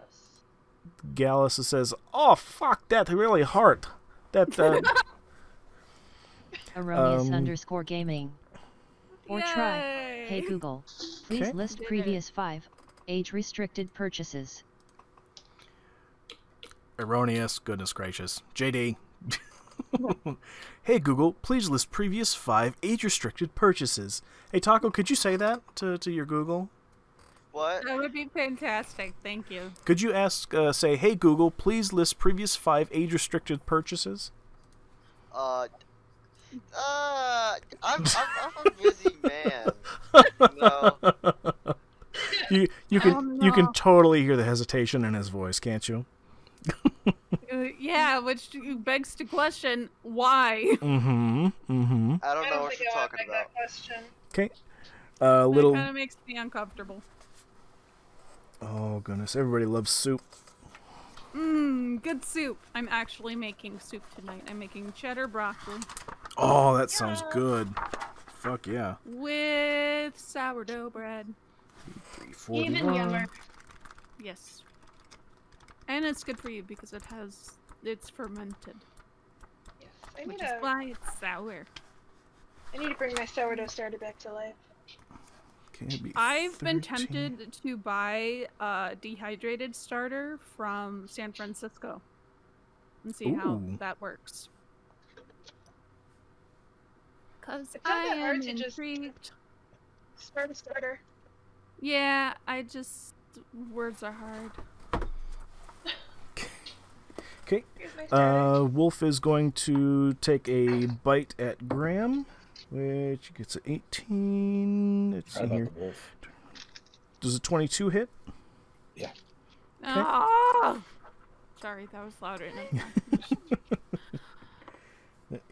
Gallus says, "Oh fuck, that really hurt." That Erroneous _ gaming. Or try. Yay! Hey Google, please Okay. list previous 5 age-restricted purchases. Erroneous, goodness gracious. JD. Hey Google, please list previous 5 age-restricted purchases. Hey Taco, could you say that to your Google? What? That would be fantastic. Thank you. Could you say, hey Google, please list previous 5 age-restricted purchases? I'm a busy man. No. You can totally hear the hesitation in his voice, can't you? Yeah, which begs to question why. I don't know what you're talking about. Okay. That kind of makes me uncomfortable. Oh goodness, everybody loves soup. Good soup. I'm actually making soup tonight. I'm making cheddar broccoli. Oh, that sounds good. Fuck yeah. With sourdough bread. Even yummer. Yes. And it's good for you because it's fermented. Yes. Which is why it's sour. I need to bring my sourdough starter back to life. I've been tempted to buy a dehydrated starter from San Francisco and see how that works. Because I am intrigued. Start a starter. Yeah, words are hard. Okay. Wolf is going to take a bite at Graham, which gets an 18. Let's see here. Does a 22 hit? Yeah. Okay. Oh! Sorry, that was louder enough.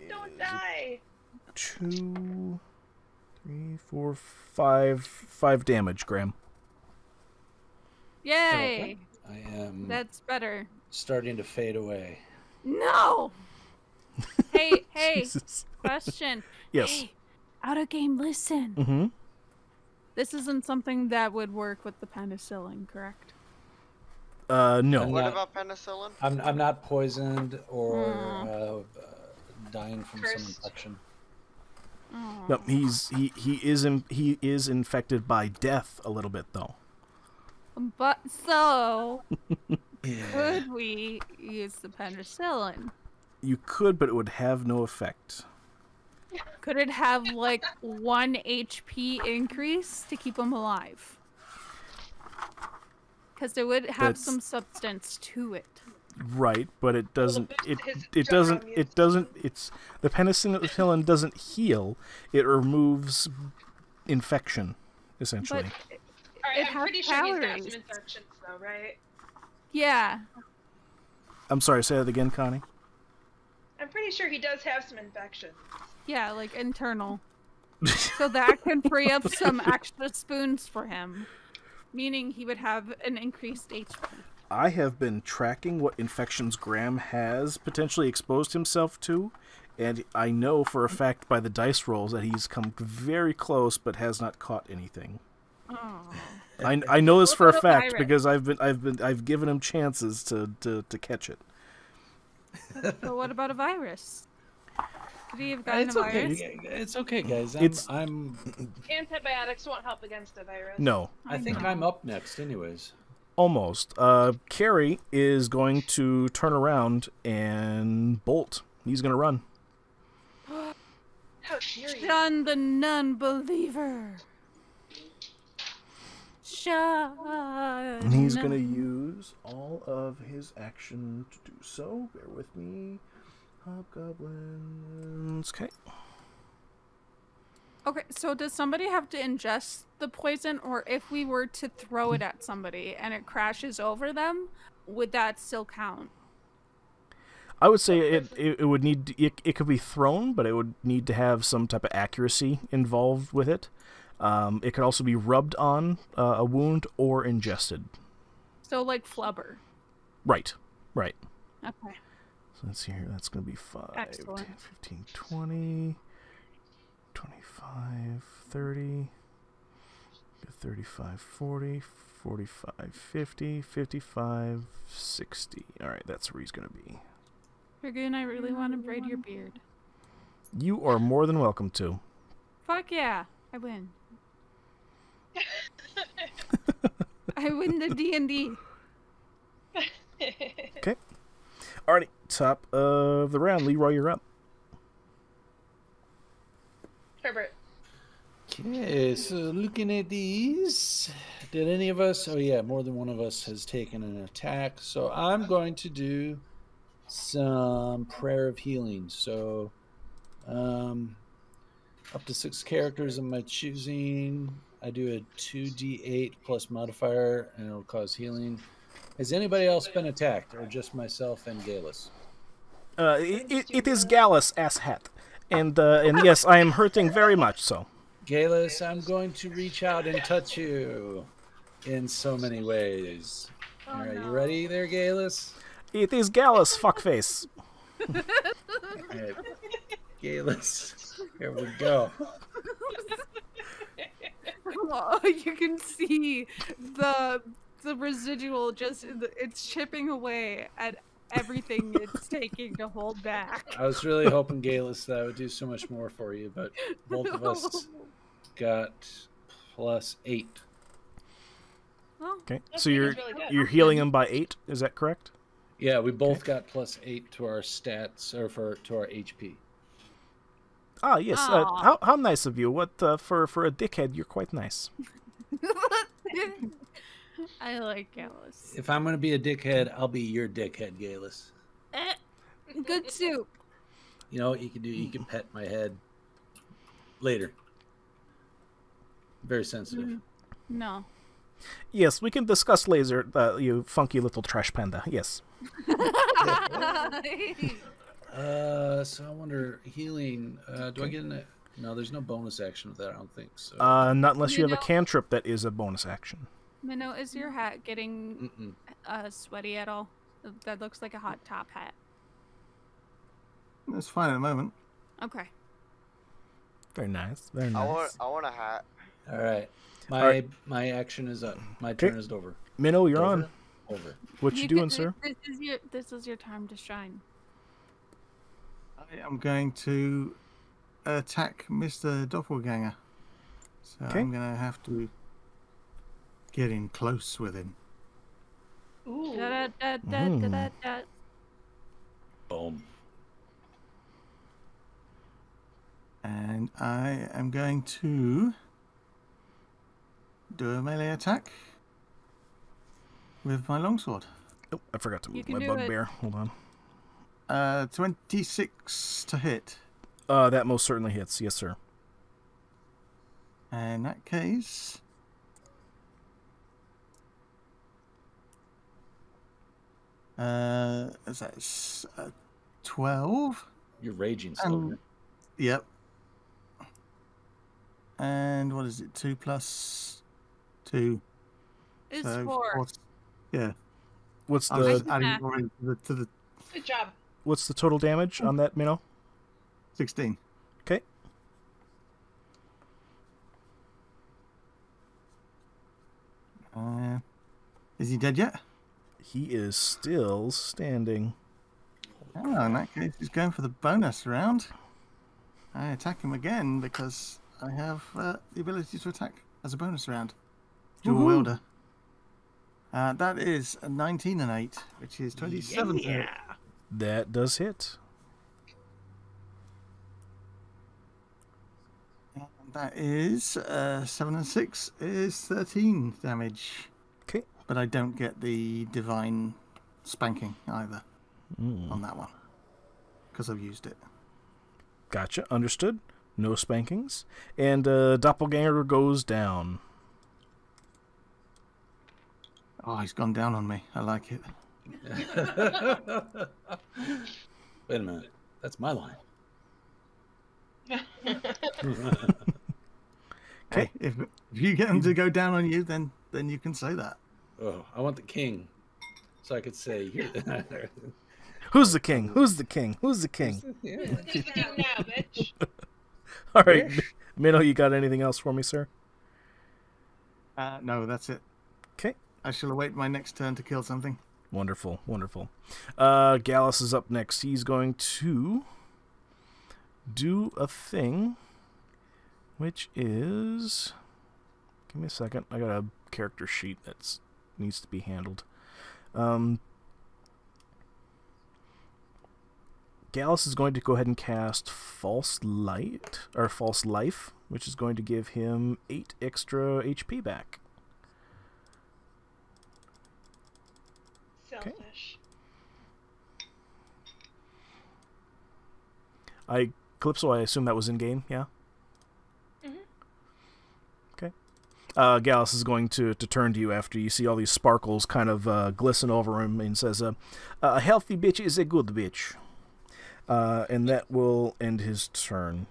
Don't die. 2, 3, 4, 5 damage, Graham. Yay! Okay. I am. That's better. Starting to fade away. No. Hey, Jesus. Question. Yes. Hey, out of game, listen. This isn't something that would work with the penicillin, correct? No. What about penicillin? I'm not poisoned or dying from some infection. No, he is infected by death a little bit though. But so could we use the penicillin? You could, but it would have no effect. Could it have like 1 HP increase to keep him alive? Because it would have some substance to it. Right, but it doesn't. It doesn't. It's the penicillin doesn't heal. It removes infection, essentially. But Alright, I'm pretty sure he's got some infections though, right? Yeah. I'm sorry. Say that again, Connie. I'm pretty sure he does have some infections. Yeah, like internal. So that can free up some extra spoons for him, meaning he would have an increased HP. I have been tracking what infections Graham has potentially exposed himself to, and I know for a fact by the dice rolls that he's come very close but has not caught anything. Oh. I know this for a fact because I've given him chances to catch it. So what about a virus? Could he have gotten a virus? It's okay, guys. I'm Antibiotics won't help against a virus. No. I think I'm up next, anyways. Almost. Carrie is going to turn around and bolt. He's going to run. How dare you? Shun the non-believer. Shun. And he's going to use all of his action to do so. Bear with me. Hobgoblins. Okay. Okay, so does somebody have to ingest the poison, or if we were to throw it at somebody and it crashes over them, would that still count? I would say it would need it could be thrown, but it would need to have some type of accuracy involved with it. It could also be rubbed on a wound or ingested. So like flubber. Right. Okay. So let's see here. That's going to be 5, Excellent. 10, 15, 20, 25, 30, 35, 40, 45, 50, 55, 60. All right, that's where he's going to be. Dragoon, I really want to braid your beard. You are more than welcome to. Fuck yeah, I win. I win the D&D. Okay. Alrighty, top of the round. Leroy, you're up. Herbert. Okay, so looking at these, did any of us? Oh yeah, more than one of us has taken an attack. So I'm going to do some prayer of healing. So, up to 6 characters of my choosing I do a 2d8 plus modifier, and it'll cause healing. Has anybody else been attacked, or just myself and Galus? It is Gallus, asshat. And yes, I am hurting very much so. Galus, I'm going to reach out and touch you in so many ways. Oh, All right, no. you ready there, Galus? It is Gallus, fuckface. All right. Galus, here we go. Oh, you can see the residual it's chipping away at everything it's taking to hold back. I was really hoping, Galus, that I would do so much more for you, but both of us got +8. Oh, Okay, That's so really good. you're healing him by 8. Is that correct? Yeah, we both got +8 to our stats, or to our HP. Ah, yes. How nice of you. What for a dickhead, you're quite nice. I like Gallus. If I'm going to be a dickhead, I'll be your dickhead, Galus. Good soup. You know what you can do? You can pet my head later. Very sensitive. No. Yes, we can discuss later, you funky little trash panda. Yes. So I wonder, healing, do I get no, there's no bonus action with that, I don't think so. Not unless you have a cantrip that is a bonus action. Minnow, is your hat getting sweaty at all? That looks like a hot top hat. It's fine at the moment. Okay. Very nice. Very nice. I want a hat. All right. My action is up. My turn is over. Minnow, you're on. Over. What you doing, sir? This is your time to shine. I am going to attack Mr. Doppelganger. So I'm going to have to get in close with him. Ooh. Boom. And I am going to do a melee attack with my longsword. Oh, I forgot to move can my do bugbear. Hold on. 26 to hit. That most certainly hits. Yes, sir. In that case, that's 12. You're raging still. Yep. And what is it? 2 plus 2. It's so 4. Yeah. What's I was the adding already to the Good job. what's the total damage on that, Minnow? 16. Okay. Is he dead yet? He is still standing. Oh, in that case, he's going for the bonus round. I attack him again because I have the ability to attack as a bonus round. Dual wielder. That is a 19 and 8, which is 27 to hit. That does hit. And that is 7 and 6 is 13 damage. Okay. But I don't get the divine spanking either on that one because I've used it. Gotcha. Understood. No spankings. And Doppelganger goes down. Oh, he's gone down on me. I like it. Wait a minute. That's my line. Okay. If you get him to go down on you, then you can say that. Oh, I want the king, so I could say, Who's the king? Who's the king? Who's the king? Who's the king now, bitch? All right, Minnow, you got anything else for me, sir? No, that's it. Okay. I shall await my next turn to kill something. Wonderful, wonderful. Gallus is up next. He's going to do a thing, which is... Give me a second. I got a character sheet that needs to be handled. Gallus is going to go ahead and cast False Light, or False Life, which is going to give him 8 extra HP back. Selfish. Calypso, I assume that was in game, yeah? Mm-hmm. Okay. Gallus is going to turn to you after you see all these sparkles kind of glisten over him and says, a healthy bitch is a good bitch. And that will end his turn.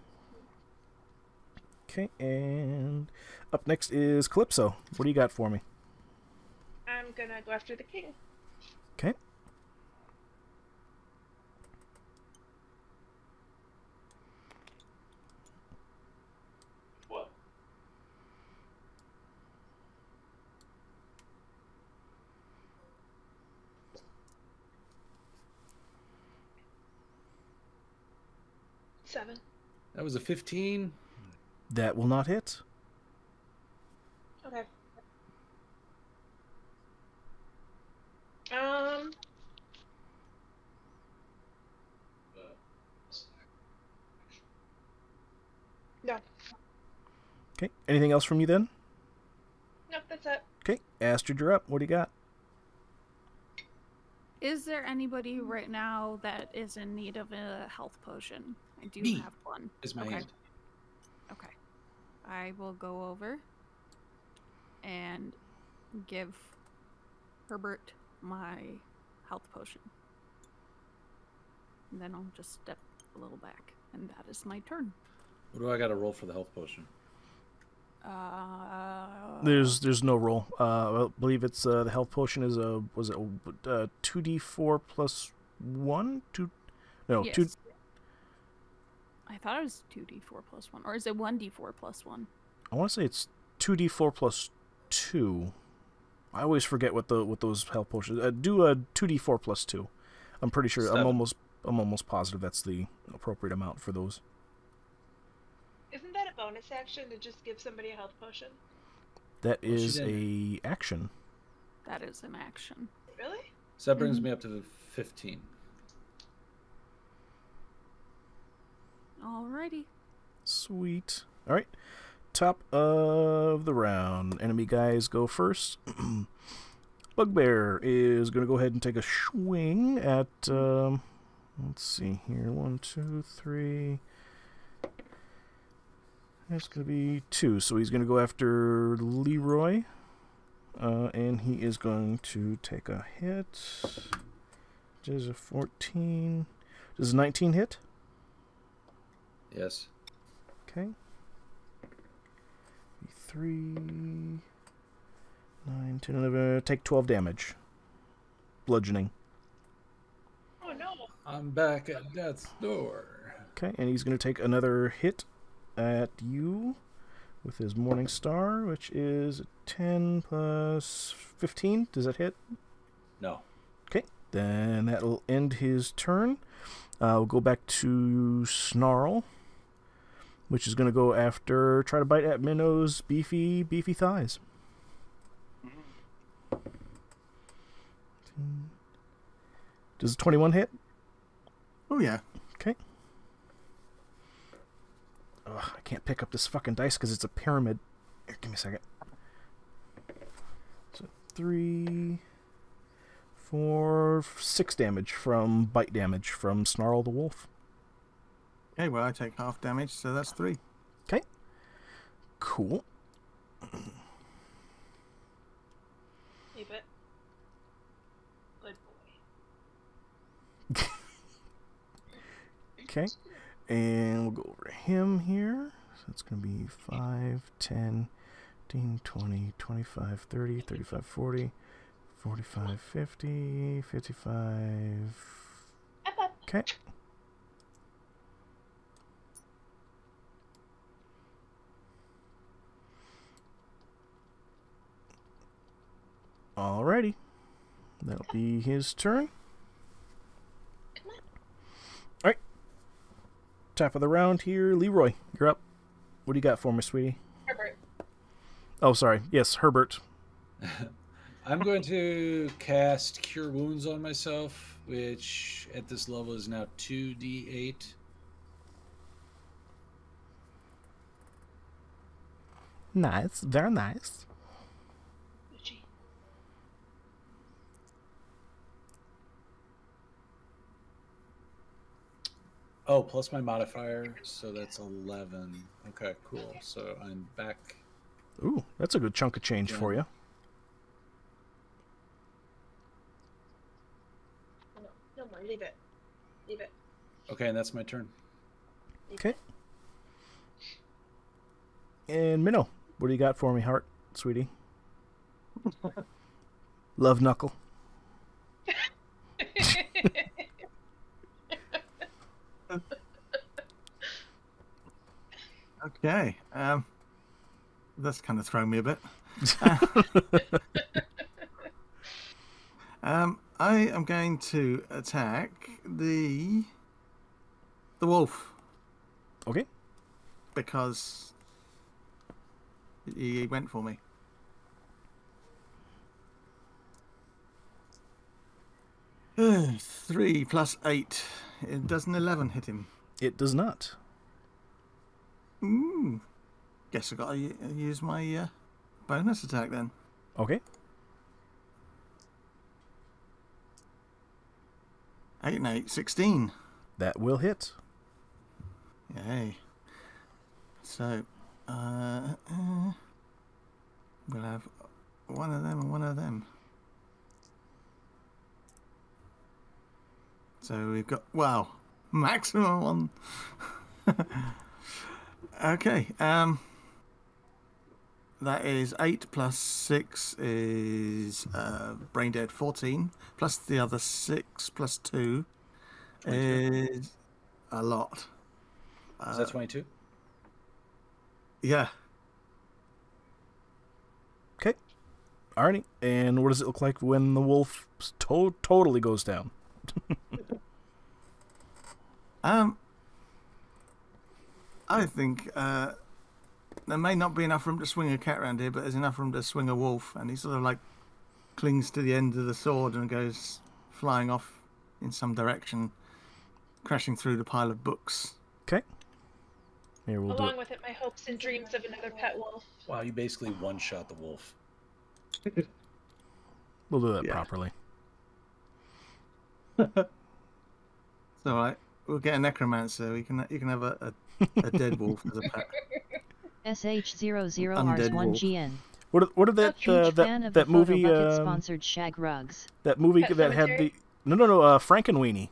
Okay, and up next is Calypso. What do you got for me? I'm gonna go after the king. Okay. What? Seven. That was a 15. That will not hit. Okay. No. Okay, anything else from you then? Nope, that's it. Okay, Astrid, you're up. What do you got? Is there anybody right now that is in need of a health potion? I do Me. have one. Is my hand. Okay. I will go over and give Herbert my health potion. And then I'll just step a little back, and that is my turn. What do I got to roll for the health potion? There's no roll. I believe it's the health potion is a 2d4 plus 1? Yes. 2. I thought it was 2d4 plus 1, or is it 1d4 plus 1? I want to say it's 2d4 plus 2. I always forget what those health potions. Do a 2d4 plus 2. I'm pretty sure. 7. I'm almost positive that's the appropriate amount for those. Isn't that a bonus action to just give somebody a health potion? That is a action. That is an action. Really? So that brings me up to 15. Alrighty. Sweet. All right. Top of the round. Enemy guys go first. Bugbear is going to go ahead and take a swing at, let's see here, 1, 2, 3. That's going to be 2. So he's going to go after Leroy. And he is going to take a hit. Does a 14. Does a 19 hit? Yes. Okay. 3, 9, 10, 11. Take 12 damage. Bludgeoning. Oh no. I'm back at death's door. Okay, and he's going to take another hit at you with his Morning Star, which is 10 plus 15. Does that hit? No. Okay, then that'll end his turn. We'll go back to Snarl, which is going to go after, try to bite at Minnow's beefy thighs. Does 21 hit? Oh, yeah. Okay. Ugh, I can't pick up this fucking dice because it's a pyramid. Here, give me a second. So 3, 4, 6 damage from bite damage from Snarl the Wolf. Okay, well, I take half damage, so that's 3. Okay. Cool. Keep it. Good boy. Okay. And we'll go over him here. So it's going to be 5, 10, 15, 20, 25, 30, 35, 40, 45, 50, 55. Okay. Alrighty. That'll be his turn. Alright. Top of the round here. Leroy, you're up. What do you got for me, sweetie? Herbert. Oh, sorry. Yes, Herbert. I'm going to cast Cure Wounds on myself, which at this level is now 2d8. Nice. Very nice. Oh, plus my modifier, so that's 11. Okay, cool. So I'm back Ooh, that's a good chunk of change for you. No more. Leave it. Leave it. Okay, and that's my turn. Okay. And Minnow, what do you got for me, heart, sweetie? Love knuckle. Okay. That's kind of thrown me a bit. I am going to attack the wolf. Okay. Because he went for me. Three plus 8. It does an 11 hit him? It does not. Ooh. Guess I got to use my bonus attack then. Okay. 8 and 8, 16. That will hit. Yay. So, we'll have one of them and one of them. So we've got, wow, maximum one. Okay, that is 8 plus 6 is brain dead, 14, plus the other 6 plus 2 is a lot. Is that 22? Yeah. Okay. Alrighty. And what does it look like when the wolf totally goes down? I think there may not be enough room to swing a cat around here, but there's enough room to swing a wolf, and he sort of like clings to the end of the sword and goes flying off in some direction, crashing through the pile of books. Okay. Here, we'll Along with it, my hopes and dreams of another pet wolf. Wow, you basically one-shot the wolf. We'll do that properly. It's all right. We'll get a necromancer. You can have a dead wolf as a pet. SH00Rs1GN. What did that movie sponsored shag rugs. That movie Pet that Cemetery? had the Frankenweenie.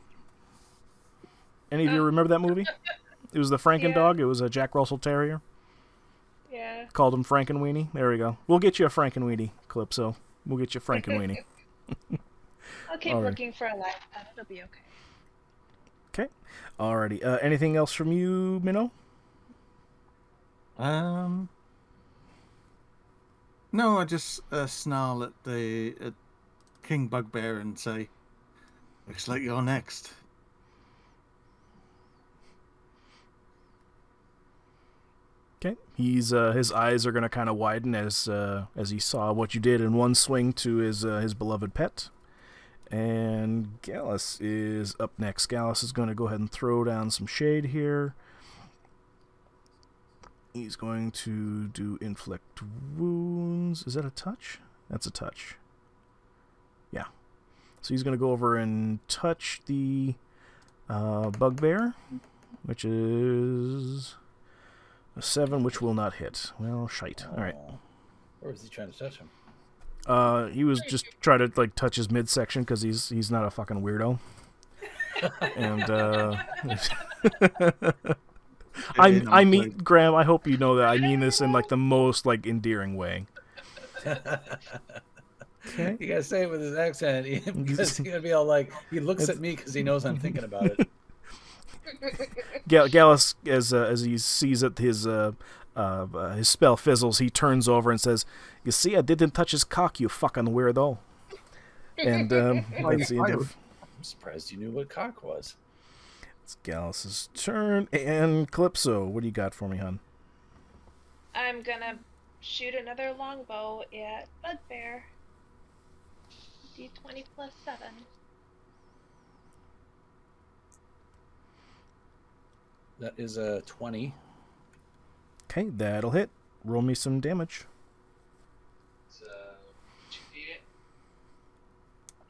Any of you remember that movie? It was the Franken dog. It was a Jack Russell Terrier. Yeah. Called him Frankenweenie. There we go. We'll get you a Frankenweenie, Calypso. We'll get you a Frankenweenie. I'll keep looking for a life pet. It'll be okay. Okay. Alrighty. Anything else from you, Minnow? No, I just snarl at King Bugbear and say, "Looks like you're next." Okay. He's his eyes are gonna kind of widen as he saw what you did in one swing to his beloved pet. And Gallus is up next. Gallus is going to go ahead and throw down some shade here. He's going to do inflict wounds. Is that a touch? That's a touch. Yeah. So he's going to go over and touch the bugbear, which is a 7, which will not hit. Well, shite. All right. Or was he trying to touch him? He was just trying to like touch his midsection because he's not a fucking weirdo. And I mean, Graham, I hope you know that I mean this in like the most like endearing way. Okay. You gotta say it with his accent because he's gonna be all like, he looks at me because he knows I'm thinking about it. Gallus, as he sees that his spell fizzles, he turns over and says, "You see, I didn't touch his cock, you fucking weirdo." And that's the end of... I'm surprised you knew what cock was. It's Gallus's turn. And Calypso, what do you got for me, hon? I'm gonna shoot another longbow at Bugbear. D20 plus 7. That is a 20. Okay, that'll hit. Roll me some damage. It's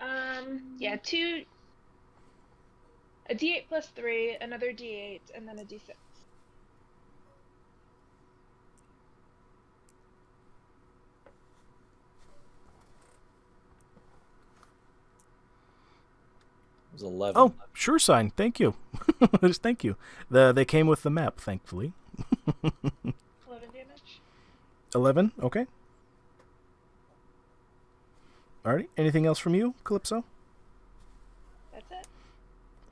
2d8. Yeah, a D8 plus 3, another D8, and then a D6. was 11. Oh, sure sign. Thank you. Just thank you. They came with the map, thankfully. 11 damage. 11? Okay. Alrighty. Anything else from you, Calypso? That's it.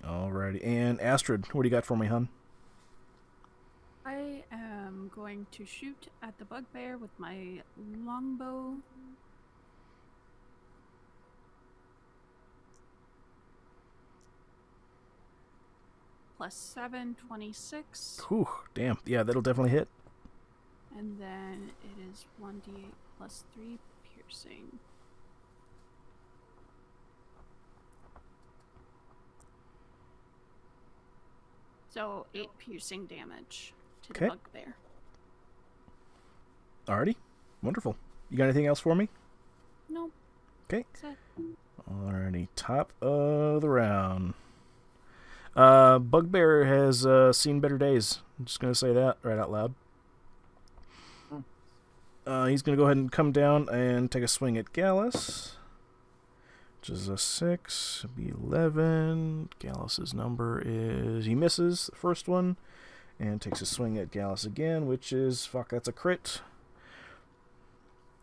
Alrighty. And Astrid, what do you got for me, hon? I am going to shoot at the bugbear with my longbow. +7, 26. Whew, damn. Yeah, that'll definitely hit. And then it is 1d8 +3 piercing. So 8 piercing damage to the bugbear. Alrighty. Wonderful. You got anything else for me? No. Okay. That's it. Alrighty. Top of the round. Bugbear has seen better days. I'm just going to say that right out loud. He's going to go ahead and come down and take a swing at Gallus, which is a 6. It'll be 11. Gallus's number is... He misses the first one and takes a swing at Gallus again, which is... Fuck, that's a crit.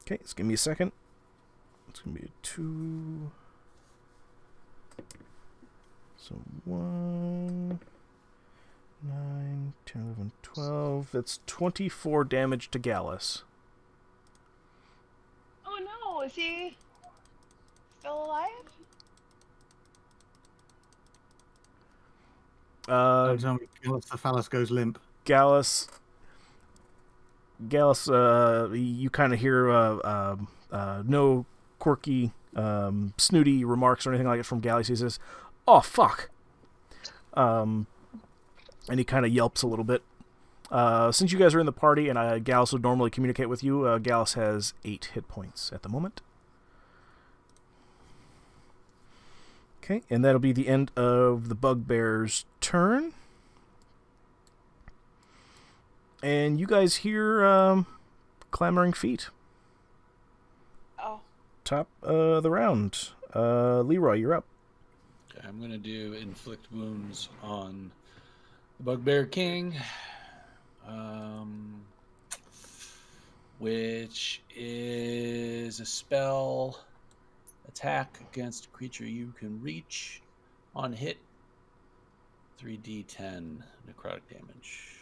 Okay, let's give me a second. It's going to be a 2... So 1, 9, 10, 11, 12. That's 24 damage to Gallus. Oh no, is he still alive? Gallus the phallus goes limp. Gallus, you kind of hear no quirky, snooty remarks or anything like it from Gallus. He says, "Oh fuck," and he kind of yelps a little bit. Since you guys are in the party and Gallus would normally communicate with you, Gallus has 8 hit points at the moment. Okay, and that'll be the end of the bugbear's turn. And you guys hear clamoring feet. Oh. Top of the round. Leroy, you're up. Okay, I'm going to do inflict wounds on the Bugbear King, which is a spell attack against a creature you can reach. On hit, 3d10 necrotic damage.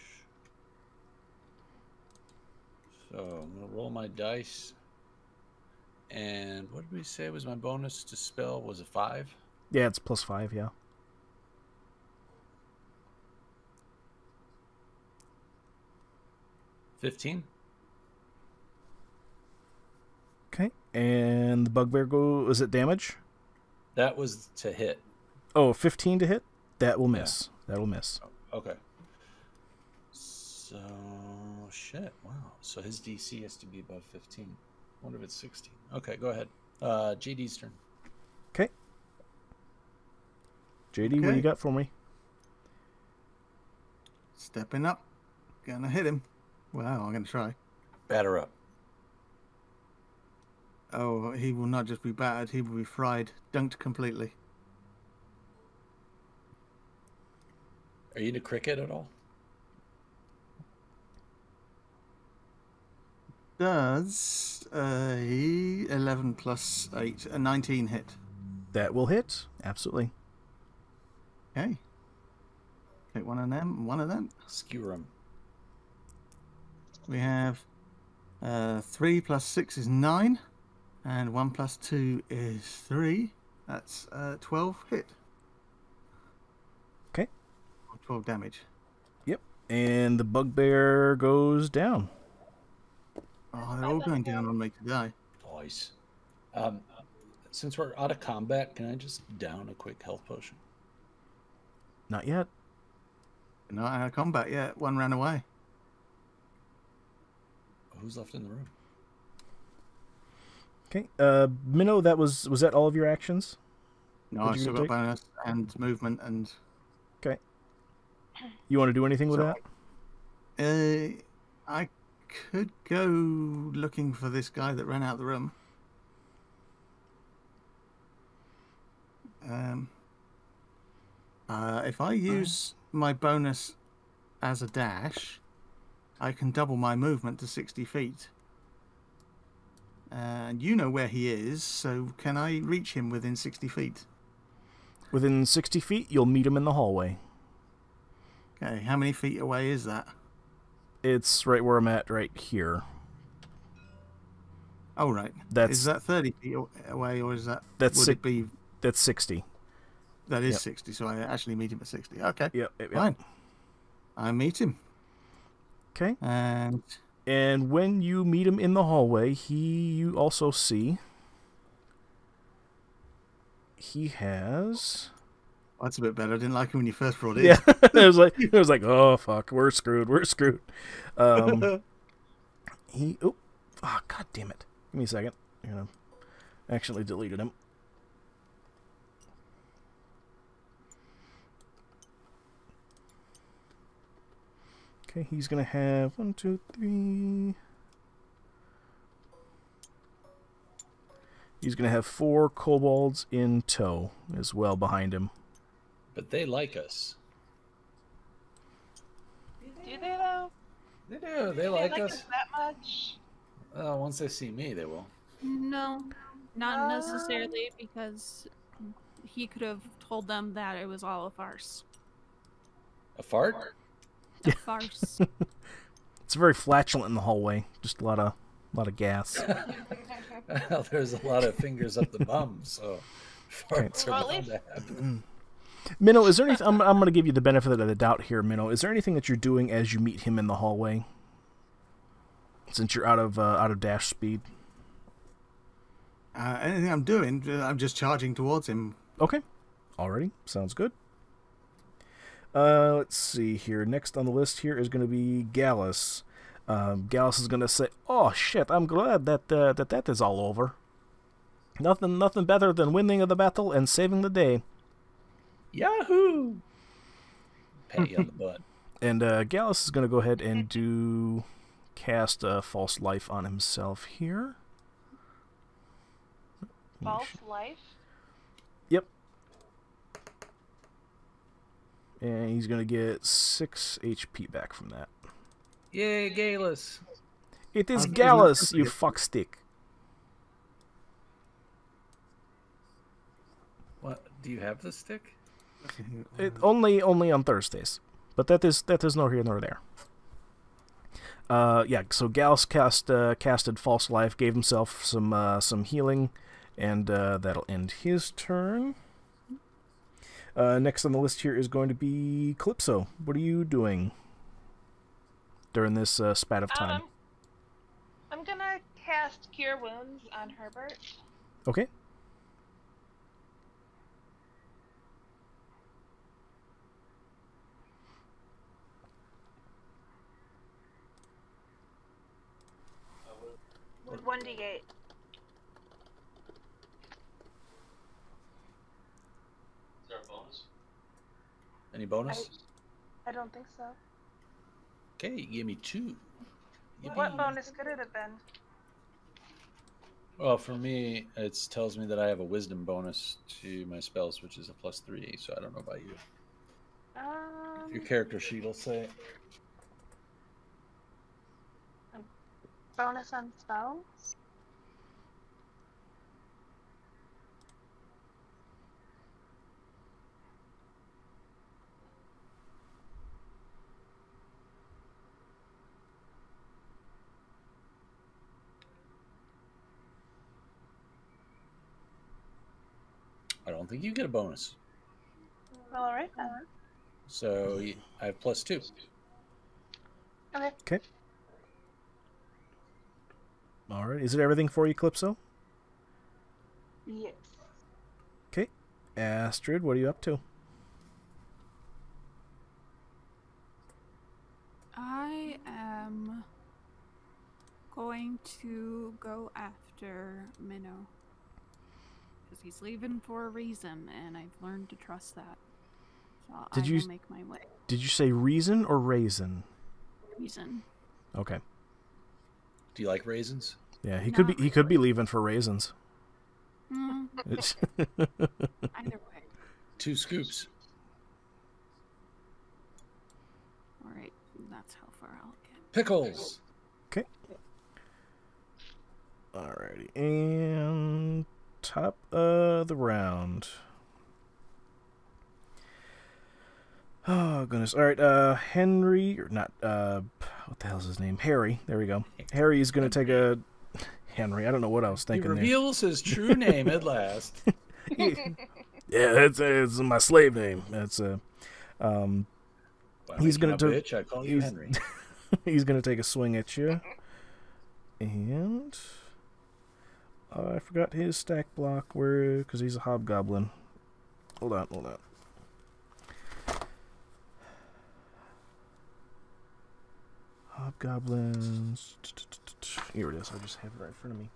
So I'm going to roll my dice. And what did we say was my bonus to spell? Was it 5? Yeah, it's +5, yeah. $15. Okay, and the bugbear is it damage? That was to hit. Oh, 15 to hit? That will miss. Yeah. That'll miss. Okay. So, shit, wow. So his DC has to be above 15. I wonder if it's 16. Okay, go ahead. JD's turn. Okay. JD, what do you got for me? Stepping up. Gonna hit him. Wow, I'm gonna try. Batter up. Oh, he will not just be battered, he will be fried, dunked completely. Are you into cricket at all? Does 11 plus 8, a 19 hit? That will hit, absolutely. Okay. Take one of them. Skewer him. We have 3 plus 6 is 9, and 1 plus 2 is 3. That's 12 hit. Okay. 12 damage. Yep. And the bugbear goes down. Oh, they're all going down on me today. Nice. Since we're out of combat, can I just down a quick health potion? Not yet. Not out of combat yet. One ran away. Who's left in the room? Okay. Minnow, was that all of your actions? No, I still got bonus and movement and... Okay. You want to do anything with that? I could go looking for this guy that ran out of the room. If I use my bonus as a dash, I can double my movement to 60 feet. And you know where he is, so can I reach him within 60 feet? Within 60 feet, you'll meet him in the hallway. Okay, how many feet away is that? It's right where I'm at right here. Oh, right. Is that 30 feet away, or is that... That's would it be... That's 60. That is 60, so I actually meet him at 60. Okay. Yep. Fine. I meet him. Okay. And when you meet him in the hallway, you also see he has... Oh, that's a bit better. I didn't like it when you first brought it. Yeah. it was like, oh fuck, we're screwed. Oh, god damn it. Give me a second. I'm gonna actually deleted him. Okay, he's gonna have 1, 2, 3. He's gonna have 4 kobolds in tow as well behind him. But they like us. Do they though? They do. They like us that much. Once they see me, they will. No, not necessarily, because he could have told them that it was all a farce. A fart? A farce. It's very flatulent in the hallway. Just a lot of gas. Well, there's a lot of fingers up the bum, so farts are bound to happen. Minnow, is there anything? I'm going to give you the benefit of the doubt here, Minnow. Is there anything that you're doing as you meet him in the hallway? Since you're out of dash speed. Anything I'm doing, I'm just charging towards him. Okay. Alrighty. Sounds good. Let's see here. Next on the list here is going to be Gallus. Gallus is going to say, "Oh shit! I'm glad that that is all over. Nothing better than winning the battle and saving the day." Yahoo! Pat you on the butt. And Gallus is going to go ahead and cast a false life on himself here. False life? Yep. And he's going to get 6 HP back from that. Yay, Gallus! It is Gallus, you fuckstick. What? Do you have the stick? Only on Thursdays, but that is nor here nor there. Yeah. So Gallus casted false life, gave himself some healing, and that'll end his turn. Next on the list here is going to be Calypso. What are you doing during this spat of time? I'm gonna cast Cure Wounds on Herbert. Okay. With 1d8. Is there a bonus? Any bonus? I don't think so. Okay, give me 2. What bonus could it have been? Well, for me, it tells me that I have a wisdom bonus to my spells, which is a +3, so I don't know about you. Your character sheet will say. Bonus on spells? I don't think you get a bonus. Well, alright then. So I have +2. Okay. All right. Is it everything for you, Calypso? Yes. Okay. Astrid, what are you up to? I am going to go after Minnow. Because he's leaving for a reason, and I've learned to trust that. So I will make my way. Did you say reason or raisin? Reason. Okay. Do you like raisins? Yeah, he could be leaving for raisins. Either way. 2 scoops. Pickles. Okay. Alrighty, and top of the round. Oh goodness! All right, Henry or not? What the hell's his name? Harry. There we go. Harry is going to take a Henry. I don't know what I was thinking. He reveals his true name at last. Yeah, it's my slave name. That's he's going to. Bitch, I call you Henry. He's going to take a swing at you, and I forgot his stack block because he's a hobgoblin. Hold on. Hobgoblins. Here it is. I just have it right in front of me.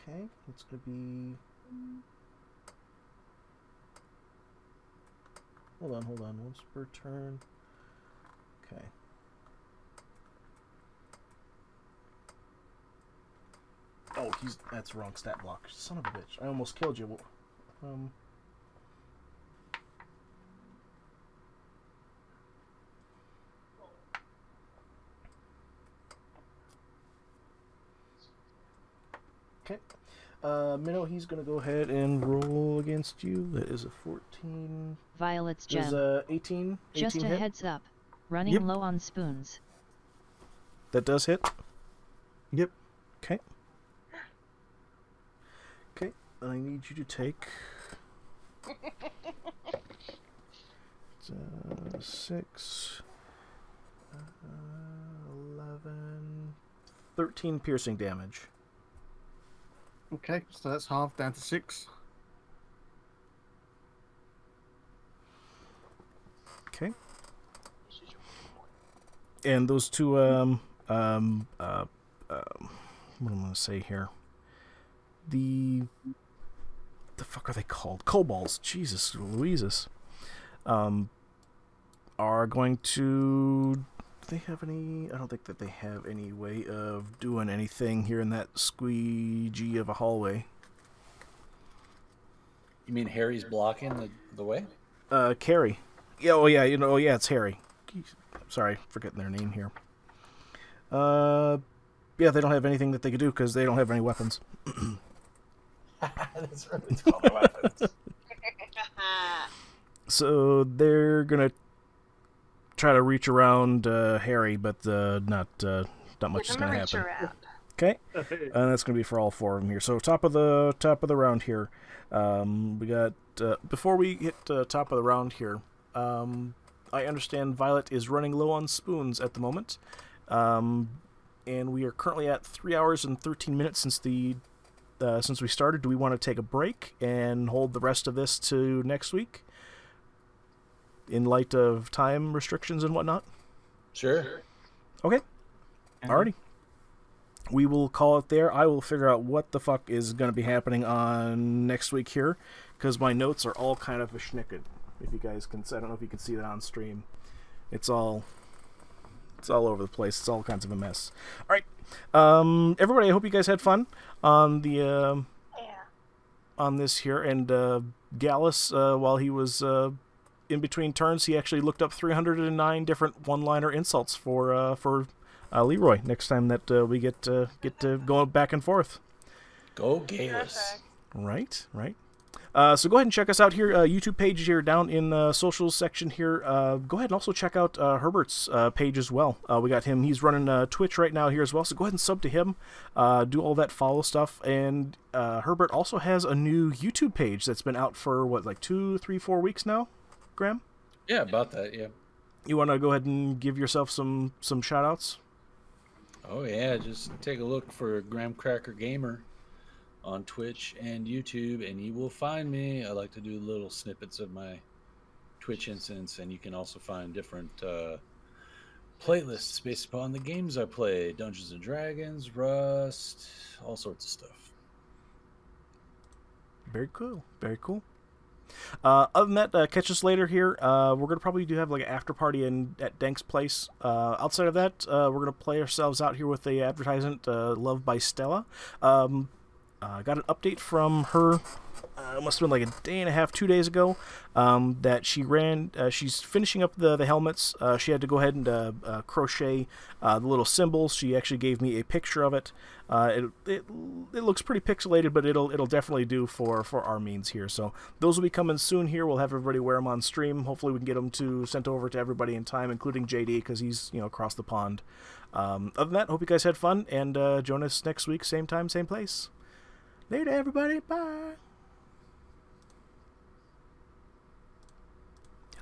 Okay, it's gonna be. Hold on. Once per turn. Okay. Oh, that's the wrong stat block. Son of a bitch. I almost killed you. Okay. Minnow, he's going to go ahead and roll against you. That is a 14. Violet's gem. Is 18. Just 18 a hit? heads up. Running low on spoons. That does hit? Yep. Okay. Okay. I need you to take... 6... 11... 13 piercing damage. Okay, so that's half down to 6. Okay. And those two, what am I going to say here? The fuck are they called? Kobolds. Jesus Louises. Are going to... Do they have any... I don't think that they have any way of doing anything here in that squeegee of a hallway. You mean Harry's blocking the way? Carrie. Yeah, oh yeah, yeah, it's Harry. Sorry, forgetting their name here. Yeah, they don't have anything that they could do because they don't have any weapons. That's right. It's called weapons. So they're gonna try to reach around Harry, but not much is gonna happen. Okay, and that's gonna be for all 4 of them here. So top of the round here, we got before we hit top of the round here. I understand Violet is running low on spoons at the moment, and we are currently at 3 hours and 13 minutes since we started. Do we want to take a break and hold the rest of this to next week, in light of time restrictions and whatnot? Sure. Okay. Alrighty. We will call it there. I will figure out what the fuck is going to be happening on next week here, because my notes are all kind of verschnicken. If you guys can, I don't know if you can see that on stream. It's all over the place. It's all kinds of a mess. All right, everybody. I hope you guys had fun on the on this here. And Gallus, while he was in between turns, he actually looked up 309 different one-liner insults for Leroy. Next time that we get to go back and forth. Go Gallus. Right. So go ahead and check us out here. YouTube page here down in the socials section here. Go ahead and also check out Herbert's page as well. We got him. He's running Twitch right now here as well. So go ahead and sub to him. Do all that follow stuff. And Herbert also has a new YouTube page that's been out for what, like 2, 3, 4 weeks now, Graham? Yeah, about that. Yeah. You want to go ahead and give yourself some shout outs? Oh yeah, just take a look for Graham Cracker Gamer on Twitch and YouTube, and you will find me. I like to do little snippets of my Twitch instance, and you can also find different playlists based upon the games I play. Dungeons and Dragons, Rust, all sorts of stuff. Very cool. Very cool. Other than that, catch us later here. We're going to probably do have like an after party at Dank's place. Outside of that, we're going to play ourselves out here with the advertisement, Love by Stella. Got an update from her, must have been like a day and a half, 2 days ago, that she ran, she's finishing up the helmets. She had to go ahead and crochet the little symbols. She actually gave me a picture of it. It looks pretty pixelated, but it'll definitely do for our means here. So those will be coming soon here. We'll have everybody wear them on stream. Hopefully we can get them sent over to everybody in time, including JD, because he's across the pond. Other than that, hope you guys had fun, and join us next week, same time, same place. Later, everybody. Bye.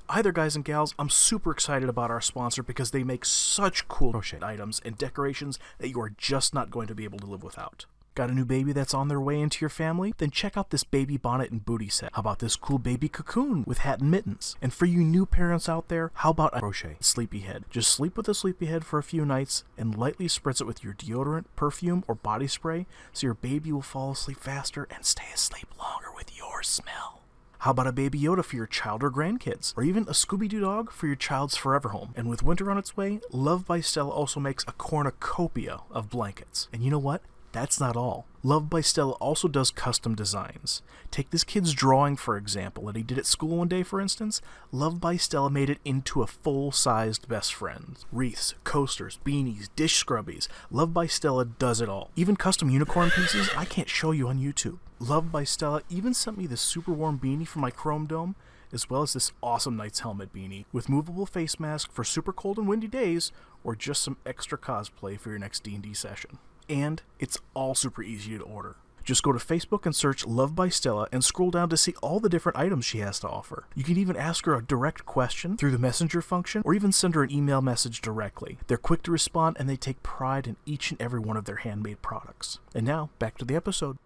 Hi there, guys and gals. I'm super excited about our sponsor because they make such cool crochet items and decorations that you are just not going to be able to live without. Got a new baby that's on their way into your family? Then check out this baby bonnet and booty set. How about this cool baby cocoon with hat and mittens? And for you new parents out there, how about a crochet sleepyhead? Just sleep with a sleepyhead for a few nights and lightly spritz it with your deodorant, perfume, or body spray so your baby will fall asleep faster and stay asleep longer with your smell. How about a Baby Yoda for your child or grandkids? Or even a Scooby-Doo dog for your child's forever home? And with winter on its way, Love by Stella also makes a cornucopia of blankets. And you know what? That's not all. Love by Stella also does custom designs. Take this kid's drawing, for example, that he did at school one day, for instance. Love by Stella made it into a full-sized best friend. Wreaths, coasters, beanies, dish scrubbies. Love by Stella does it all. Even custom unicorn pieces I can't show you on YouTube. Love by Stella even sent me this super warm beanie for my Chrome Dome, as well as this awesome Knight's Helmet beanie with movable face mask for super cold and windy days, or just some extra cosplay for your next D&D session. And it's all super easy to order. Just go to Facebook and search Love by Stella and scroll down to see all the different items she has to offer. You can even ask her a direct question through the messenger function, or even send her an email message directly. They're quick to respond, and they take pride in each and every one of their handmade products. And now, back to the episode.